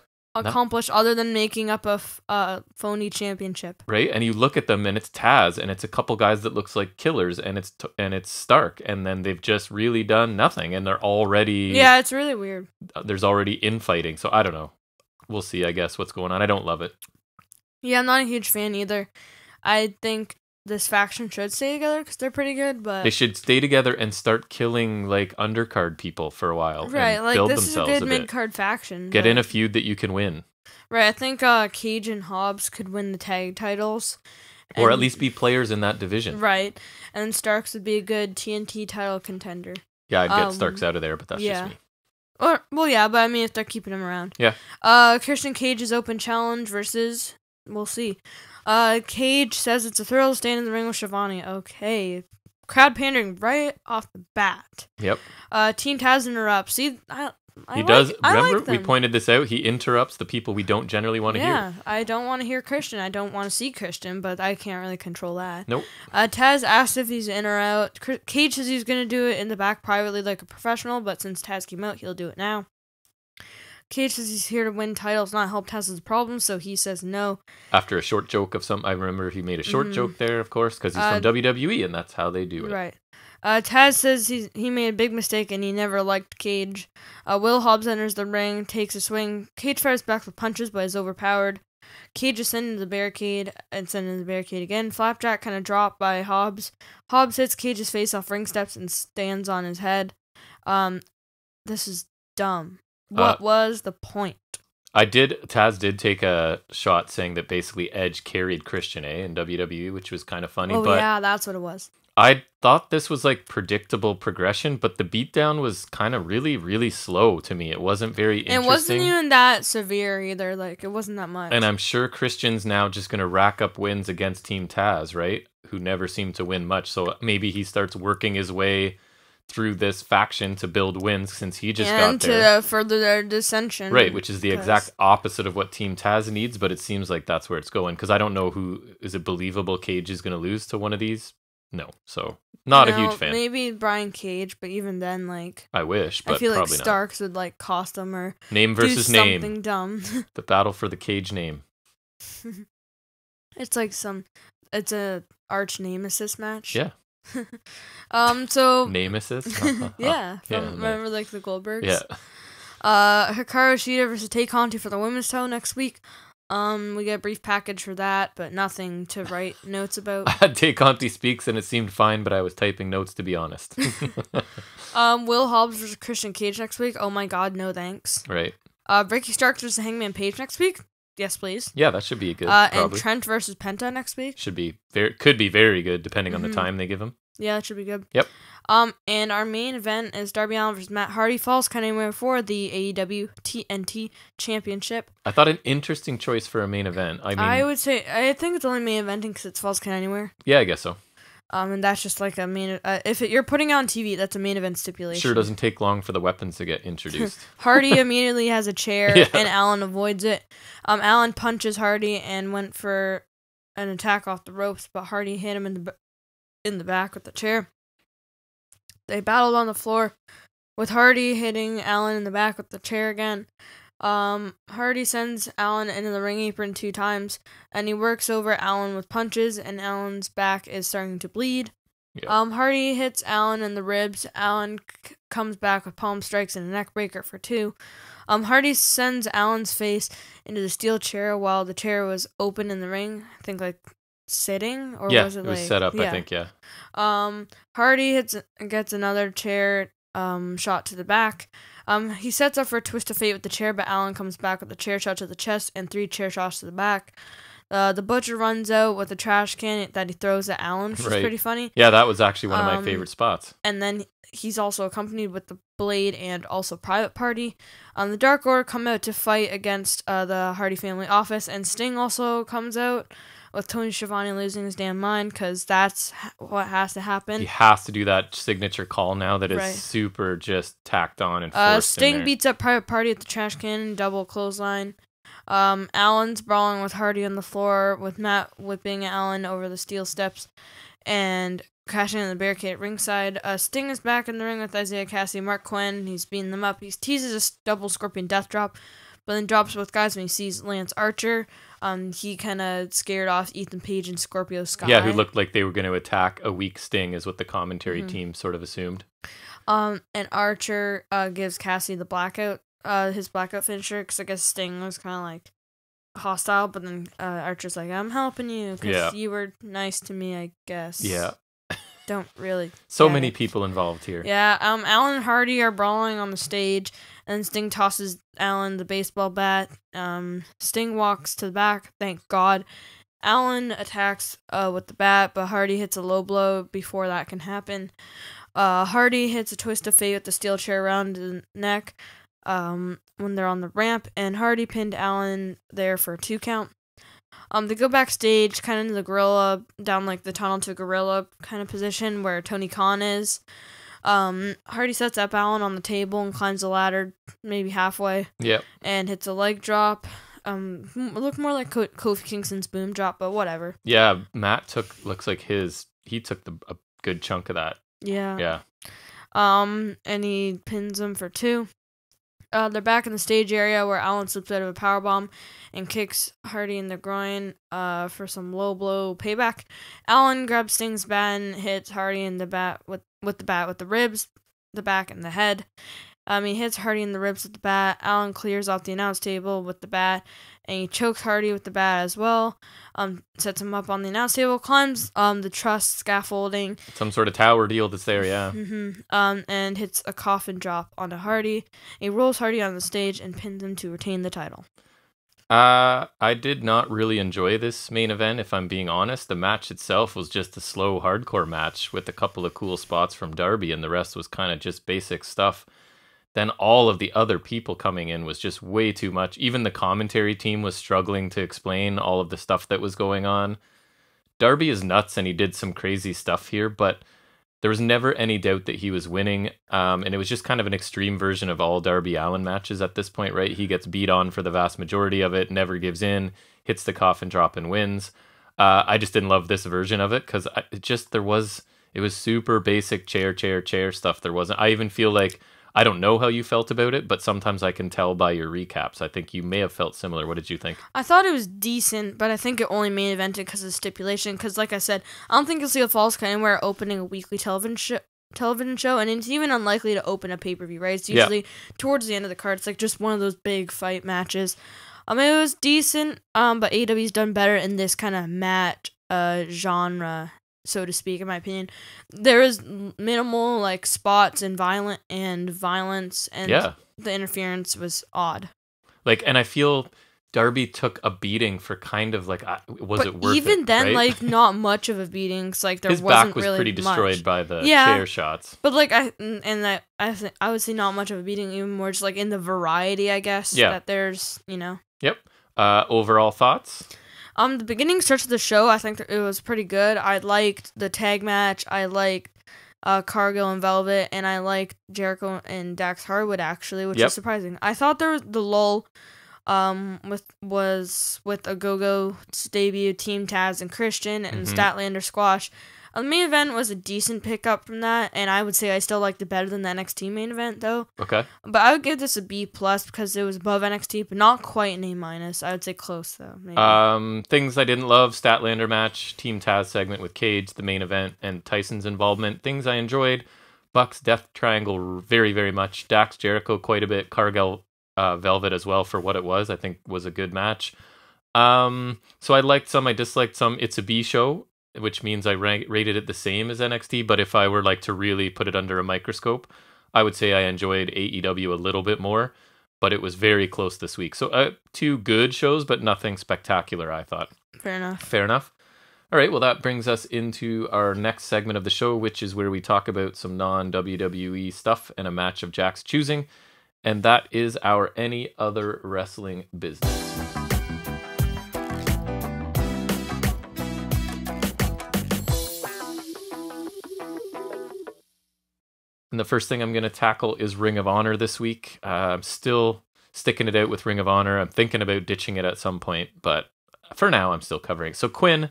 other than making up a phony championship, right? And you look at them and it's Taz and it's a couple guys that looks like killers and it's Stark, and then they've just really done nothing, and they're already it's really weird. There's already infighting, so I don't know. We'll see, I guess, what's going on. I don't love it. Yeah, I'm not a huge fan either. I think this faction should stay together because they're pretty good, but they should stay together and start killing like undercard people for a while, right? And like build this themselves is a good mid-card faction. Get in a feud that you can win. Right, I think Cage and Hobbs could win the tag titles, or at least be players in that division. Right, and Starks would be a good TNT title contender. Yeah, I'd get Starks out of there, but that's just me. But I mean, if they're keeping him around. Yeah. Christian Cage's open challenge versus, we'll see. Cage says it's a thrill to stand in the ring with Shivani. Okay. Crowd pandering right off the bat. Yep. Team Taz interrupts. See, he does. Remember, we pointed this out. He interrupts the people we don't generally want to hear. Yeah, I don't want to hear Christian. I don't want to see Christian, but I can't really control that. Nope. Taz asks if he's in or out. Cage says he's going to do it in the back privately like a professional, but since Taz came out, he'll do it now. Cage says he's here to win titles, not help Taz's problems, so he says no. After a short joke of some, I remember he made a short joke there, of course, because he's from WWE, and that's how they do it. Right. Taz says he made a big mistake and he never liked Cage. Will Hobbs enters the ring, takes a swing. Cage fires back with punches, but is overpowered. Cage is sent into the barricade and sent into the barricade again. Flapjack kind of dropped by Hobbs. Hobbs hits Cage's face off ring steps and stands on his head. This is dumb. What was the point? Taz did take a shot saying that basically Edge carried Christian in WWE, which was kind of funny. Oh, yeah, that's what it was. I thought this was like predictable progression, but the beatdown was kind of really, really slow to me. It wasn't very interesting. It wasn't even that severe either. Like, it wasn't that much. And I'm sure Christian's now just going to rack up wins against Team Taz, right? Who never seemed to win much. So maybe he starts working his way through this faction to build wins since he just got there. And to further their dissension. Right, which is the exact opposite of what Team Taz needs, but it seems like that's where it's going. Because I don't know is it believable Cage is going to lose to one of these? No, so not a huge fan. Maybe Brian Cage, but even then, like, I wish, but I feel probably like Starks would like cost him or name versus do name. Something dumb. The battle for the Cage name. It's like it's a arch nemesis match. Yeah. So nemesis. Yeah. Remember like the Goldbergs. Yeah. Hikaru Shida versus Tay Conti for the women's title next week. We get a brief package for that, but nothing to write notes about. Tay Conti speaks and it seemed fine, but I was typing notes to be honest. Will Hobbs versus Christian Cage next week. Oh my god, no thanks. Right. Ricky Starks versus Hangman Page next week. Yes, please. Yeah, that should be good. And Trent versus Penta next week. Could be very good depending on the time they give him. Yeah, that should be good. Yep. And our main event is Darby Allin versus Matt Hardy. Falls kind of anywhere for the AEW TNT Championship. I thought an interesting choice for a main event. I would say I think it's only main eventing because it's Falls kind of anywhere. Yeah, I guess so. And that's just like a main. If you're putting it on TV, that's a main event stipulation. Sure, doesn't take long for the weapons to get introduced. Hardy immediately has a chair, and Allin avoids it. Allin punches Hardy and went for an attack off the ropes, but Hardy hit him in the back with the chair. They battled on the floor, with Hardy hitting Allin in the back with the chair again. Hardy sends Allen into the ring apron 2 times, and he works over Allen with punches, and Allen's back is starting to bleed. Yep. Hardy hits Allen in the ribs. Allen comes back with palm strikes and a neck breaker for 2. Hardy sends Allen's face into the steel chair while the chair was open in the ring. I think like sitting, or was it was set up? Yeah. I think Hardy gets another chair shot to the back. He sets up for a twist of fate with the chair, but Allen comes back with a chair shot to the chest and 3 chair shots to the back. The Butcher runs out with a trash can that he throws at Allen, which is pretty funny. Yeah, that was actually one of my favorite spots. And then he's also accompanied with the Blade and also Private Party. The Dark Order come out to fight against the Hardy family office, and Sting also comes out with Tony Schiavone losing his damn mind, because that's what has to happen. He has to do that signature call now that is super just tacked on and forced Sting beats up Private Party at the trash can, double clothesline. Allen's brawling with Hardy on the floor, with Matt whipping Allen over the steel steps and crashing in the barricade at ringside. Sting is back in the ring with Isaiah Cassidy and Mark Quinn. He's beating them up. He teases a double scorpion death drop, but then drops both guys when he sees Lance Archer. He kind of scared off Ethan Page and Scorpio Sky. Yeah, who looked like they were going to attack a weak Sting, is what the commentary team sort of assumed. And Archer gives Cassidy the blackout. His blackout finisher, because I guess Sting was kind of like hostile, but then Archer's like, I'm helping you because you were nice to me, I guess. Yeah. Don't really. So many people involved here. Yeah. Allen and Hardy are brawling on the stage, and Sting tosses Allen the baseball bat. Sting walks to the back, thank God. Allen attacks with the bat, but Hardy hits a low blow before that can happen. Hardy hits a twist of fate with the steel chair around the neck. When they're on the ramp, and Hardy pinned Allen there for a 2 count. They go backstage, kind of into the gorilla, down like the tunnel to gorilla kind of position where Tony Khan is. Hardy sets up Allen on the table and climbs the ladder, maybe halfway. Yep. And hits a leg drop. Looked more like Kofi Kingston's boom drop, but whatever. Yeah, Matt looks like he took a good chunk of that. Yeah. Yeah. And he pins him for 2. They're back in the stage area where Allen slips out of a powerbomb and kicks Hardy in the groin for some low blow payback. Allen grabs Sting's bat and hits Hardy in the bat with the ribs, the back, and the head. He hits Hardy in the ribs with the bat. Allen clears off the announce table with the bat, and he chokes Hardy with the bat as well. Sets him up on the announce table, climbs the truss scaffolding. Some sort of tower deal that's there, yeah. And hits a coffin drop onto Hardy. He rolls Hardy on the stage and pins him to retain the title. I did not really enjoy this main event, if I'm being honest. The match itself was just a slow, hardcore match with a couple of cool spots from Darby, and the rest was kind of just basic stuff. Then all of the other people coming in was just way too much. Even the commentary team was struggling to explain all of the stuff that was going on. Darby is nuts, and he did some crazy stuff here, but there was never any doubt that he was winning. And it was just kind of an extreme version of all Darby Allin matches at this point, right? He gets beat on for the vast majority of it, never gives in, hits the coffin drop and wins. I just didn't love this version of it because it was super basic chair stuff. I even feel like, I don't know how you felt about it, but sometimes I can tell by your recaps. I think you may have felt similar. What did you think? I thought it was decent, but I think it only main evented because of stipulation. Because, like I said, I don't think you'll see a Falls Count Anywhere opening a weekly television show, and it's even unlikely to open a pay-per-view, right? It's usually towards the end of the card. It's like just one of those big fight matches. It was decent, but AEW's done better in this kind of match genre, so to speak, in my opinion. There is minimal like spots and violence, and the interference was odd. And I feel Darby took a beating for kind of it worth it? Even then, right? Not much of a beating. It's like his wasn't back was really pretty destroyed much by the chair shots. But I would say not much of a beating, even more just in the variety, I guess. Yeah. That there's Yep. Overall thoughts. The beginning stretch of the show, I think it was pretty good. I liked the tag match. I liked Cargill and Velvet, and I liked Jericho and Dax Harwood, actually, which is surprising. I thought there was the lull with a Go-Go's debut, Team Taz and Christian, and Statlander Squash. The main event was a decent pickup from that, and I would say I still liked it better than the NXT main event, though. Okay. But I would give this a B+ because it was above NXT, but not quite an A-. I would say close, though. Maybe. Things I didn't love: Statlander match, Team Taz segment with Cage, the main event, and Tyson's involvement. Things I enjoyed: Bucks Death Triangle very, very much. Dax Jericho quite a bit. Cargill Velvet as well for what it was. I think was a good match. So I liked some, I disliked some. It's a B show, which means I rated it the same as NXT, but if I were like to really put it under a microscope, I would say I enjoyed AEW a little bit more, but it was very close this week. So 2 good shows, but nothing spectacular, I thought. Fair enough. All right, well, that brings us into our next segment of the show, which is where we talk about some non-WWE stuff and a match of Jack's choosing, and that is our Any Other Wrestling Business. And the first thing I'm going to tackle is Ring of Honor this week. I'm still sticking it out with Ring of Honor. I'm thinking about ditching it at some point, but for now, I'm still covering. So Quinn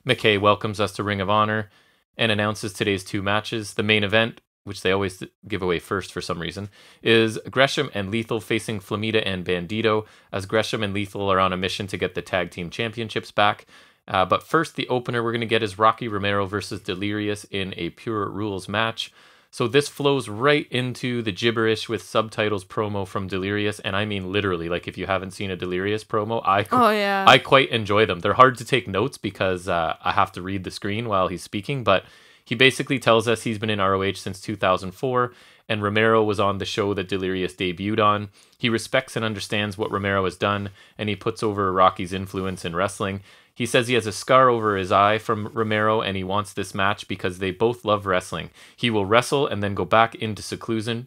McKay welcomes us to Ring of Honor and announces today's 2 matches. The main event, which they always give away first for some reason, is Gresham and Lethal facing Flamita and Bandito, as Gresham and Lethal are on a mission to get the tag team championships back. But first, the opener we're going to get is Rocky Romero versus Delirious in a Pure Rules match. So this flows right into the gibberish with subtitles promo from Delirious, and I mean literally, like if you haven't seen a Delirious promo, I quite enjoy them. They're hard to take notes because I have to read the screen while he's speaking, but he basically tells us he's been in ROH since 2004, and Romero was on the show that Delirious debuted on. He respects and understands what Romero has done, and he puts over Rocky's influence in wrestling. He says he has a scar over his eye from Romero, and he wants this match because they both love wrestling. He will wrestle and then go back into seclusion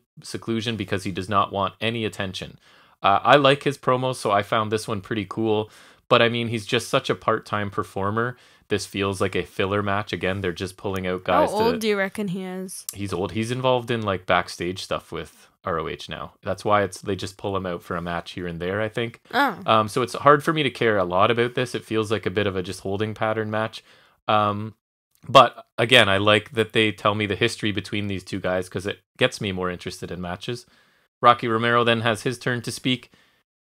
because he does not want any attention. I like his promos, so I found this one pretty cool. But I mean, he's just such a part-time performer. This feels like a filler match. Again, they're just pulling out guys. How old do you reckon he is? He's old. He's involved in like backstage stuff with ROH now. That's why they just pull him out for a match here and there, I think. Oh. So it's hard for me to care a lot about this. It feels like a bit of a just holding pattern match. But again, I like that they tell me the history between these 2 guys because it gets me more interested in matches. Rocky Romero then has his turn to speak,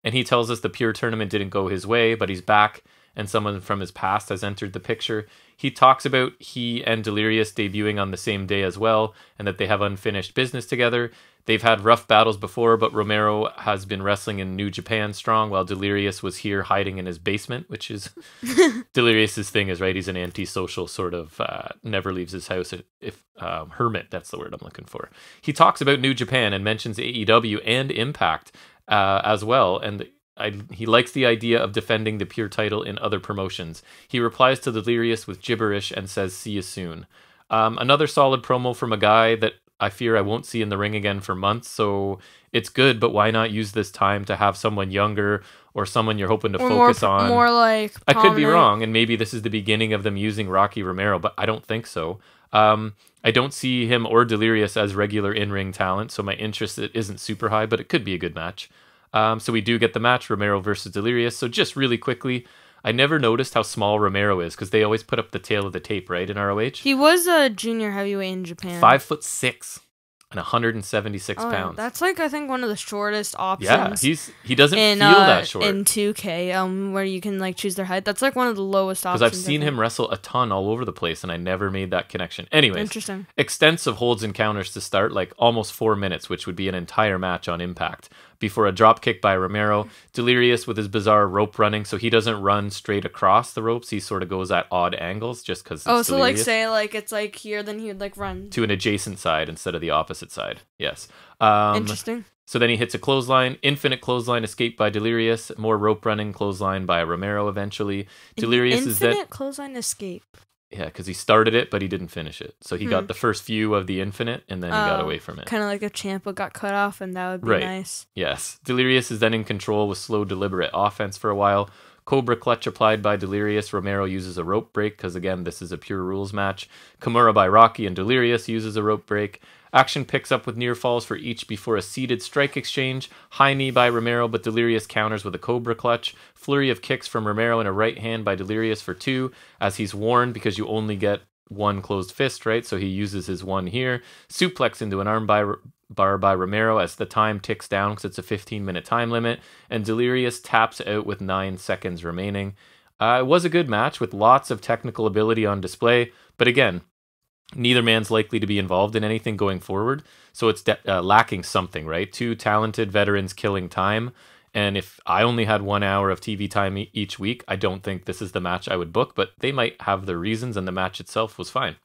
and he tells us the Pure tournament didn't go his way, but he's back, and someone from his past has entered the picture. He talks about he and Delirious debuting on the same day as well, and that they have unfinished business together. They've had rough battles before, but Romero has been wrestling in New Japan strong, while Delirious was here hiding in his basement, which is Delirious's thing is, right? He's an antisocial sort of, never leaves his house, hermit, that's the word I'm looking for. He talks about New Japan and mentions AEW and Impact as well, and he likes the idea of defending the Pure title in other promotions. He replies to Delirious with gibberish and says, "See you soon." Another solid promo from a guy that I fear I won't see in the ring again for months, so it's good, but why not use this time to have someone younger or someone you're hoping to focus on? More like I could be wrong, and maybe this is the beginning of them using Rocky Romero, but I don't think so. I don't see him or Delirious as regular in-ring talent, so my interest isn't super high, but it could be a good match. So we do get the match, Romero versus Delirious. So just really quickly, I never noticed how small Romero is because they always put up the tail of the tape, right, in ROH? He was a junior heavyweight in Japan. 5'6" and 176 pounds. That's like, I think, one of the shortest options. Yeah, he doesn't feel that short. In 2K, where you can like choose their height. That's like one of the lowest options. Because I've seen him wrestle a ton all over the place, and I never made that connection. Anyways, interesting. Extensive holds and counters to start, like almost 4 minutes, which would be an entire match on Impact. Before a drop kick by Romero, Delirious with his bizarre rope running, so he doesn't run straight across the ropes. He sort of goes at odd angles just because. Oh, so Delirious. Like say like it's like here, then he would like run to an adjacent side instead of the opposite side. Yes. Interesting. So then he hits a clothesline, infinite clothesline escape by Delirious, more rope running clothesline by Romero eventually. Delirious is that infinite clothesline escape. Yeah, because he started it, but he didn't finish it. So he got the first few of the infinite, and then he got away from it. Kind of like if Ciampa got cut off, and that would be nice. Yes. Delirious is then in control with slow, deliberate offense for a while. Cobra clutch applied by Delirious. Romero uses a rope break, because again, this is a Pure Rules match. Kimura by Rocky, and Delirious uses a rope break. Action picks up with near falls for each before a seated strike exchange. High knee by Romero, but Delirious counters with a Cobra clutch. Flurry of kicks from Romero and a right hand by Delirious for 2, as he's warned because you only get one closed fist, right? So he uses his one here. Suplex into an arm bar by Romero as the time ticks down because it's a 15-minute time limit. And Delirious taps out with 9 seconds remaining. It was a good match with lots of technical ability on display. But again, neither man's likely to be involved in anything going forward. So it's lacking something, right? 2 talented veterans killing time. And if I only had 1 hour of TV time each week, I don't think this is the match I would book, but they might have their reasons, and the match itself was fine.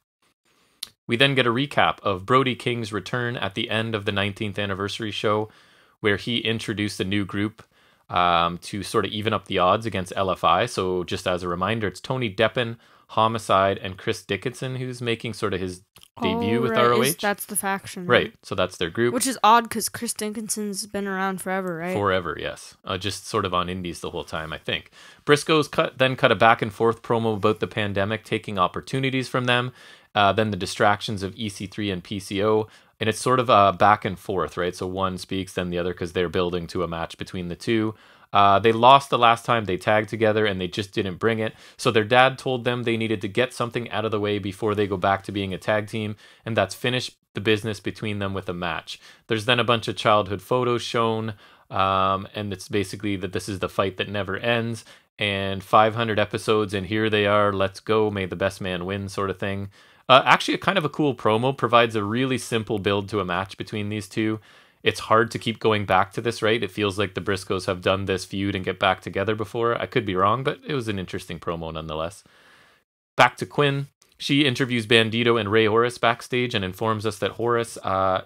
We then get a recap of Brody King's return at the end of the 19th anniversary show, where he introduced a new group to sort of even up the odds against LFI. So just as a reminder, it's Tony Deppen, Homicide, and Chris Dickinson who's making sort of his debut with ROH. That's the faction. Right, so that's their group. Which is odd because Chris Dickinson's been around forever, right? Forever, yes. Just sort of on indies the whole time, I think. Briscoe's then cut a back and forth promo about the pandemic, taking opportunities from them. Then the distractions of EC3 and PCO. And it's sort of a back and forth, right? So one speaks, then the other, because they're building to a match between the two. They lost the last time they tagged together and they just didn't bring it. So their dad told them they needed to get something out of the way before they go back to being a tag team. And that's finish the business between them with a match. There's then a bunch of childhood photos shown. And it's basically that this is the fight that never ends. And 500 episodes and here they are. Let's go. May the best man win sort of thing. Actually, kind of a cool promo. Provides a really simple build to a match between these two. It's hard to keep going back to this, right? It feels like the Briscoes have done this feud and get back together before. I could be wrong, but it was an interesting promo nonetheless. Back to Quinn. She interviews Bandito and Ray Horace backstage and informs us that Horace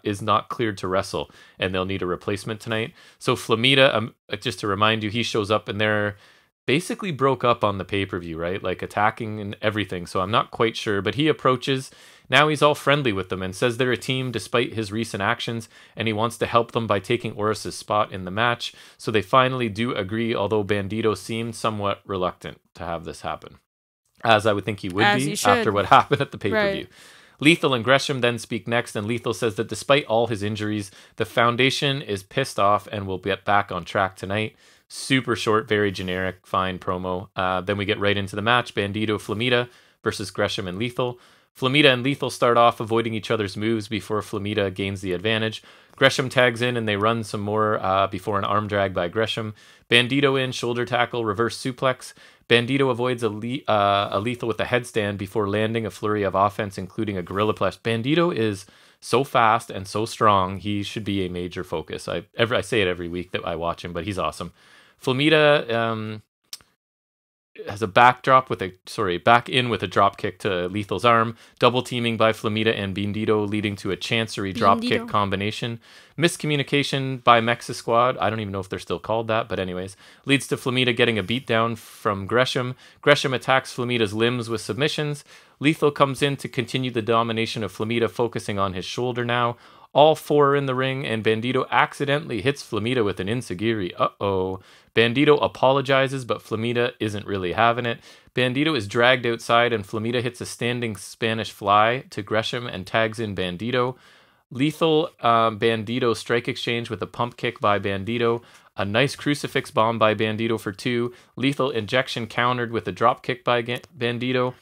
is not cleared to wrestle and they'll need a replacement tonight. So Flamita, just to remind you, he shows up and they're basically broke up on the pay-per-view, right? Like attacking and everything. So I'm not quite sure, but he approaches. Now he's all friendly with them and says they're a team despite his recent actions, and he wants to help them by taking Horace's spot in the match. So they finally do agree, although Bandito seemed somewhat reluctant to have this happen. As I would think he would be after what happened at the pay-per-view. Right. Lethal and Gresham then speak next, and Lethal says that despite all his injuries, the Foundation is pissed off and will get back on track tonight. Super short, very generic, fine promo. Then we get right into the match. Bandito, Flamita versus Gresham and Lethal. Flamita and Lethal start off avoiding each other's moves before Flamita gains the advantage. Gresham tags in and they run some more before an arm drag by Gresham. Bandito in, shoulder tackle, reverse suplex. Bandito avoids a Lethal with a headstand before landing a flurry of offense, including a gorilla press. Bandito is so fast and so strong. He should be a major focus. I say it every week that I watch him, but he's awesome. Flamita has a back in with a drop kick to Lethal's arm, double teaming by Flamita and Bandito, leading to a chancery drop kick combination. Miscommunication by Mexa Squad, I don't even know if they're still called that, but anyways, leads to Flamita getting a beatdown from Gresham. Gresham attacks Flamita's limbs with submissions. Lethal comes in to continue the domination of Flamita, focusing on his shoulder now. All four are in the ring, and Bandito accidentally hits Flamita with an enziguri. Uh-oh. Bandito apologizes, but Flamita isn't really having it. Bandito is dragged outside, and Flamita hits a standing Spanish fly to Gresham and tags in Bandito. Lethal Bandito strike exchange with a pump kick by Bandito. A nice crucifix bomb by Bandito for 2. Lethal injection countered with a drop kick by Bandito.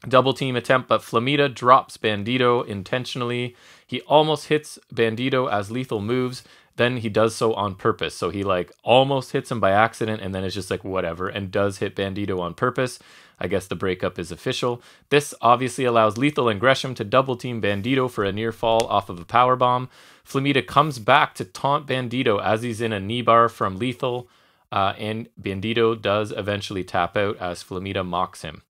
Double team attempt, but Flamita drops Bandito intentionally. He almost hits Bandito as Lethal moves. Then he does so on purpose. So he almost hits him by accident and then it's just whatever, and does hit Bandito on purpose. I guess the breakup is official. This obviously allows Lethal and Gresham to double team Bandito for a near fall off of a powerbomb. Flamita comes back to taunt Bandito as he's in a knee bar from Lethal. And Bandito does eventually tap out as Flamita mocks him.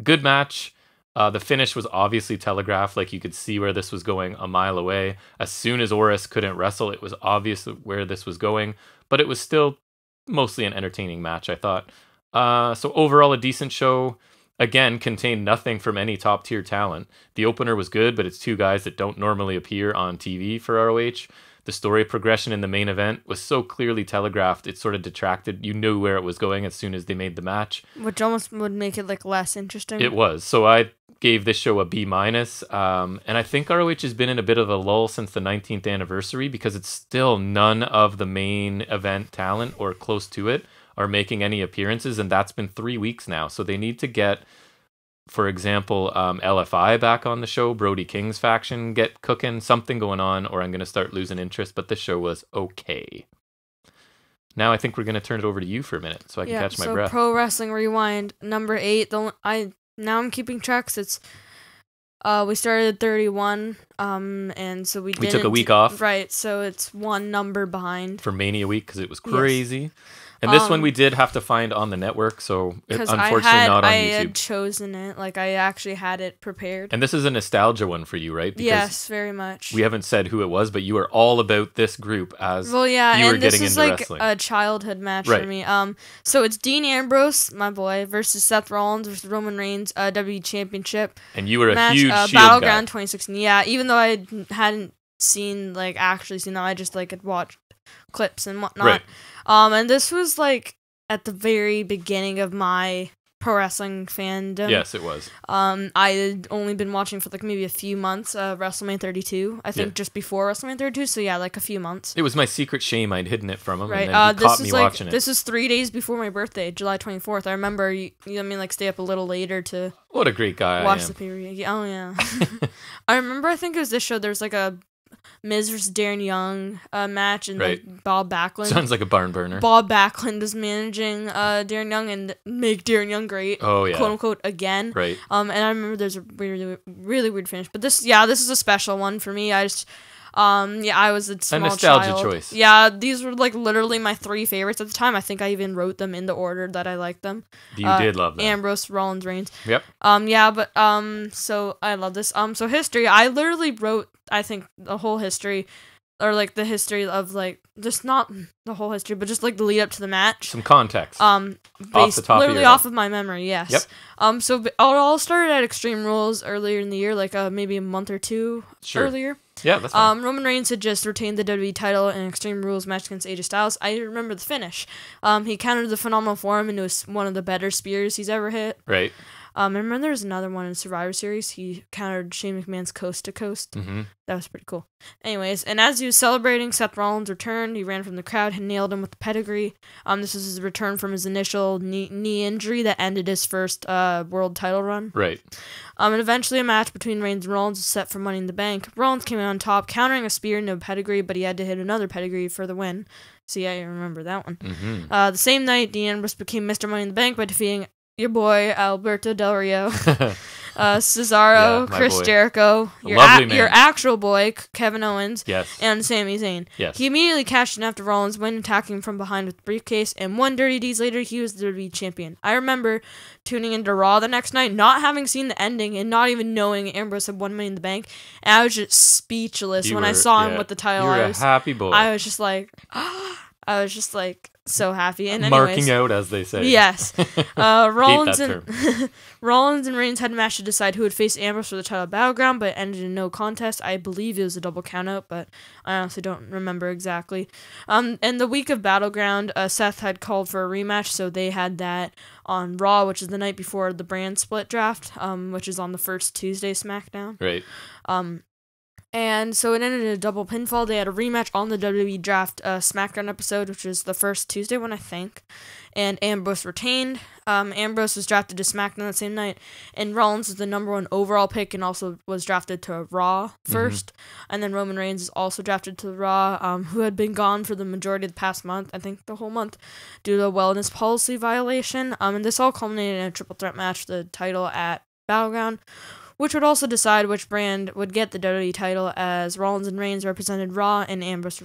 Good match. The finish was obviously telegraphed. You could see where this was going a mile away. As soon as Horace couldn't wrestle, it was obvious where this was going. But it was still mostly an entertaining match, I thought. So overall, a decent show. Again, contained nothing from any top-tier talent. The opener was good, but it's two guys that don't normally appear on TV for ROH. The story progression in the main event was so clearly telegraphed, it sort of detracted. You knew where it was going as soon as they made the match. Which almost would make it less interesting. It was. So I gave this show a B-. And I think ROH has been in a bit of a lull since the 19th anniversary because it's still none of the main event talent or close to it are making any appearances. And that's been 3 weeks now. So they need to get for example, LFI back on the show, Brody King's faction get cooking, something going on, or I'm going to start losing interest. But this show was okay. Now I think we're going to turn it over to you for a minute so I can catch my breath. Pro Wrestling Rewind, number 8. Now I'm keeping tracks. It's we started at 31, and so we took a week off. Right, so it's one number behind. For Mania week, because it was crazy. Yes. And this one we did have to find on the network, so unfortunately not on YouTube. I had chosen it, like I actually had it prepared. And this is a nostalgia one for you, right? Because yes, very much. We haven't said who it was, but you were all about this group as you were and this getting is into like wrestling. A childhood match for me. So it's Dean Ambrose, my boy, versus Seth Rollins versus Roman Reigns, WWE Championship. And you were a match, huge Shield Battleground guy. 2016. Yeah, even though I hadn't actually seen them, I just had watched clips and whatnot. Right. And this was like at the very beginning of my pro wrestling fandom. Yes, it was. I had only been watching for like maybe a few months. WrestleMania 32, I think, just before WrestleMania 32. So yeah, like a few months. It was my secret shame. I'd hidden it from him, right. and then he caught me watching it. This is 3 days before my birthday, July 24th. I remember, stay up a little later to. What a great guy! Watch the period. Oh yeah. I remember. I think it was this show. There's like a Miz versus Darren Young match, and like Bob Backlund. Sounds like a barn burner. Bob Backlund is managing Darren Young and make Darren Young great. Oh yeah, quote unquote again. Right. And I remember there's a really, really weird finish, but this is a special one for me. I just. I was a small nostalgia choice. Yeah, these were like literally my 3 favorites at the time. I think I even wrote them in the order that I liked them. You did love them. Ambrose, Rollins, Reigns. Yep. So I love this. So history, I literally wrote, I think, the whole history, or like the history of like, just not the whole history, but just like the lead up to the match. Some context. Off the top literally off of my memory, yes. Yep. So it all started at Extreme Rules earlier in the year, like maybe a month or 2 earlier. Yeah, that's fine. Roman Reigns had just retained the WWE title in Extreme Rules match against AJ Styles. I remember the finish. He countered the Phenomenal Forearm into one of the better spears he's ever hit. Right. I remember there was another one in Survivor Series. He countered Shane McMahon's Coast to Coast. Mm-hmm. That was pretty cool. Anyways, and as he was celebrating Seth Rollins' return, he ran from the crowd and nailed him with the pedigree. This was his return from his initial knee injury that ended his first world title run. Right. And eventually a match between Reigns and Rollins was set for Money in the Bank. Rollins came out on top, countering a spear into a pedigree, but he had to hit another pedigree for the win. So yeah, you remember that one. Mm-hmm. The same night, Dean Ambrose became Mr. Money in the Bank by defeating your boy Alberto Del Rio, Cesaro, Chris Jericho, your actual boy Kevin Owens, and Sami Zayn. Yes. He immediately cashed in after Rollins went, attacking him from behind with the briefcase, and 1 Dirty Deeds later, he was the WWE champion. I remember tuning into Raw the next night, not having seen the ending, and not even knowing Ambrose had won Money in the Bank, and I was just speechless when I saw him with the title. You were a happy boy. I was just like, so happy. And marking out, as they say. Yes. Rollins and Reigns had a match to decide who would face Ambrose for the title Battleground, but it ended in no contest. I believe it was a double countout, but I honestly don't remember exactly. And the week of Battleground, Seth had called for a rematch, so they had that on Raw, which is the night before the brand split draft, which is on the first Tuesday SmackDown. Right. And so it ended in a double pinfall. They had a rematch on the WWE Draft SmackDown episode, which was the first Tuesday one, I think. And Ambrose retained. Ambrose was drafted to SmackDown that same night. And Rollins is the number 1 overall pick and also was drafted to Raw first. Mm-hmm. And then Roman Reigns is also drafted to Raw, who had been gone for the majority of the past month, I think the whole month, due to a wellness policy violation. And this all culminated in a triple threat match, the title at Battleground, which would also decide which brand would get the WWE title, as Rollins and Reigns represented Raw and Ambrose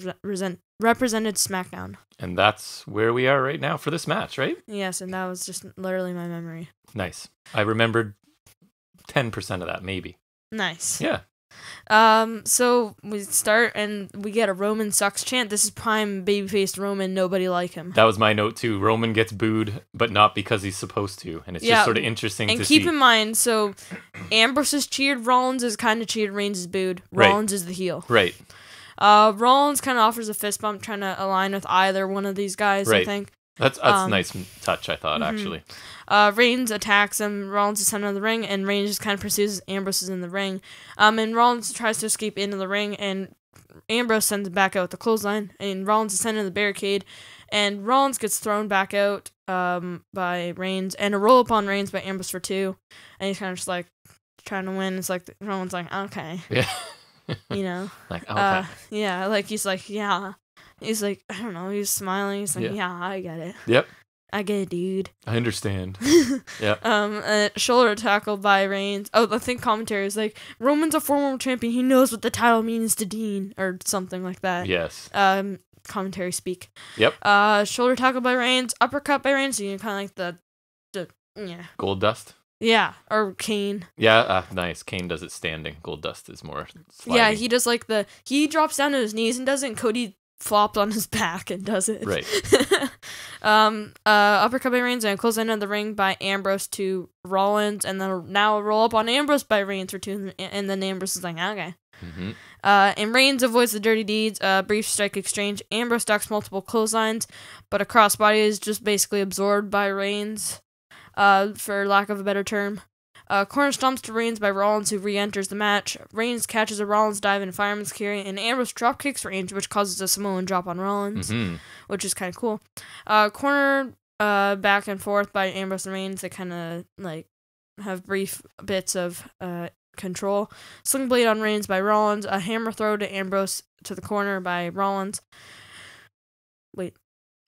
represented SmackDown. And that's where we are right now for this match, right? Yes, and that was just literally my memory. Nice. I remembered 10% of that, maybe. Nice. Yeah. So we start and we get a Roman sucks chant. This is prime babyface Roman, nobody like him. That was my note too. Roman gets booed, but not because he's supposed to. And it's just sort of interesting to see. And keep in mind, so Ambrose is cheered, Rollins is kind of cheered, Reigns is booed. Rollins is the heel. Right. Rollins kind of offers a fist bump, trying to align with either one of these guys, I think. That's a nice touch, I thought, actually. Reigns attacks him. Rollins is sent out of the ring, and Reigns just kind of pursues Ambrose is in the ring. And Rollins tries to escape into the ring, and Ambrose sends him back out with the clothesline, and Rollins is sent into the barricade, And Rollins gets thrown back out by Reigns, and a roll up on Reigns by Ambrose for 2. And he's kind of just like trying to win. It's like Rollins like, okay. Yeah. You know? Like, okay. Yeah, like he's like, yeah. He's like, I don't know, he's smiling. He's like, yeah, I get it. Yep. I get it, dude. I understand. Yeah. Shoulder tackle by Reigns. Oh, I think commentary is like, Roman's a former champion. He knows what the title means to Dean, or something like that. Yes. Commentary speak. Yep. Shoulder tackle by Reigns. Uppercut by Reigns. So you kind of like the Gold Dust. Yeah, or Kane. Yeah, nice. Kane does it standing. Gold Dust is more sliding. Yeah, he does like he drops down to his knees and doesn't. Cody flopped on his back and does it. Right. Uppercut by Reigns and close end of the ring by Ambrose to Rollins, and then now a roll up on Ambrose by Reigns for 2, and then Ambrose is like, okay. Mm-hmm. And Reigns avoids the dirty deeds. Brief strike exchange. Ambrose ducks multiple clotheslines, but a crossbody is just basically absorbed by Reigns, for lack of a better term. Corner stomps to Reigns by Rollins, who re-enters the match. Reigns catches a Rollins dive and fireman's carry, and Ambrose drop kicks Reigns, which causes a Samoan drop on Rollins, which is kind of cool. Corner back and forth by Ambrose and Reigns. They kind of like have brief bits of control. Sling blade on Reigns by Rollins. A hammer throw to Ambrose to the corner by Rollins. Wait.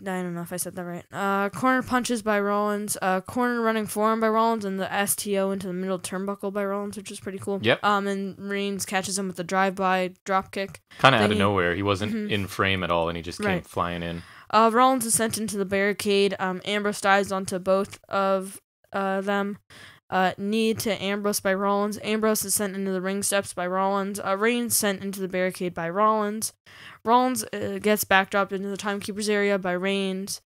I don't know if I said that right. Corner punches by Rollins. Corner running forearm by Rollins, and the STO into the middle turnbuckle by Rollins, which is pretty cool. Yep. And Reigns catches him with a drive-by drop kick. Kind of out of nowhere. He wasn't in frame at all, and he just came flying in. Rollins is sent into the barricade. Ambrose dives onto both of them. Knee to Ambrose by Rollins. Ambrose is sent into the ring steps by Rollins. Reigns sent into the barricade by Rollins. Rollins gets backdropped into the timekeeper's area by Reigns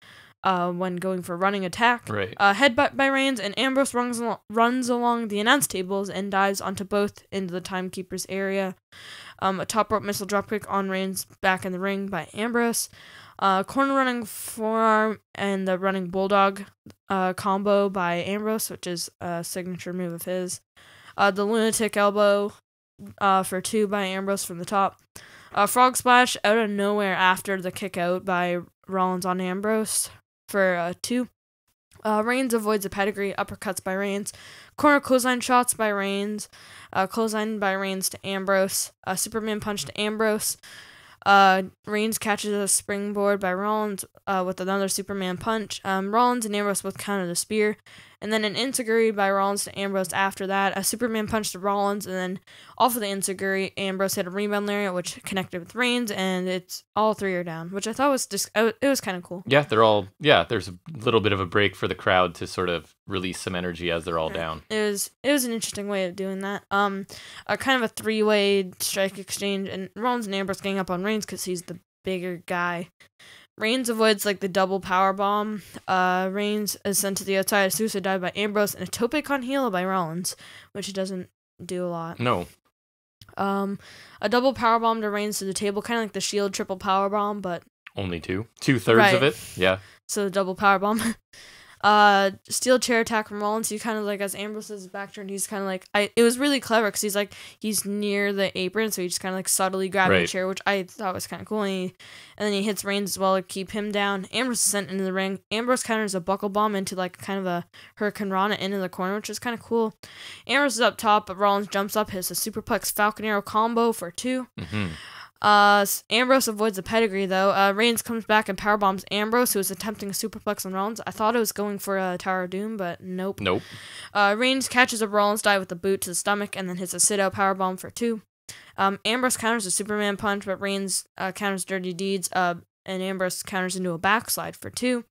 when going for running attack. Right. Headbutt by Reigns, and Ambrose runs along the announce tables and dives onto both into the timekeeper's area. A top rope missile dropkick on Reigns back in the ring by Ambrose. Corner running forearm and the running bulldog combo by Ambrose, which is a signature move of his. The lunatic elbow for 2 by Ambrose from the top. Frog splash out of nowhere after the kick out by Rollins on Ambrose for 2. Reigns avoids a pedigree. Uppercuts by Reigns. Corner clothesline shots by Reigns. Clothesline by Reigns to Ambrose. Superman punch to Ambrose. Reigns catches a springboard by Rollins with another Superman punch. Rollins and Ambrose both counter the spear. And then an enziguri by Rollins to Ambrose after that. A Superman punch to Rollins, and then off of the enziguri, Ambrose hit a rebound lariat, which connected with Reigns, and it's all 3 are down, which I thought was just, it was kind of cool. Yeah, there's a little bit of a break for the crowd to sort of release some energy as they're all down. It was an interesting way of doing that. A kind of a 3-way strike exchange, and Rollins and Ambrose gang up on Reigns because he's the bigger guy. Reigns avoids like the double power bomb. Reigns is sent to the outside, a suicide dive by Ambrose, and a tope con hilo by Rollins, which he doesn't do a lot. No. A double power bomb to Reigns to the table, kind of like the Shield triple power bomb, but only 2. 2/3 of it. Yeah. So double power bomb. Steel chair attack from Rollins. He kind of like, as Ambrose's back turned, he's kind of like, it was really clever because he's near the apron, so he just kind of like subtly grabbed the chair, which I thought was kind of cool. And then he hits Reigns as well to keep him down. Ambrose is sent into the ring. Ambrose counters a buckle bomb into like kind of a Hurricane Rana into the corner, which is kind of cool. Ambrose is up top, but Rollins jumps up, hits a superplex Falcon Arrow combo for 2. Mm-hmm. Ambrose avoids the pedigree though. Reigns comes back and powerbombs Ambrose, who is attempting a superplex on Rollins. I thought it was going for a Tower of Doom, but nope. Reigns catches a Rollins dive with a boot to the stomach and then hits a sit-out powerbomb for 2. Ambrose counters a Superman punch, but Reigns counters dirty deeds, and Ambrose counters into a backslide for 2.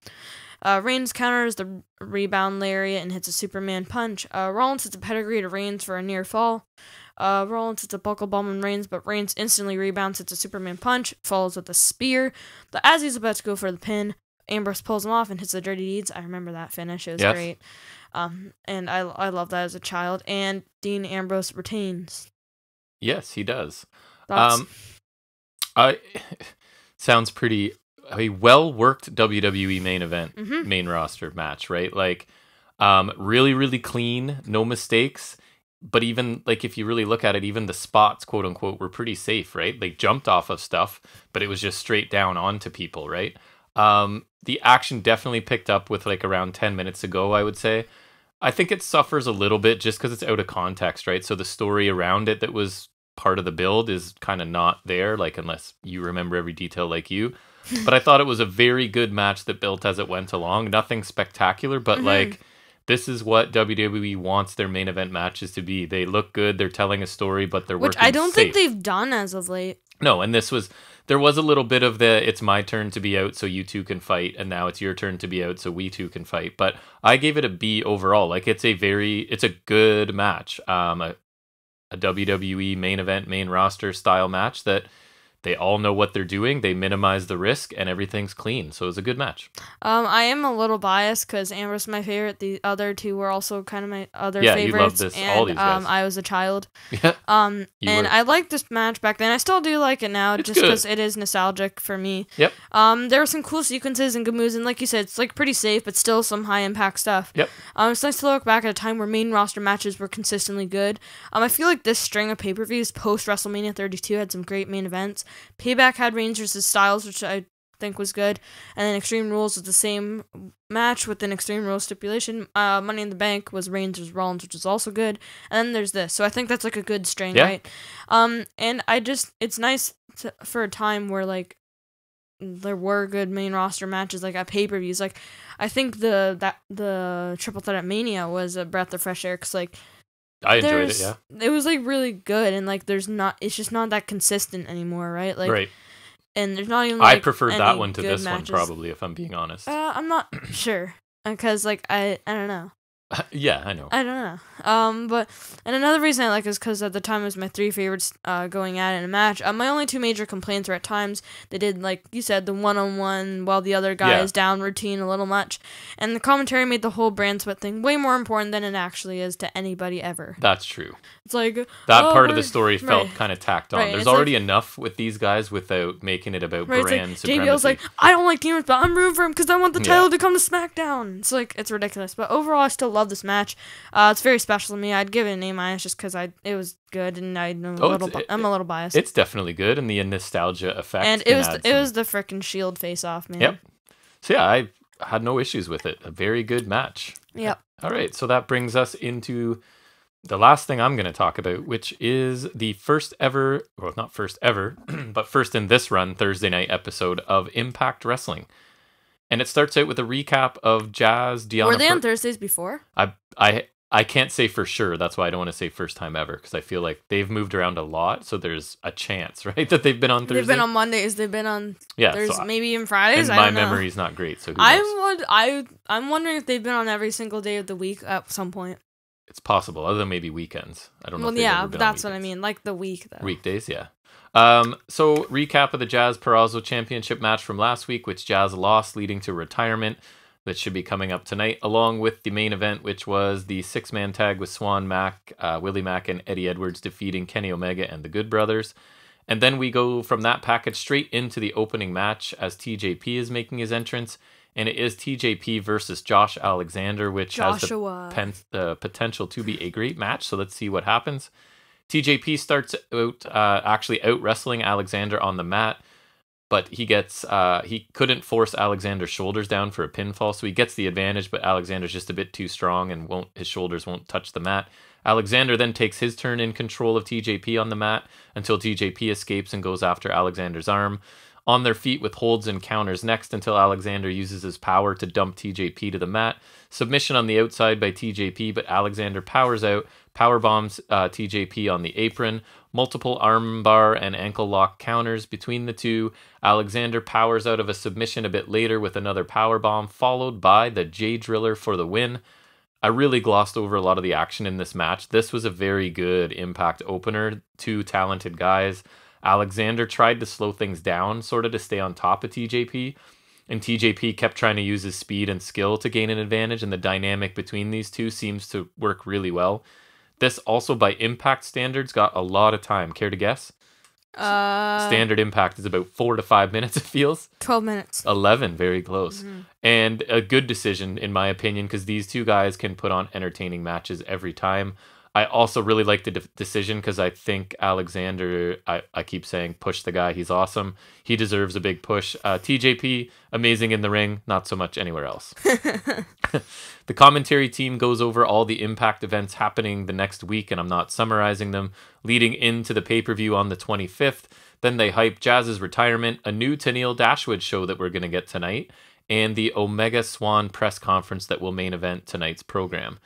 Reigns counters the rebound lariat and hits a Superman punch. Rollins hits a pedigree to Reigns for a near fall. Rollins hits a buckle bomb on Reigns, but Reigns instantly rebounds, hits a Superman punch, follows with a spear. But as he's about to go for the pin, Ambrose pulls him off and hits the dirty deeds. I remember that finish. It was great. And I love that as a child. And Dean Ambrose retains. Yes, he does. Sounds pretty a well-worked WWE main event, main roster match, right? Like, really, really clean, no mistakes. But even, like, if you really look at it, even the spots, quote unquote, were pretty safe, right? They jumped off of stuff, but it was just straight down onto people, right? The action definitely picked up with like around 10 minutes ago, I would say. I think it suffers a little bit just because it's out of context, right? So the story around it that was part of the build is kind of not there, like unless you remember every detail like you. But I thought it was a very good match that built as it went along. Nothing spectacular, but like this is what WWE wants their main event matches to be. They look good, they're telling a story, but they're working Which I don't safe. think they've done as of late. No, and there was a little bit of it's my turn to be out so you two can fight, and now it's your turn to be out so we two can fight. But I gave it a B overall. Like it's a good match. A WWE main event, main roster style match that they all know what they're doing. They minimize the risk, and everything's clean. So it was a good match. I am a little biased because Amber's my favorite. The other two were also kind of my other favorites. You love all these guys. I was a child. Yeah. I liked this match back then. I still do like it now, just because it is nostalgic for me. Yep. There were some cool sequences and good moves, and like you said, it's like pretty safe, but still some high impact stuff. Yep. It's nice to look back at a time where main roster matches were consistently good. I feel like this string of pay-per-views post WrestleMania 32 had some great main events. Payback had Reigns versus Styles, which I think was good, and then Extreme Rules was the same match with an Extreme Rules stipulation. Money in the Bank was Reigns versus Rollins, which is also good, and then there's this. So I think that's like a good string, right? And it's nice for a time where like there were good main roster matches like at pay-per-views. Like I think the Triple Threat at Mania was a breath of fresh air because like I enjoyed it, yeah. It was like really good, and like it's just not that consistent anymore, right? Like, right. And there's not even like I preferred that one to this matches. one probably, if I'm being honest. I'm not sure because like I don't know. Yeah, I know. I don't know. And another reason I like it is because at the time it was my three favorites going at it in a match. My only two major complaints were at times they did, like you said, the one-on-one while the other guy is down routine a little much. And the commentary made the whole brand split thing way more important than it actually is to anybody ever. That's true. It's like... That part of the story felt kind of tacked on. Right. There's already enough with these guys without making it about brand supremacy. JBL's like, I don't like Demons, but I'm rooting for him because I want the title to come to SmackDown. It's like, it's ridiculous. But overall, I still love this match. It's very special to me. I'd give it an A- just because it was good, and I'm a little biased. It's definitely good, and the nostalgia effect. And it was the frickin' Shield face-off, man. Yep. So yeah, I had no issues with it. A very good match. Yep. All right, so that brings us into the last thing I'm going to talk about, which is the first ever, well, not first ever, but first in this run Thursday night episode of Impact Wrestling. And it starts out with a recap of Jazz, Deanna. Were they on Thursdays before? I can't say for sure. That's why I don't want to say first time ever, because I feel like they've moved around a lot, so there's a chance, right, that they've been on Thursday. They've been on Mondays. They've been on Thursdays, so maybe even Fridays. And my memory's not great, so who knows? I'm wondering if they've been on every single day of the week at some point. It's possible, other than maybe weekends. I don't know. Well, yeah, that's what I mean. Like the week, though. Weekdays, yeah. So recap of the Jazz Purrazzo Championship match from last week, which Jazz lost, leading to retirement. That should be coming up tonight, along with the main event, which was the 6-man tag with Swan Mack, Willie Mack, and Eddie Edwards defeating Kenny Omega and the Good Brothers. And then we go from that package straight into the opening match as TJP is making his entrance. And it is TJP versus Josh Alexander, which has the potential to be a great match. So let's see what happens. TJP starts out actually out wrestling Alexander on the mat. But he couldn't force Alexander's shoulders down for a pinfall, so he gets the advantage, but Alexander's just a bit too strong and his shoulders won't touch the mat. Alexander then takes his turn in control of TJP on the mat until TJP escapes and goes after Alexander's arm. On their feet with holds and counters next until Alexander uses his power to dump TJP to the mat. Submission on the outside by TJP, but Alexander powers out, power bombs TJP on the apron. Multiple armbar and ankle lock counters between the two. Alexander powers out of a submission a bit later with another power bomb, followed by the J Driller for the win. I really glossed over a lot of the action in this match. This was a very good Impact opener. Two talented guys. Alexander tried to slow things down, sort of to stay on top of TJP. And TJP kept trying to use his speed and skill to gain an advantage, and the dynamic between these two seems to work really well. This also, by Impact standards, got a lot of time. Care to guess? Standard Impact is about 4 to 5 minutes, it feels. 12 minutes. 11, very close. Mm-hmm. And a good decision, in my opinion, because these two guys can put on entertaining matches every time. I also really like the decision because I think Alexander, I keep saying, push the guy. He's awesome. He deserves a big push. TJP, amazing in the ring. Not so much anywhere else. The commentary team goes over all the Impact events happening the next week, and I'm not summarizing them, leading into the pay-per-view on the 25th. Then they hype Jazz's retirement, a new Tennille Dashwood show that we're going to get tonight, and the Omega Swan press conference that will main event tonight's program.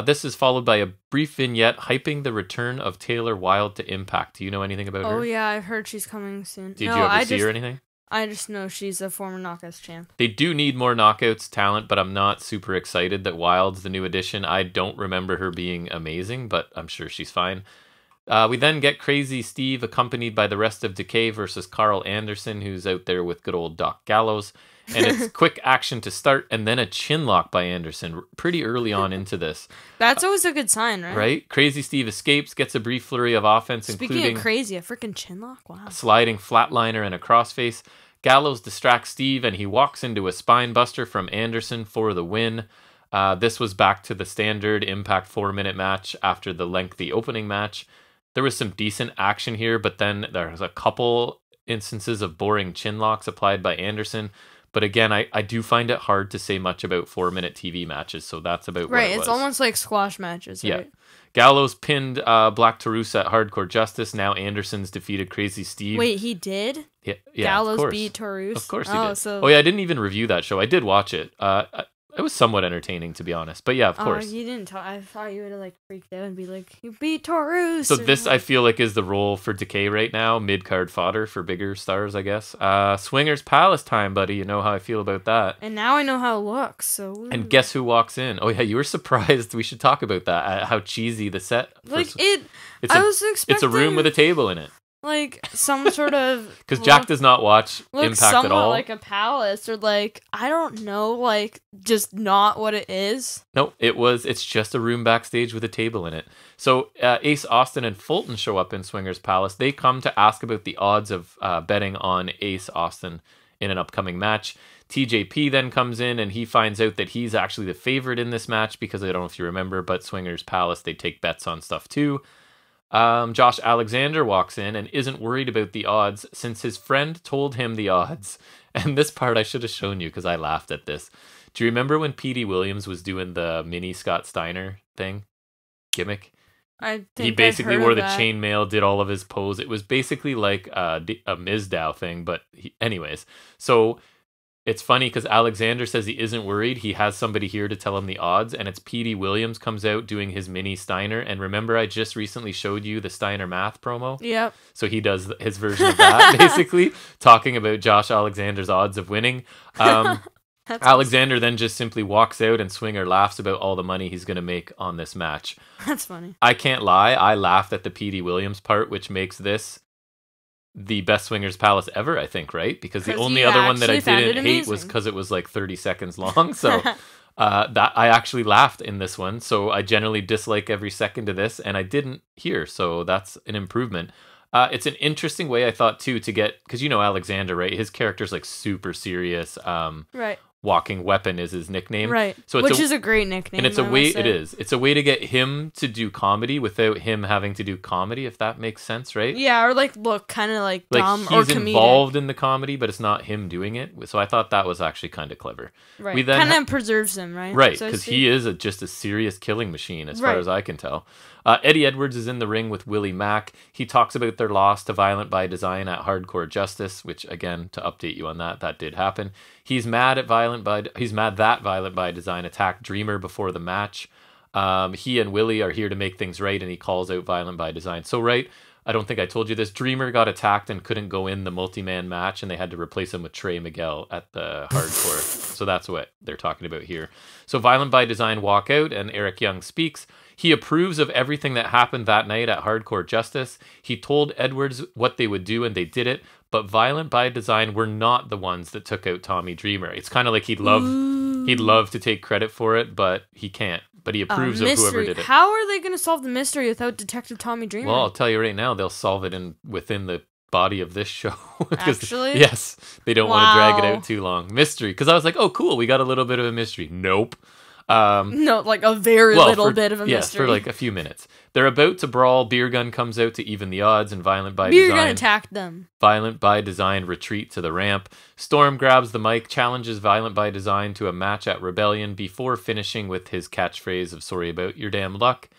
This is followed by a brief vignette hyping the return of Taylor Wilde to Impact. Do you know anything about her? Oh, yeah, I've heard she's coming soon. Did you ever see her or anything? I just know she's a former Knockouts champ. They do need more Knockouts talent, but I'm not super excited that Wilde's the new addition. I don't remember her being amazing, but I'm sure she's fine. We then get Crazy Steve accompanied by the rest of Decay versus Carl Anderson, who's out there with good old Doc Gallows. And it's quick action to start, and then a chin lock by Anderson pretty early on into this. That's always a good sign, right? Right? Crazy Steve escapes, gets a brief flurry of offense, Speaking of crazy, a freaking chin lock? Wow. A sliding flatliner and a crossface. Gallows distracts Steve, and he walks into a spine buster from Anderson for the win. This was back to the standard Impact 4-minute match after the lengthy opening match. There was some decent action here, but then there's a couple instances of boring chin locks applied by Anderson. But again, I do find it hard to say much about 4-minute TV matches, so that's about what it was. Right, it's almost like squash matches, right? Yeah. Gallows pinned Black Taurus at Hardcore Justice. Now Anderson's defeated Crazy Steve. Wait, he did? Yeah, Gallows beat Taurus? Of course he did. Oh yeah, I didn't even review that show. I did watch it. It was somewhat entertaining, to be honest. But yeah, of course. You didn't talk. I thought you would have freaked out and be like, "You beat Taurus." So this, I feel like, is the role for Decay right now. Mid-card fodder for bigger stars, I guess. Swingers Palace time, buddy. You know how I feel about that. And now I know how it looks. So. And guess who walks in? Oh yeah, you were surprised. We should talk about that. How cheesy the set. I was expecting. It's a room with a table in it. Like some sort of because Jack does not watch Impact at all. Like a palace or I don't know, just not what it is. No, it's just a room backstage with a table in it. So Ace Austin and Fulton show up in Swingers Palace. They come to ask about the odds of betting on Ace Austin in an upcoming match. TJP then comes in and he finds out that he's actually the favorite in this match because I don't know if you remember, but Swingers Palace, they take bets on stuff too. Josh Alexander walks in and isn't worried about the odds since his friend told him the odds. And this part I should have shown you because I laughed at this. Do you remember when Petey Williams was doing the mini Scott Steiner gimmick? I think he basically wore the chainmail, did all of his pose. It was basically like a Mizdow thing, but anyways. So it's funny because Alexander says he isn't worried. He has somebody here to tell him the odds, and it's Petey Williams comes out doing his mini Steiner. And remember, I just recently showed you the Steiner math promo? Yep. So he does his version of that, basically, talking about Josh Alexander's odds of winning. Alexander then just simply walks out, and Swinger laughs about all the money he's going to make on this match. That's funny. I can't lie. I laughed at the Petey Williams part, which makes this the best Swingers Palace ever, I think, right? Because the only other one that I didn't hate was because it was 30 seconds long. So that I actually laughed in this one. So I generally dislike every second of this, and I didn't here. So that's an improvement. It's an interesting way, I thought, too, to get, because Alexander, right? His character's super serious. Right. Walking Weapon is his nickname, right? So which is a great nickname, and it's a way. It is. It's a way to get him to do comedy without him having to do comedy, if that makes sense, right? Yeah, or look kind of dumb or comedic. He's involved in the comedy, but it's not him doing it. So I thought that was actually kind of clever. Right. We then kind of preserves him, right? Right, because he is just a serious killing machine, as far as I can tell. Eddie Edwards is in the ring with Willie Mack. He talks about their loss to Violent by Design at Hardcore Justice, which, again, to update you on that did happen. He's mad that Violent by Design attacked Dreamer before the match. He and Willie are here to make things right, and he calls out Violent by Design. So, right, I don't think I told you this. Dreamer got attacked and couldn't go in the multi-man match, and they had to replace him with Trey Miguel at the Hardcore. So that's what they're talking about here. So Violent by Design walk out, and Eric Young speaks. He approves of everything that happened that night at Hardcore Justice. He told Edwards what they would do, and they did it. But Violent by Design were not the ones that took out Tommy Dreamer. It's kind of like he'd love to take credit for it, but he can't. But he approves of whoever did it. How are they going to solve the mystery without Detective Tommy Dreamer? Well, I'll tell you right now, they'll solve it within the body of this show. Actually? Yes. They don't want to drag it out too long. Mystery. Because I was like, oh, cool, we got a little bit of a mystery. Nope. No, like a very little bit of a mystery. Yes, for like a few minutes. They're about to brawl. Beer Gun comes out to even the odds, and Violent by Beer Design... Gun attacked them. Violent by Design retreat to the ramp. Storm grabs the mic, challenges Violent by Design to a match at Rebellion before finishing with his catchphrase of "sorry about your damn luck."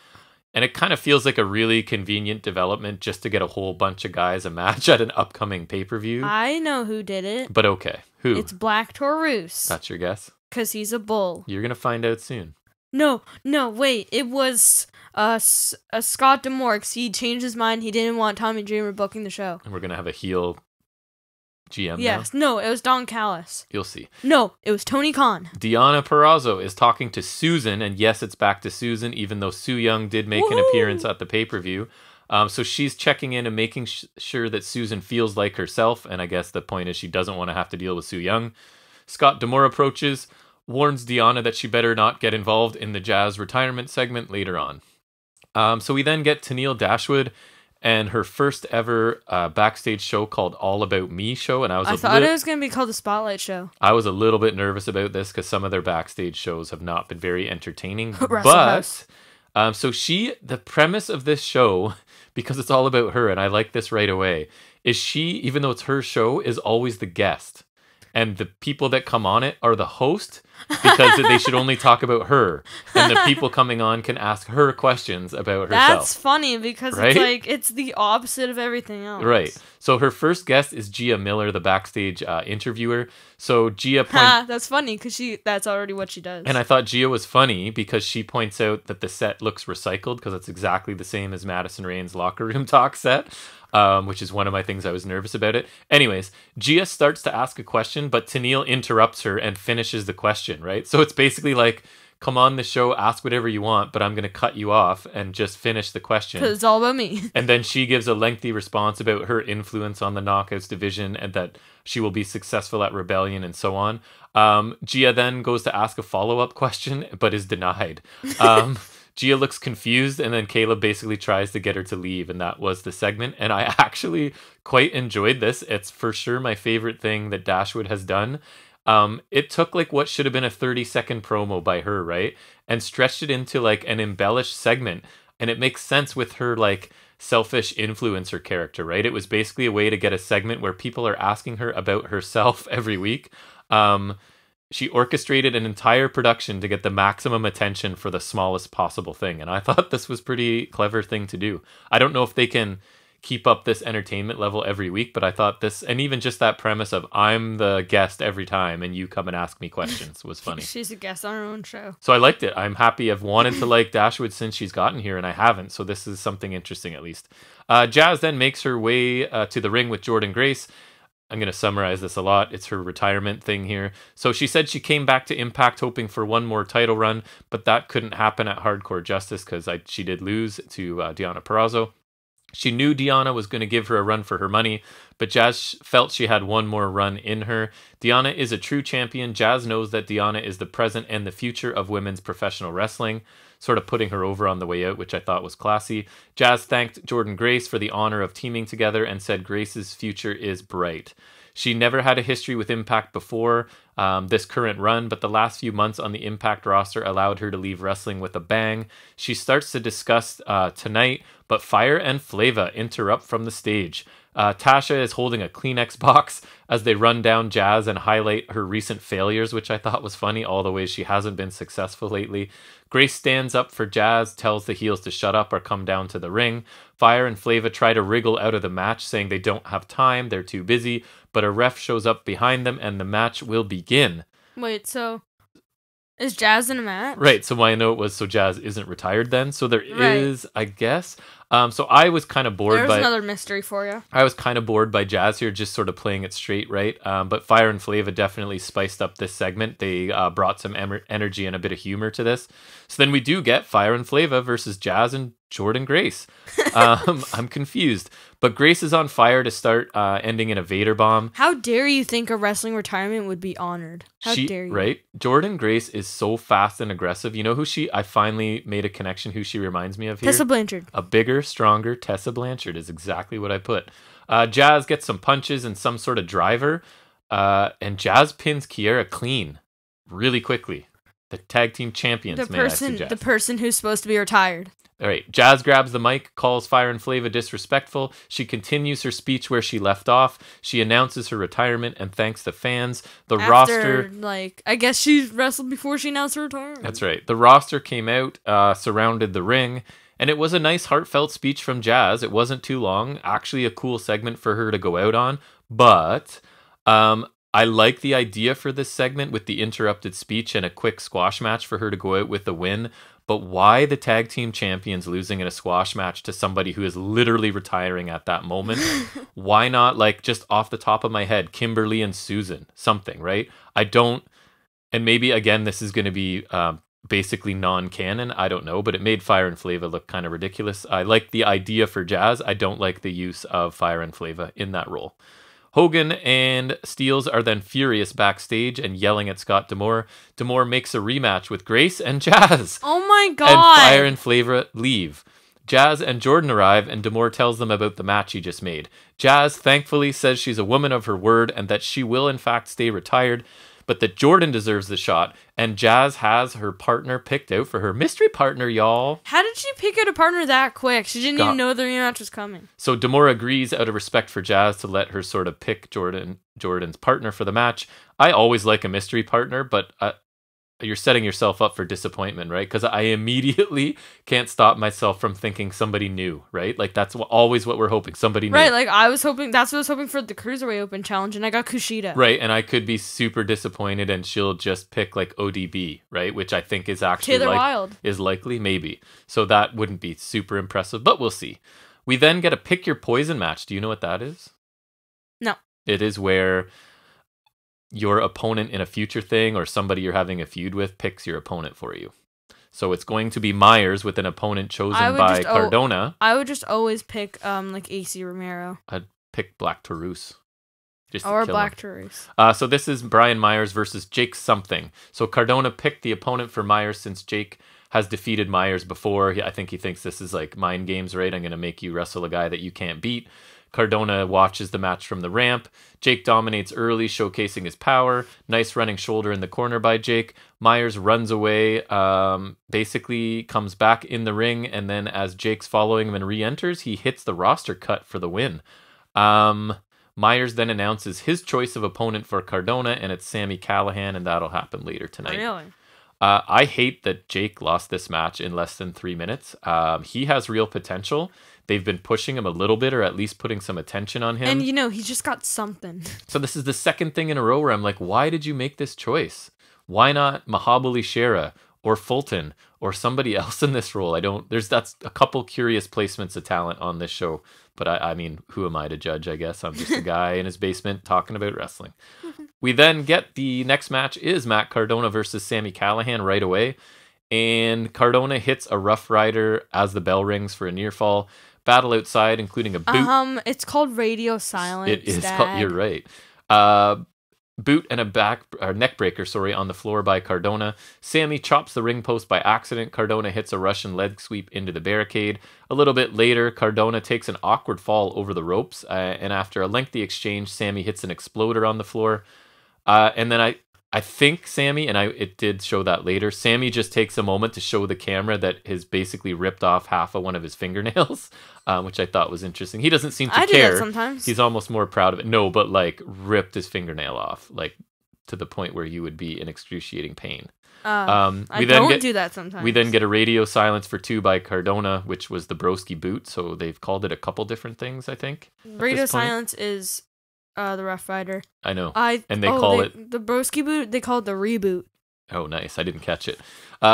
And it kind of feels like a really convenient development just to get a whole bunch of guys a match at an upcoming pay-per-view. I know who did it. But okay, who? It's Black Taurus. That's your guess? Because he's a bull. You're going to find out soon. No, wait. It was Scott Demorks. He changed his mind. He didn't want Tommy Dreamer booking the show. And we're going to have a heel GM Yes. now? No, it was Don Callis. You'll see. No, it was Tony Khan. Deonna Purrazzo is talking to Susan, and yes, it's back to Susan, even though Su Yung did make an appearance at the pay-per-view. So she's checking in and making sure that Susan feels like herself, and I guess the point is she doesn't want to have to deal with Su Yung. Scott D'Amore approaches, warns Deonna that she better not get involved in the Jazz retirement segment later on. So we then get Tenille Dashwood and her first ever backstage show called All About Me show. And I thought it was going to be called the Spotlight Show. I was a little bit nervous about this because some of their backstage shows have not been very entertaining. But so the premise of this show, because it's all about her, and I like this right away, is she, even though it's her show, is always the guest. And the people that come on it are the host because they should only talk about her. And the people coming on can ask her questions about herself. That's funny because it's the opposite of everything else. Right. So her first guest is Gia Miller, the backstage interviewer. So Gia that's funny because that's already what she does. And I thought Gia was funny because she points out that the set looks recycled because it's exactly the same as Madison Rain's locker room talk set. Which is one of my things I was nervous about it. Anyways, Gia starts to ask a question, but Tenille interrupts her and finishes the question, right? So it's basically like, come on the show, ask whatever you want, but I'm going to cut you off and just finish the question. Because it's all about me. And then she gives a lengthy response about her influence on the Knockouts division and that she will be successful at Rebellion and so on. Gia then goes to ask a follow-up question, but is denied. Gia looks confused, and then Caleb basically tries to get her to leave, and that was the segment. And I actually quite enjoyed this. It's for sure my favorite thing that Dashwood has done. It took like what should have been a 30-second promo by her, right? And stretched it into like an embellished segment. And it makes sense with her like selfish influencer character, right? It was basically a way to get a segment where people are asking her about herself every week. She orchestrated an entire production to get the maximum attention for the smallest possible thing. And I thought this was pretty clever thing to do. I don't know if they can keep up this entertainment level every week, but I thought this, and even just that premise of I'm the guest every time and you come and ask me questions was funny. She's a guest on her own show. So I liked it. I'm happy. I've wanted to like Dashwood since she's gotten here and I haven't. So this is something interesting at least. Jazz then makes her way to the ring with Jordan Grace. I'm going to summarize this a lot. It's her retirement thing here. So she said she came back to Impact hoping for one more title run, but that couldn't happen at Hardcore Justice because she did lose to Deonna Purrazzo. She knew Deonna was going to give her a run for her money, but Jazz felt she had one more run in her. Deonna is a true champion. Jazz knows that Deonna is the present and the future of women's professional wrestling, sort of putting her over on the way out, which I thought was classy. Jazz thanked Jordan Grace for the honor of teaming together and said Grace's future is bright. She never had a history with Impact before this current run, but the last few months on the Impact roster allowed her to leave wrestling with a bang. She starts to discuss tonight, but Fire and Flava interrupt from the stage. Tasha is holding a Kleenex box as they run down Jazz and highlight her recent failures, which I thought was funny, all the ways she hasn't been successful lately. Grace stands up for Jazz, tells the heels to shut up or come down to the ring. Fire and Flava try to wriggle out of the match, saying they don't have time, they're too busy, but a ref shows up behind them and the match will begin. Wait, so is Jazz in a match? Right, so my note was so Jazz isn't retired then, so there is, I guess. So I was kind of bored There's another mystery for you. I was kind of bored by Jazz here, just sort of playing it straight, right? But Fire and Flava definitely spiced up this segment. They brought some energy and a bit of humor to this. So then we do get Fire and Flava versus Jazz and Jordan Grace. I'm confused. But Grace is on fire to start, ending in a Vader bomb. How dare you think a wrestling retirement would be honored? How dare you? Right? Jordan Grace is so fast and aggressive. You know who I finally made a connection who she reminds me of here? Tessa Blanchard. A bigger, stronger Tessa Blanchard is exactly what I put. Jazz gets some punches and some sort of driver. And Jazz pins Kiera clean really quickly. The tag team champions, I suggest. The person who's supposed to be retired. All right, Jazz grabs the mic, calls Fire and Flava disrespectful. She continues her speech where she left off. She announces her retirement and thanks the fans. Roster... I guess she wrestled before she announced her retirement. That's right. The roster came out, surrounded the ring, and it was a nice, heartfelt speech from Jazz. It wasn't too long. Actually, a cool segment for her to go out on. But I like the idea for this segment with the interrupted speech and a quick squash match for her to go out with the win. But why the tag team champions losing in a squash match to somebody who is literally retiring at that moment? Why not, just off the top of my head, Kimberly and Susan? Something, right? I don't... And maybe, again, this is going to be basically non-canon. I don't know. But it made Fire and Flava look kind of ridiculous. I like the idea for Jazz. I don't like the use of Fire and Flava in that role. Hogan and Steels are then furious backstage and yelling at Scott D'Amore. D'Amore makes a rematch with Grace and Jazz. Oh my god! And Fire and Flava leave. Jazz and Jordan arrive and D'Amore tells them about the match he just made. Jazz thankfully says she's a woman of her word and that she will in fact stay retired, but that Jordan deserves the shot, and Jazz has her partner picked out for her. Mystery partner, y'all. How did she pick out a partner that quick? She didn't even know the rematch was coming. So D'Amore agrees out of respect for Jazz to let her sort of pick Jordan's partner for the match. I always like a mystery partner, but you're setting yourself up for disappointment, right? Because I immediately can't stop myself from thinking somebody new, right? That's always what we're hoping, somebody new. Right, I was hoping, that's what I was hoping for the Cruiserweight Open Challenge, and I got Kushida. Right, and I could be super disappointed and she'll just pick ODB, right? Which I think is actually Taylor Wilde. Is likely, maybe. So that wouldn't be super impressive, but we'll see. We then get a Pick Your Poison match. Do you know what that is? No. It is where your opponent in a future thing or somebody you're having a feud with picks your opponent for you. So it's going to be Myers with an opponent chosen by Cardona. I would just always pick AC Romero. I'd pick Black Taurus. Or Black Taurus. So this is Brian Myers versus Jake something. So Cardona picked the opponent for Myers since Jake has defeated Myers before. I think he thinks this is mind games, right? I'm going to make you wrestle a guy that you can't beat. Cardona watches the match from the ramp. Jake dominates early, showcasing his power. Nice running shoulder in the corner by Jake. Myers runs away, basically comes back in the ring, and then as Jake's following him and re-enters, he hits the roster cut for the win. Myers then announces his choice of opponent for Cardona, and it's Sami Callihan, and that'll happen later tonight. Really? I hate that Jake lost this match in less than 3 minutes. He has real potential. They've been pushing him a little bit, or at least putting some attention on him. And, he just got something. So this is the second thing in a row where I'm like, why did you make this choice? Why not Mahabali Shera or Fulton or somebody else in this role? That's a couple curious placements of talent on this show. But I mean, who am I to judge, I guess? I'm just a guy in his basement talking about wrestling. We then get the next match is Matt Cardona versus Sami Callihan right away. And Cardona hits a Rough Rider as the bell rings for a near fall. Battle outside, including a boot. It's called Radio Silence. It is called, you're right. Boot and a neck breaker, on the floor by Cardona. Sami chops the ring post by accident. Cardona hits a Russian leg sweep into the barricade. A little bit later, Cardona takes an awkward fall over the ropes. And after a lengthy exchange, Sami hits an exploder on the floor. And then I think Sami, and it did show that later, Sami just takes a moment to show the camera that has basically ripped off half of one of his fingernails, which I thought was interesting. He doesn't seem to care. I do that sometimes. He's almost more proud of it. No, but ripped his fingernail off, to the point where you would be in excruciating pain. I don't do that sometimes. We then get a Radio Silence for 2 by Cardona, which was the Broski boot, so they've called it a couple different things, I think. Radio Silence is... the Rough Rider. I know. And they call it... The Broski boot, they call it the reboot. Oh, nice. I didn't catch it.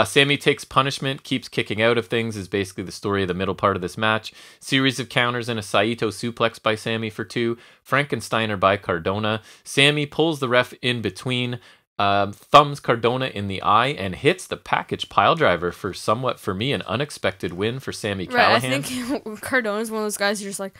Sami takes punishment, keeps kicking out of things, is basically the story of the middle part of this match. Series of counters and a Saito suplex by Sami for 2. Frankensteiner by Cardona. Sami pulls the ref in between, thumbs Cardona in the eye, and hits the package piledriver for somewhat, for me, an unexpected win for Sami Callihan. Right, I think Cardona's one of those guys who's just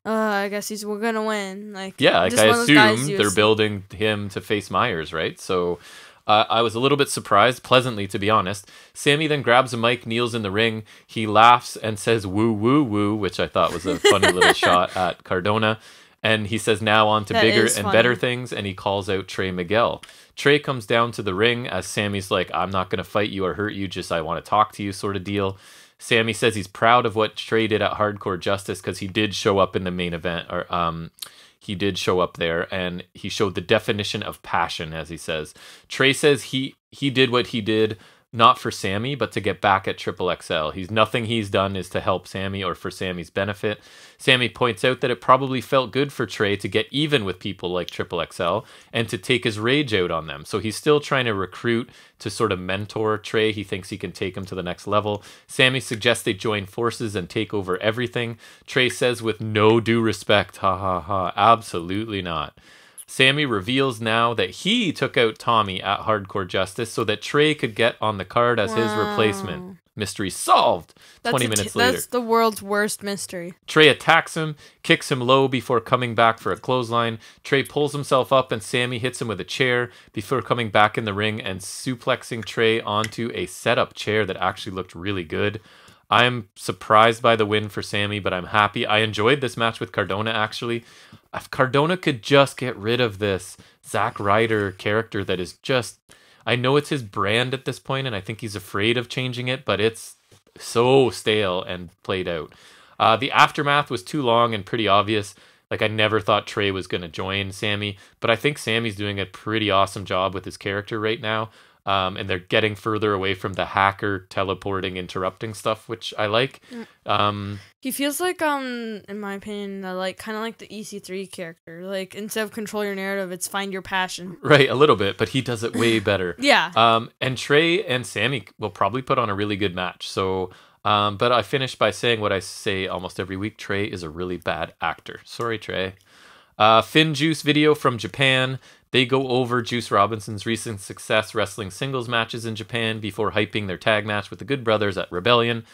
I guess we're gonna win. I assume they're building him to face Myers, right? So I was a little bit surprised, pleasantly to be honest. Sami then grabs a mic, kneels in the ring. He laughs and says "woo woo woo," which I thought was a funny little shot at Cardona. And he says, now on to bigger and better things, and he calls out Trey Miguel. Trey comes down to the ring as Sammy's like, I'm not going to fight you or hurt you, just I want to talk to you sort of deal. Sammy says he's proud of what Trey did at Hardcore Justice because he did show up in the main event, or he did show up there, and he showed the definition of passion, as he says. Trey says he did what he did not for Sammy, but to get back at Triple XL. Nothing he's done is to help Sammy or for Sammy's benefit. Sammy points out that it probably felt good for Trey to get even with people like Triple XL and to take his rage out on them. So he's still trying to recruit to sort of mentor Trey. He thinks he can take him to the next level. Sammy suggests they join forces and take over everything. Trey says with no due respect, ha ha ha, absolutely not. Sammy reveals now that he took out Tommy at Hardcore Justice so that Trey could get on the card as his replacement. Mystery solved. 20 minutes later. That's the world's worst mystery. Trey attacks him, kicks him low before coming back for a clothesline. Trey pulls himself up and Sammy hits him with a chair before coming back in the ring and suplexing Trey onto a setup chair that actually looked really good. I'm surprised by the win for Sammy, but I'm happy. I enjoyed this match with Cardona, actually. If Cardona could just get rid of this Zack Ryder character that is just... I know it's his brand at this point, and I think he's afraid of changing it, but it's so stale and played out. The aftermath was too long and pretty obvious. Like, I never thought Trey was going to join Sammy, but I think Sammy's doing a pretty awesome job with his character right now. And they're getting further away from the hacker teleporting, interrupting stuff, which I like. He feels like, in my opinion, like kind of like the EC3 character. Like, instead of control your narrative, it's find your passion. Right, a little bit, but he does it way better. Yeah. And Trey and Sammy will probably put on a really good match. So, but I finished by saying what I say almost every week. Trey is a really bad actor. Sorry, Trey. Finn Juice video from Japan. They go over Juice Robinson's recent success wrestling singles matches in Japan before hyping their tag match with the Good Brothers at Rebellion.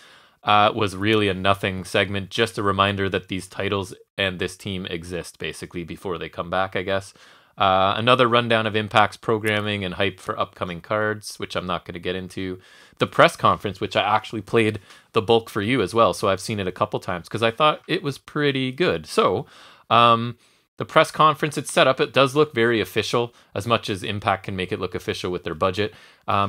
Was really a nothing segment, just a reminder that these titles and this team exist, basically, before they come back, I guess. Another rundown of Impact's programming and hype for upcoming cards, which I'm not going to get into. The press conference, which I actually played the bulk for you as well, so I've seen it a couple times, because I thought it was pretty good. So, the press conference, it's set up. It does look very official, as much as Impact can make it look official with their budget.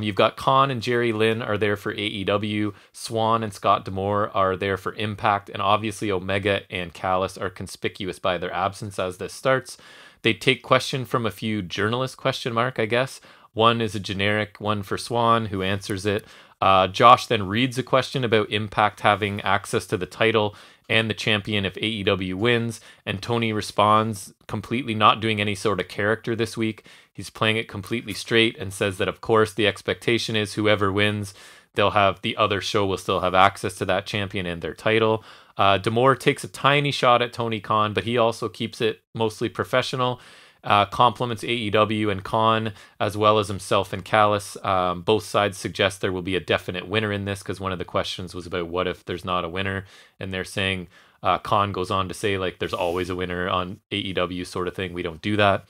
You've got Khan and Jerry Lynn are there for AEW. Swan and Scott D'Amore are there for Impact. And obviously Omega and Callis are conspicuous by their absence as this starts. They take question from a few journalists, I guess. One is a generic one for Swan, who answers it. Josh then reads a question about Impact having access to the title and the champion if AEW wins, and Tony responds, completely not doing any sort of character this week. He's playing it completely straight and says that, of course, the expectation is whoever wins, the other show will still have access to that champion and their title. D'Amore takes a tiny shot at Tony Khan, but he also keeps it mostly professional. Compliments AEW and Khan, as well as himself and Callis. Both sides suggest there will be a definite winner in this, because one of the questions was about what if there's not a winner, and they're saying, Khan goes on to say, like, there's always a winner on AEW sort of thing. We don't do that.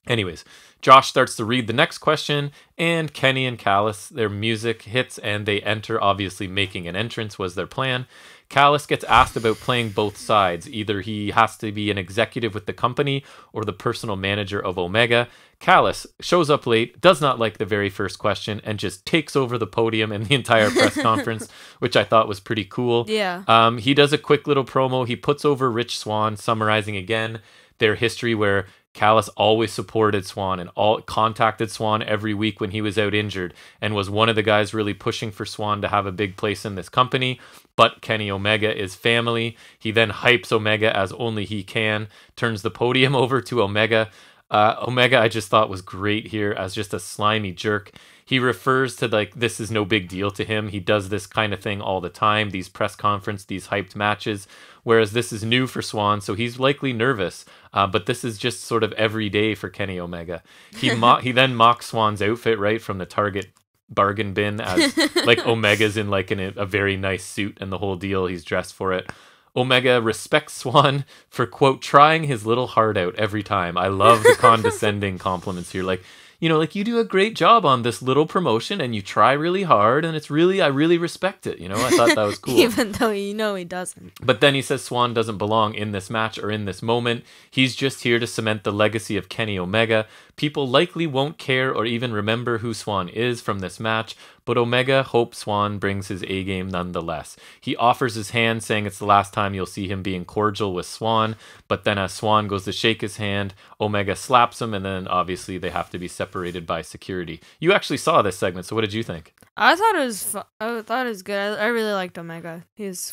Anyways, Josh starts to read the next question, and Kenny and Callis, their music hits, and they enter, obviously making an entrance was their plan. Callis gets asked about playing both sides. Either he has to be an executive with the company or the personal manager of Omega. Callis shows up late, does not like the very first question, and just takes over the podium and the entire press conference, which I thought was pretty cool. Yeah. He does a quick little promo. He puts over Rich Swann, summarizing again their history where Callis always supported Swann and contacted Swann every week when he was out injured, and was one of the guys really pushing for Swann to have a big place in this company. But Kenny Omega is family. He then hypes Omega as only he can, turns the podium over to Omega. Omega, I just thought, was great here as just a slimy jerk. He refers to, like, this is no big deal to him. He does this kind of thing all the time, these press conference, these hyped matches, whereas this is new for Swann, so he's likely nervous. But this is just sort of every day for Kenny Omega. He then mocks Swann's outfit, right, from the Target bargain bin, as like Omega's in like a very nice suit and the whole deal. He's dressed for it. Omega respects Swann for, quote, trying his little heart out every time. I love the condescending compliments here. Like, you know, like, you do a great job on this little promotion and you try really hard and I really respect it. You know, I thought that was cool. Even though you know he doesn't. But then he says Swan doesn't belong in this match or in this moment. He's just here to cement the legacy of Kenny Omega. People likely won't care or even remember who Swan is from this match, but Omega hopes Swan brings his A game nonetheless. He offers his hand, saying it's the last time you'll see him being cordial with Swan, but then as Swan goes to shake his hand, Omega slaps him, and then obviously they have to be separated by security. You actually saw this segment, so what did you think? I thought it was good. I really liked Omega. His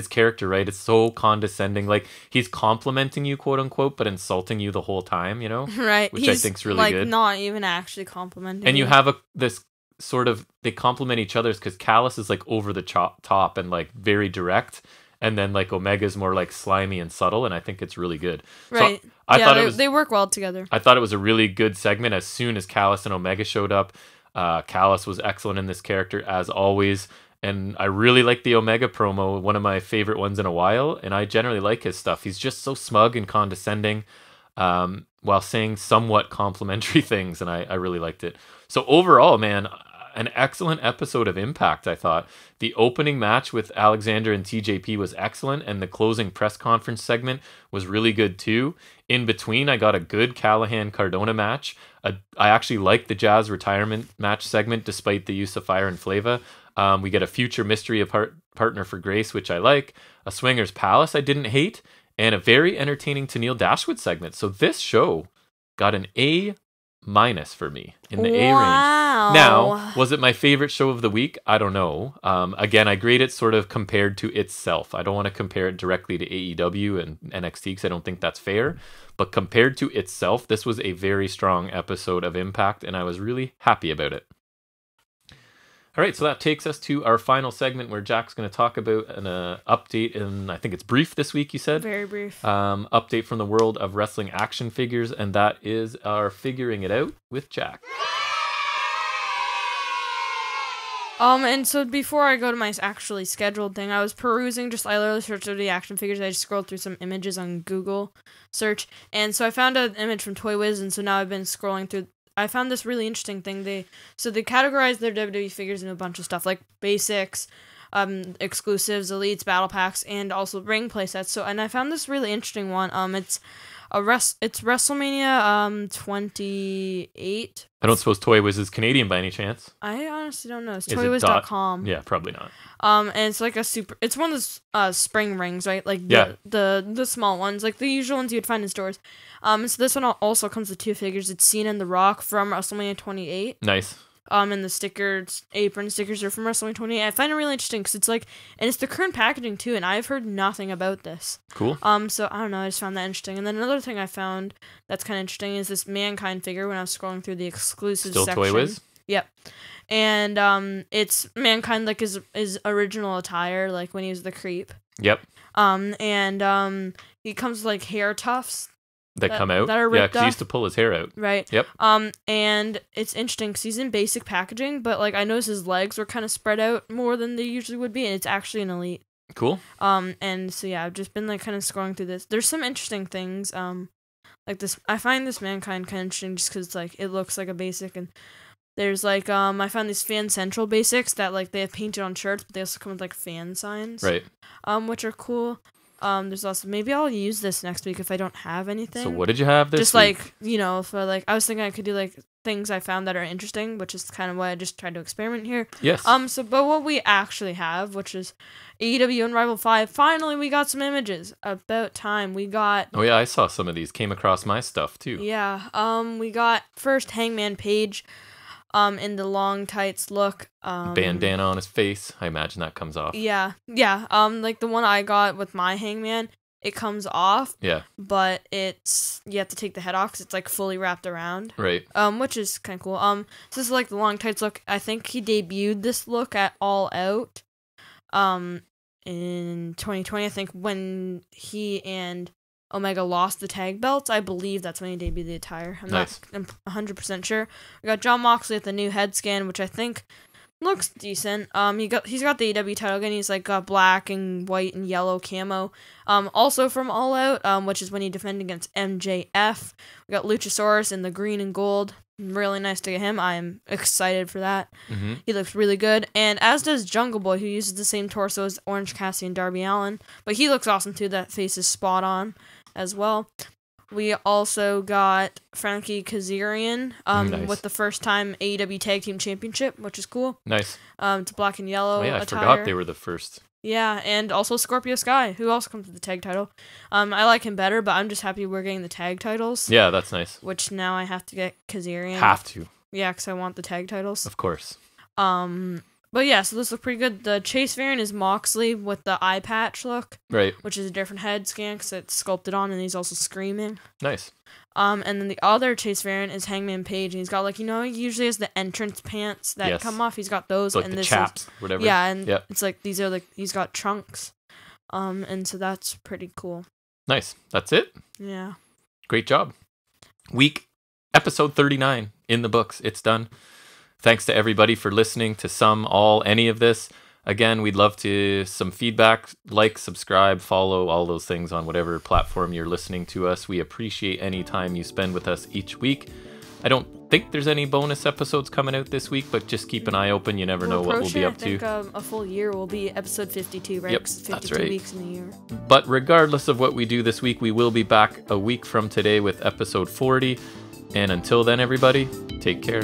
character, right? It's so condescending. Like, he's complimenting you, quote unquote, but insulting you the whole time, you know? Right. Which I think's really good. Not even actually complimenting. And you have this sort of, they compliment each other because Callis is like over the top and like very direct, and then like Omega's more like slimy and subtle, and I think it's really good. Right. So they work well together. I thought it was a really good segment. As soon as Callis and Omega showed up, Callis was excellent in this character as always, and I really like the Omega promo, one of my favorite ones in a while, and I generally like his stuff. He's just so smug and condescending, while saying somewhat complimentary things, and I really liked it. So overall, man, an excellent episode of Impact, I thought. The opening match with Alexander and TJP was excellent, and the closing press conference segment was really good too. In between, I got a good Callahan-Cardona match. I actually liked the Jazz retirement match segment, despite the use of Fire and Flava. We get a future mystery partner for Grace, which I like. A Swingers Palace I didn't hate. And a very entertaining Tenille Dashwood segment. So this show got an A- for me in the A range. Now, was it my favorite show of the week? I don't know. Again, I grade it sort of compared to itself. I don't want to compare it directly to AEW and NXT because I don't think that's fair. But compared to itself, this was a very strong episode of Impact, and I was really happy about it. All right, so that takes us to our final segment where Jack's going to talk about an update, and I think it's brief this week, you said? Very brief. Update from the world of wrestling action figures, and that is our Figuring It Out with Jack. And so before I go to my actually scheduled thing, I was perusing, I literally searched the action figures. I just scrolled through some images on Google search, and so I found an image from Toy Wiz, and so now I've been scrolling through. I found this really interesting thing. They categorize their WWE figures in a bunch of stuff, like basics, exclusives, elites, battle packs, and also ring playsets. So, and I found this really interesting one. It's WrestleMania 28. I don't suppose Toy Wiz is Canadian by any chance. I honestly don't know. It's toywiz.com. Yeah, probably not. And it's like it's one of those spring rings, right? Like the small ones, like the usual ones you'd find in stores. So this one also comes with two figures. It's Cena and The Rock from WrestleMania 28. Nice. And the apron stickers are from WrestleMania 28. I find it really interesting because and it's the current packaging too, and I've heard nothing about this. Cool. So I don't know, I just found that interesting. And then another thing I found that's kind of interesting is this Mankind figure when I was scrolling through the exclusive section. Still Toy Wiz? Yep. And it's Mankind like his original attire, like when he was the Creep. Yep. And he comes with like hair tufts. That come out? That are ripped because he used to pull his hair out. Right. Yep. And it's interesting because he's in basic packaging, but like I noticed his legs were kind of spread out more than they usually would be, and it's actually an elite. Cool. And so yeah, I've just been like kind of scrolling through this. There's some interesting things. Like this, I find this Mankind kind of interesting just because like it looks like a basic, and there's like I found these Fan Central basics that like they have painted on shirts, but they also come with like fan signs. Right. Which are cool. There's also, maybe I'll use this next week if I don't have anything. So what did you have this just week? Like, for like, I was thinking I could do like things I found that are interesting, which is kind of why I just tried to experiment here. Yes. But what we actually have, which is AEW Unrivaled 5, finally we got some images. About time. We got... Oh yeah, I saw some of these. Came across my stuff too. Yeah. We got first Hangman Page. In the long tights look. Bandana on his face. I imagine that comes off. Yeah. Like the one I got with my Hangman, it comes off. Yeah. But you have to take the head off because it's like fully wrapped around. Right. Which is kind of cool. So this is like the long tights look. I think he debuted this look at All Out. In 2020, I think when he and Omega lost the tag belts. I believe that's when he debuted the attire. I'm not 100% sure. We got Jon Moxley with the new head scan, which I think looks decent. He's got the AEW title again. He's like got black and white and yellow camo. Also from All Out, which is when he defended against MJF. We got Luchasaurus in the green and gold. really nice to get him. I'm excited for that. Mm-hmm. He looks really good. And as does Jungle Boy, who uses the same torso as Orange Cassidy and Darby Allin. But he looks awesome too. That face is spot on as well. We also got Frankie Kazarian nice. with the first time AEW Tag Team Championship, which is cool. Nice. It's black and yellow I attire. forgot they were the first. Yeah, and also Scorpio Sky, who also comes with the tag title. I like him better, but I'm just happy we're getting the tag titles. Yeah, that's nice. Which now I have to get Kazarian. Have to. Yeah, because I want the tag titles. Of course. But yeah, so this looks pretty good. The Chase variant is Moxley with the eye patch look. Right. Which is a different head scan because it's sculpted on and he's also screaming. Nice. And then the other Chase variant is Hangman Page, and he's got he usually has the entrance pants that come off. He's got those, like and the this chaps, is, whatever. Yeah, and it's these are he's got trunks, and so that's pretty cool. Nice. That's it. Yeah. Great job. Episode 39 in the books. It's done. Thanks to everybody for listening to some, all, any of this. Again, we'd love some feedback, like, subscribe, follow, all those things on whatever platform you're listening to us. We appreciate any time you spend with us each week. I don't think there's any bonus episodes coming out this week, but just keep an eye open. You never know what we'll be up to. I think a full year will be episode 52, right? Yep, 52 that's right. weeks in the year. But regardless of what we do this week, we will be back a week from today with episode 40. And until then, everybody, take care.